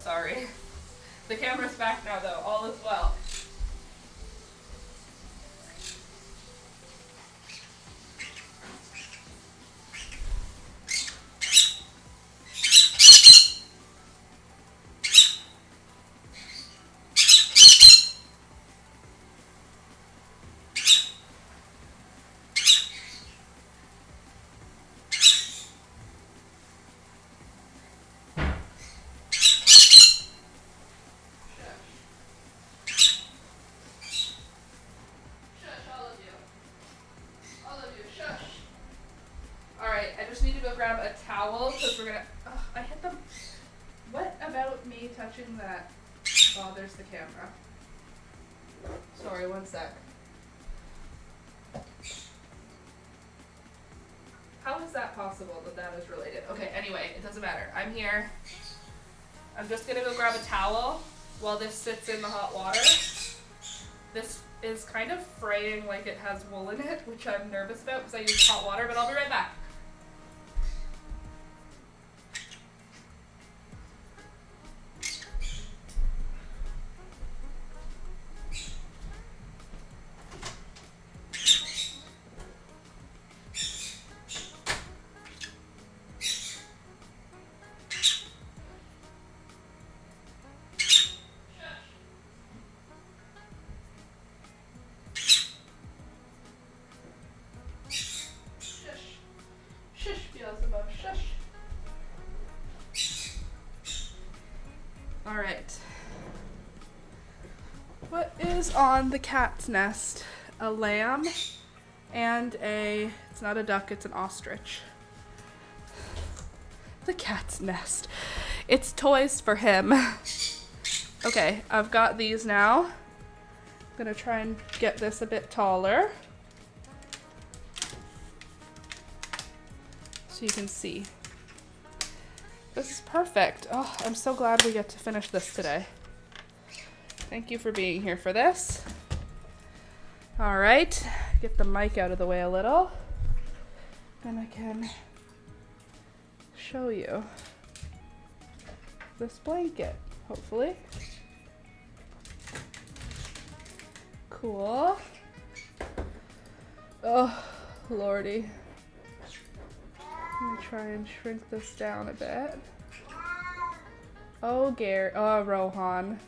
Sorry. The camera's back now, though. All is well. Grab a towel because we're gonna. I hit them. What about me touching that bothers the camera? Sorry, one sec. How is that possible that that is related? Okay, anyway, it doesn't matter. I'm here. I'm just gonna go grab a towel while this sits in the hot water. This is kind of fraying like it has wool in it, which I'm nervous about because I use hot water, but I'll be right back. All right. What is on the cat's nest? A lamb and it's not a duck, it's an ostrich. The cat's nest. It's toys for him. Okay, I've got these now. I'm gonna try and get this a bit taller so you can see. This is perfect. Oh, I'm so glad we get to finish this today. Thank you for being here for this. All right, get the mic out of the way a little, and I can show you this blanket, hopefully. Cool. Oh, lordy. Let me try and shrink this down a bit. Oh, Gary. Oh, Rohan.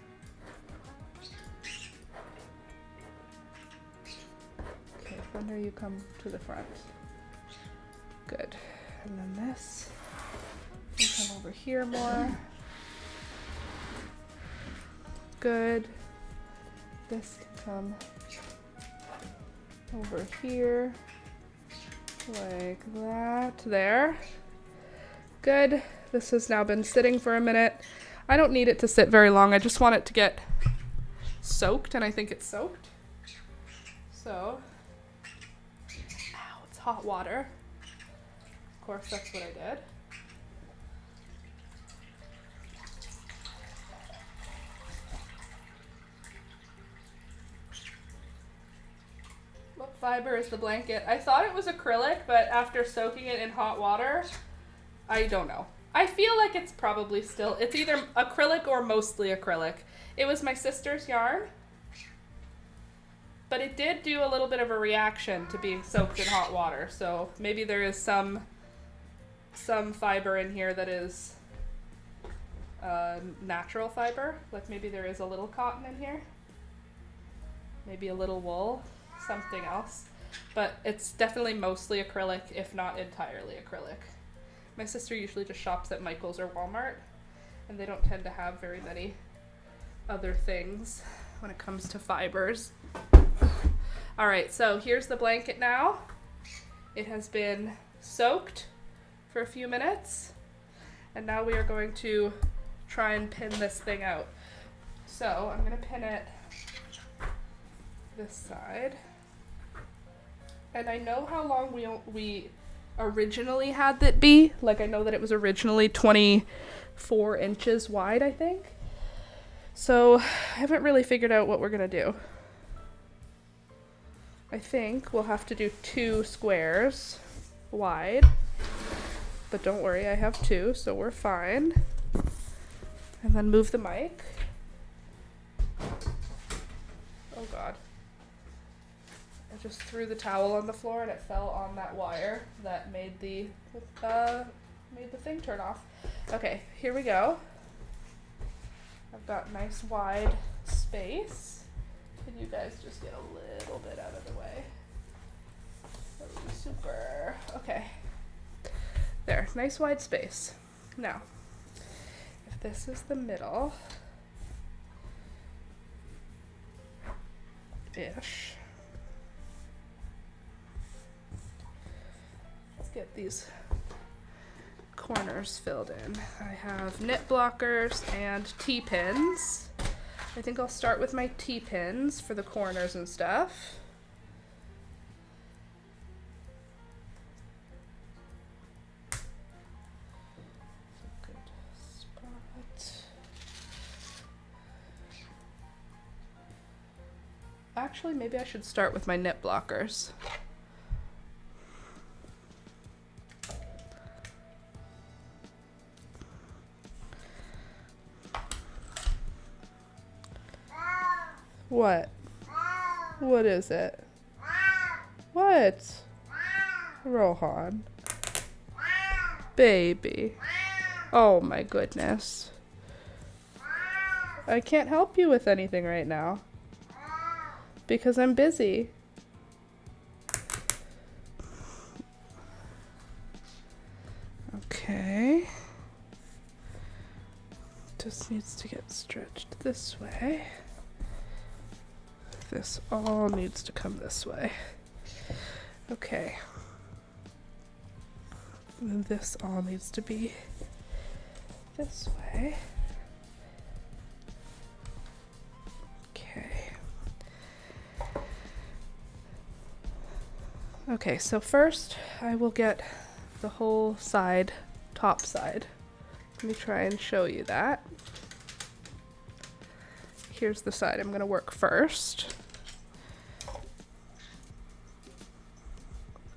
Okay, Thunder, you come to the front. Good. And then this. You come over here more. Good. This can come over here. Like that. There. Good. This has now been sitting for a minute. I don't need it to sit very long. I just want it to get soaked, and I think it's soaked. So, ow, it's hot water. Of course, that's what I did. What fiber is the blanket? I thought it was acrylic, but after soaking it in hot water, I don't know. I feel like it's probably still, it's either acrylic or mostly acrylic. It was my sister's yarn, but it did do a little bit of a reaction to being soaked in hot water. So maybe there is some fiber in here that is natural fiber. Like maybe there is a little cotton in here. Maybe a little wool, something else. But it's definitely mostly acrylic, if not entirely acrylic. My sister usually just shops at Michael's or Walmart, and they don't tend to have very many other things when it comes to fibers. All right, so here's the blanket now. It has been soaked for a few minutes, and now we are going to try and pin this thing out. So I'm gonna pin it this side. And I know how long we originally had it be. Like, I know that it was originally 24 inches wide, I think. So I haven't really figured out what we're gonna do. I think we'll have to do 2 squares wide. But don't worry, I have 2, so we're fine. And then move the mic. Oh God. I just threw the towel on the floor and it fell on that wire that made the thing turn off. Okay, here we go. I've got nice wide space. Can you guys just get a little bit out of the way? That would be super. Okay. There, nice wide space. Now, if this is the middle, ish. Let's get these corners filled in. I have knit blockers and T-pins. I think I'll start with my T-pins for the corners and stuff. Good spot. Actually, maybe I should start with my knit blockers. What? What is it? What? Rohan. Baby. Oh my goodness. I can't help you with anything right now because I'm busy. Okay. Just needs to get stretched this way. This all needs to come this way. Okay. And this all needs to be this way. Okay. Okay, so first I will get the whole side, top side. Let me try and show you that. Here's the side I'm going to work first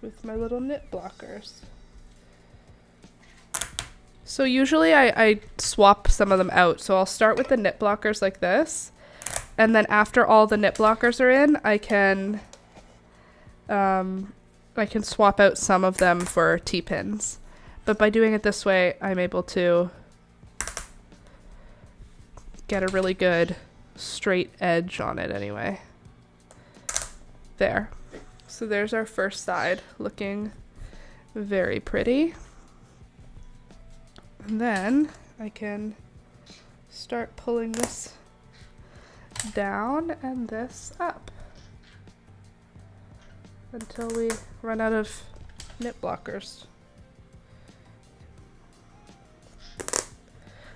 with my little knit blockers. So usually I swap some of them out. So I'll start with the knit blockers like this, and then after all the knit blockers are in, I can swap out some of them for T-pins. But by doing it this way, I'm able to get a really good straight edge on it anyway. There. So there's our first side, looking very pretty. And then I can start pulling this down and this up until we run out of knit blockers.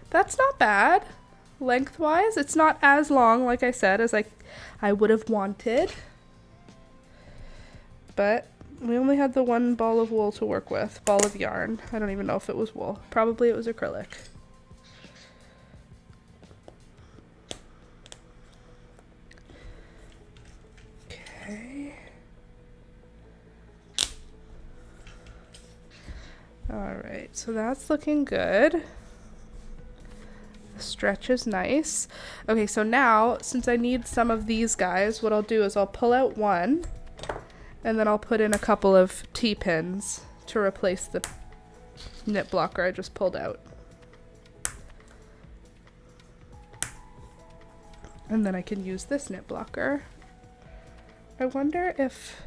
That's not bad. Lengthwise, it's not as long, like I said, as I would have wanted. But we only had the one ball of wool to work with, ball of yarn. I don't even know if it was wool. Probably it was acrylic. Okay. All right, so that's looking good. The stretch is nice. Okay, so now, since I need some of these guys, what I'll do is I'll pull out one, and then I'll put in a couple of T-pins to replace the knit blocker I just pulled out. And then I can use this knit blocker. I wonder if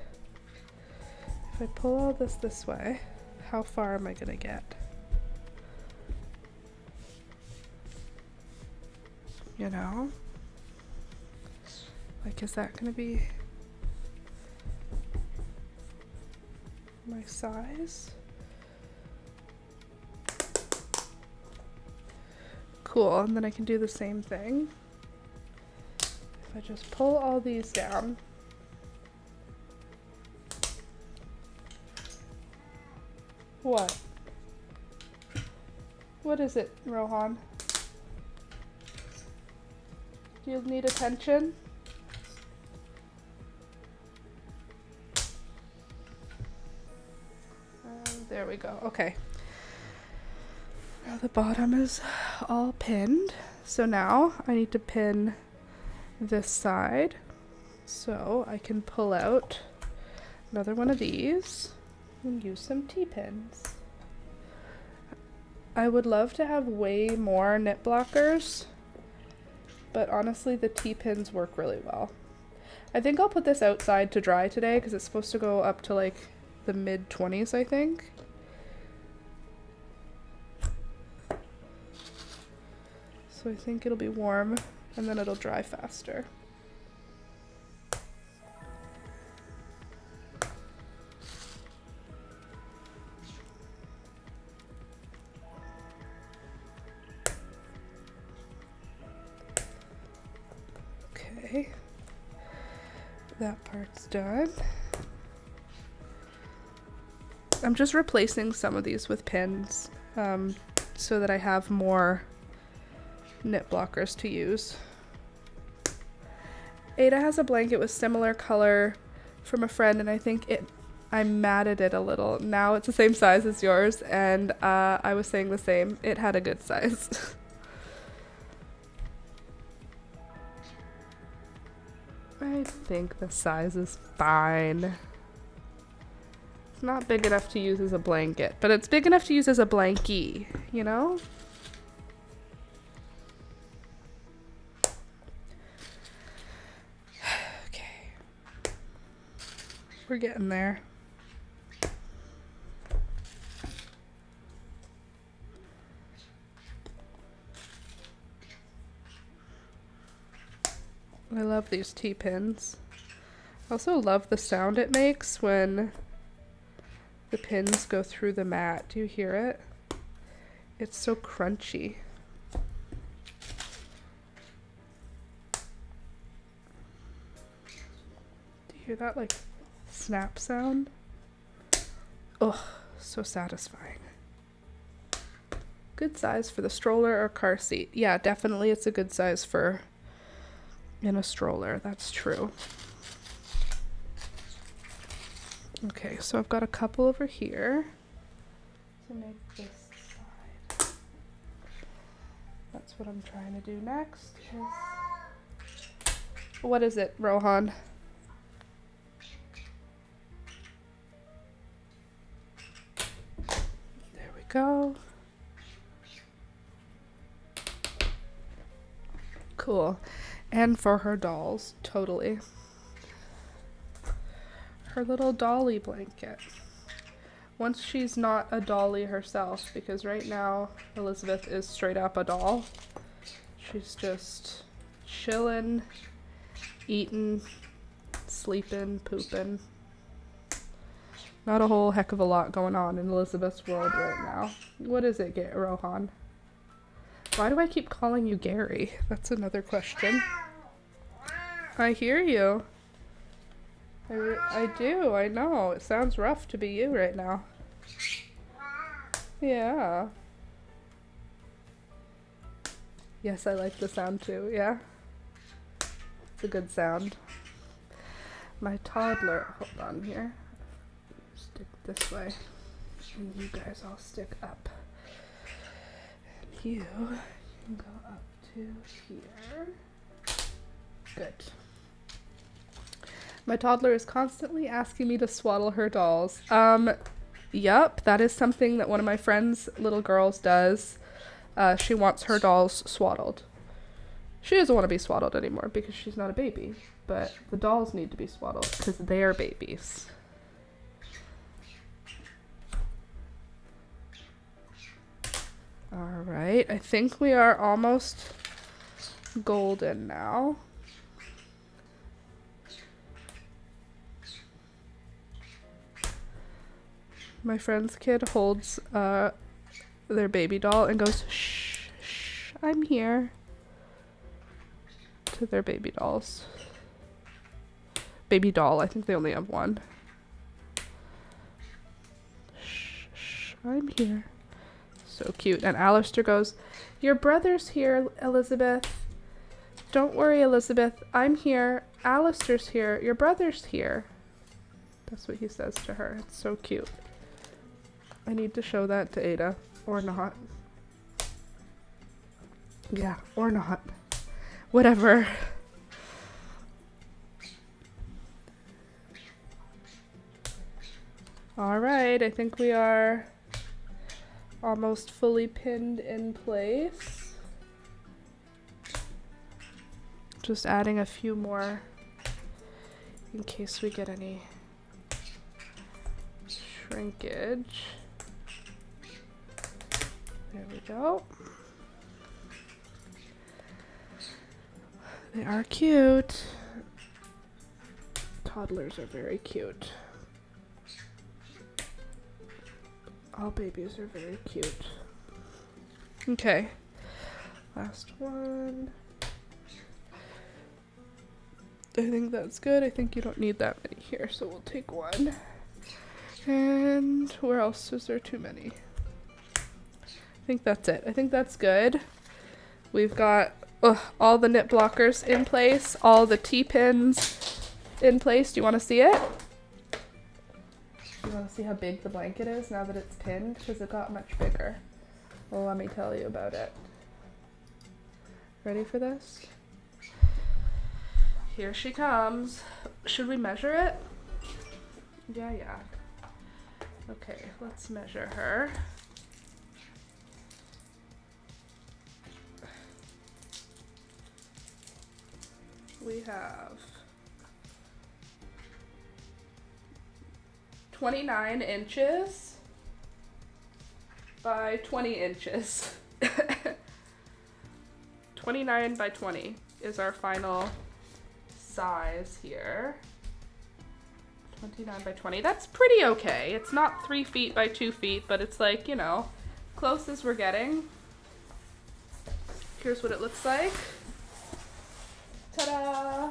I pull all this way, how far am I gonna get? You know? Like, is that gonna be my size? Cool, and then I can do the same thing. If I just pull all these down. What? What is it, Rohan? Do you need attention? There we go. Okay. Now the bottom is all pinned. So now I need to pin this side. So I can pull out another one of these and use some T-pins. I would love to have way more knit blockers, but honestly the T-pins work really well. I think I'll put this outside to dry today because it's supposed to go up to like the mid-20s, I think. So I think it'll be warm and then it'll dry faster. Okay, that part's done. I'm just replacing some of these with pins so that I have more knit blockers to use. Ada has a blanket with similar color from a friend, and I think I matted it a little. Now it's the same size as yours, and I was saying the same. It had a good size. I think the size is fine. It's not big enough to use as a blanket, but it's big enough to use as a blankie, you know? Okay. We're getting there. I love these T-pins. I also love the sound it makes when the pins go through the mat. Do you hear it? It's so crunchy. Do you hear that like snap sound? Ugh, so satisfying. Good size for the stroller or car seat. Yeah, definitely it's a good size for in a stroller. That's true. Okay, so I've got a couple over here to make this side. That's what I'm trying to do next. What is it, Rohan? There we go. Cool. And for her dolls, totally. Her little dolly blanket. Once she's not a dolly herself, because right now Elizabeth is straight up a doll. She's just chilling, eating, sleeping, pooping. Not a whole heck of a lot going on in Elizabeth's world right now. What is it, Rohan? Why do I keep calling you Gary? That's another question. I hear you. I do, I know. It sounds rough to be you right now. Yeah. Yes, I like the sound too, yeah? It's a good sound. My toddler, hold on here. Stick this way. And you guys all stick up. And you can go up to here. Good. My toddler is constantly asking me to swaddle her dolls. Yup, that is something that one of my friend's little girls does. She wants her dolls swaddled. She doesn't want to be swaddled anymore because she's not a baby, but the dolls need to be swaddled because they're babies. All right, I think we are almost golden now. My friend's kid holds their baby doll and goes, shh, shh, I'm here, to their baby dolls. Baby doll, I think they only have one. Shh, shh, I'm here. So cute. And Alistair goes, your brother's here, Elizabeth. Don't worry, Elizabeth, I'm here. Alistair's here. Your brother's here. That's what he says to her. It's so cute. I need to show that to Ada. Or not. Yeah, or not. Whatever. Alright, I think we are almost fully pinned in place. Just adding a few more in case we get any shrinkage. There we go. They are cute. Toddlers are very cute. All babies are very cute. Okay. Last one. I think that's good. I think you don't need that many here, so we'll take one. And where else is there too many? I think that's it. I think that's good. We've got all the knit blockers in place, all the T-pins in place. Do you want to see it? You want to see how big the blanket is now that it's pinned? Because it got much bigger. Well, let me tell you about it. Ready for this? Here she comes. Should we measure it? Yeah. Okay, let's measure her. We have 29 inches by 20 inches. 29 by 20 is our final size here. 29 by 20. That's pretty okay. It's not 3 feet by 2 feet, but it's like, you know, close as we're getting. Here's what it looks like. Ta-da!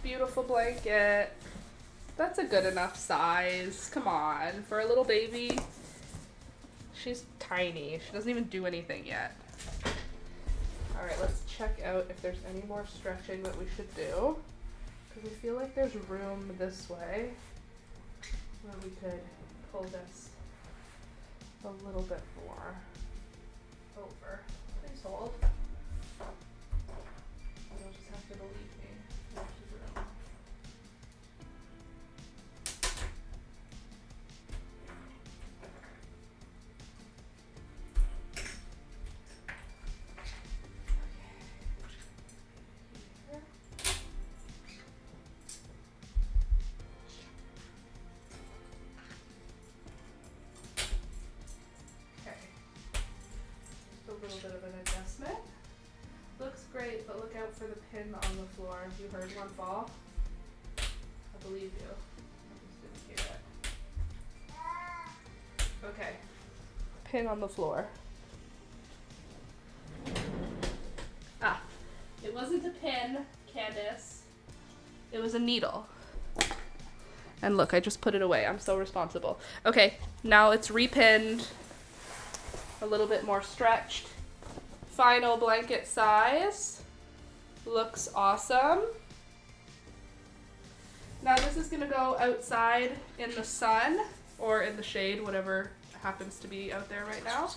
Beautiful blanket. That's a good enough size. Come on, for a little baby. She's tiny. She doesn't even do anything yet. All right, let's check out if there's any more stretching that we should do. Because I feel like there's room this way where we could pull this a little bit more over. Please hold. You'll just have to believe me. There's room. A little bit of an adjustment. Looks great, but look out for the pin on the floor. You heard one fall? I believe you. I just didn't hear it. Okay. Pin on the floor. Ah, it wasn't a pin, Candace. It was a needle. And look, I just put it away. I'm so responsible. Okay, now it's repinned. A little bit more stretched. Final blanket size. Looks awesome. Now this is gonna go outside in the sun or in the shade, whatever happens to be out there right now.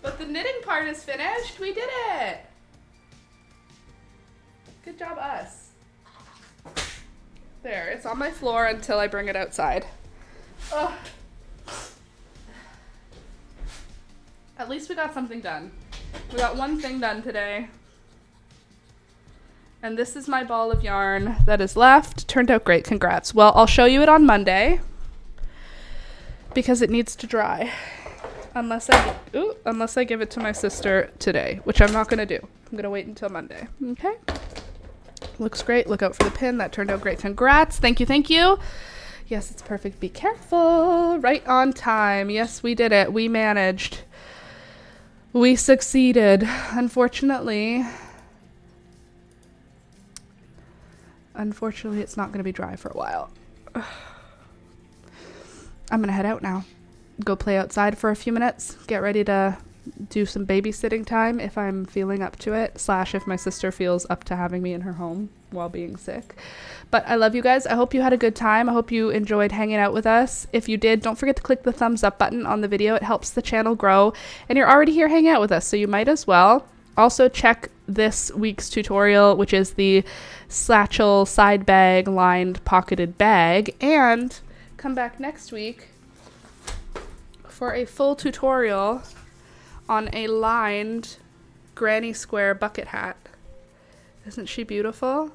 But the knitting part is finished. We did it. Good job, us. There, it's on my floor until I bring it outside. Ugh. At least we got something done. We got one thing done today. And this is my ball of yarn that is left. Turned out great, congrats. Well, I'll show you it on Monday because it needs to dry. Unless I give it to my sister today, which I'm not gonna do. I'm gonna wait until Monday, okay? Looks great, look out for the pin. That turned out great, congrats. Thank you, thank you. Yes, it's perfect, be careful. Right on time, yes, we did it, we managed. We succeeded. Unfortunately, it's not going to be dry for a while. I'm going to head out now. Go play outside for a few minutes. Get ready to do some babysitting time if I'm feeling up to it, / if my sister feels up to having me in her home while being sick. But I love you guys. I hope you had a good time. I hope you enjoyed hanging out with us. If you did, don't forget to click the thumbs up button on the video. It helps the channel grow. And you're already here hanging out with us, so you might as well. Also check this week's tutorial, which is the satchel side bag lined pocketed bag. And come back next week for a full tutorial on a lined granny square bucket hat. Isn't she beautiful?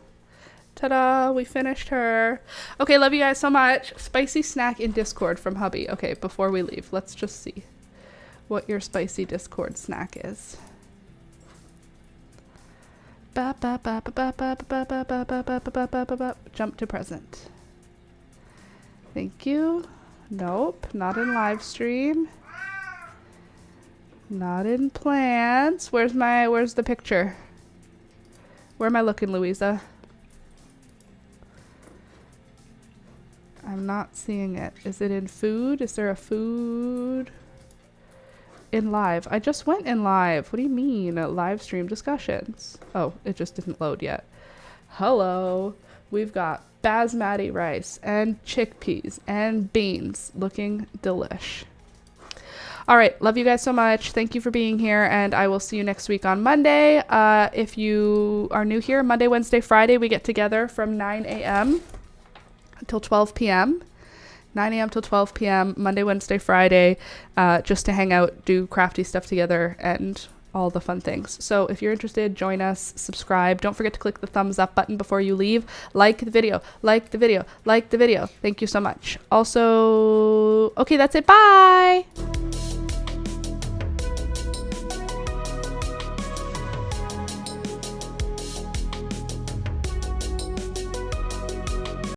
Ta-da, we finished her. Okay, love you guys so much. Spicy snack in Discord from hubby. Okay, before we leave, let's just see what your spicy Discord snack is. Jump to present. Thank you. Nope, not in live stream. Not in plants. Where's the picture? Where am I looking, Louisa? I'm not seeing it. Is it in food? Is there a food? In live. I just went in live. What do you mean? Live stream discussions. Oh, it just didn't load yet. Hello. We've got basmati rice and chickpeas and beans. Looking delish. All right. Love you guys so much. Thank you for being here, and I will see you next week on Monday. If you are new here, Monday, Wednesday, Friday, we get together from 9 a.m. until 12 p.m. 9 a.m. till 12 p.m. Monday, Wednesday, Friday, just to hang out, do crafty stuff together, and all the fun things. So if you're interested, join us, subscribe. Don't forget to click the thumbs up button before you leave. Like the video, like the video, like the video. Thank you so much. Also, okay, that's it. Bye.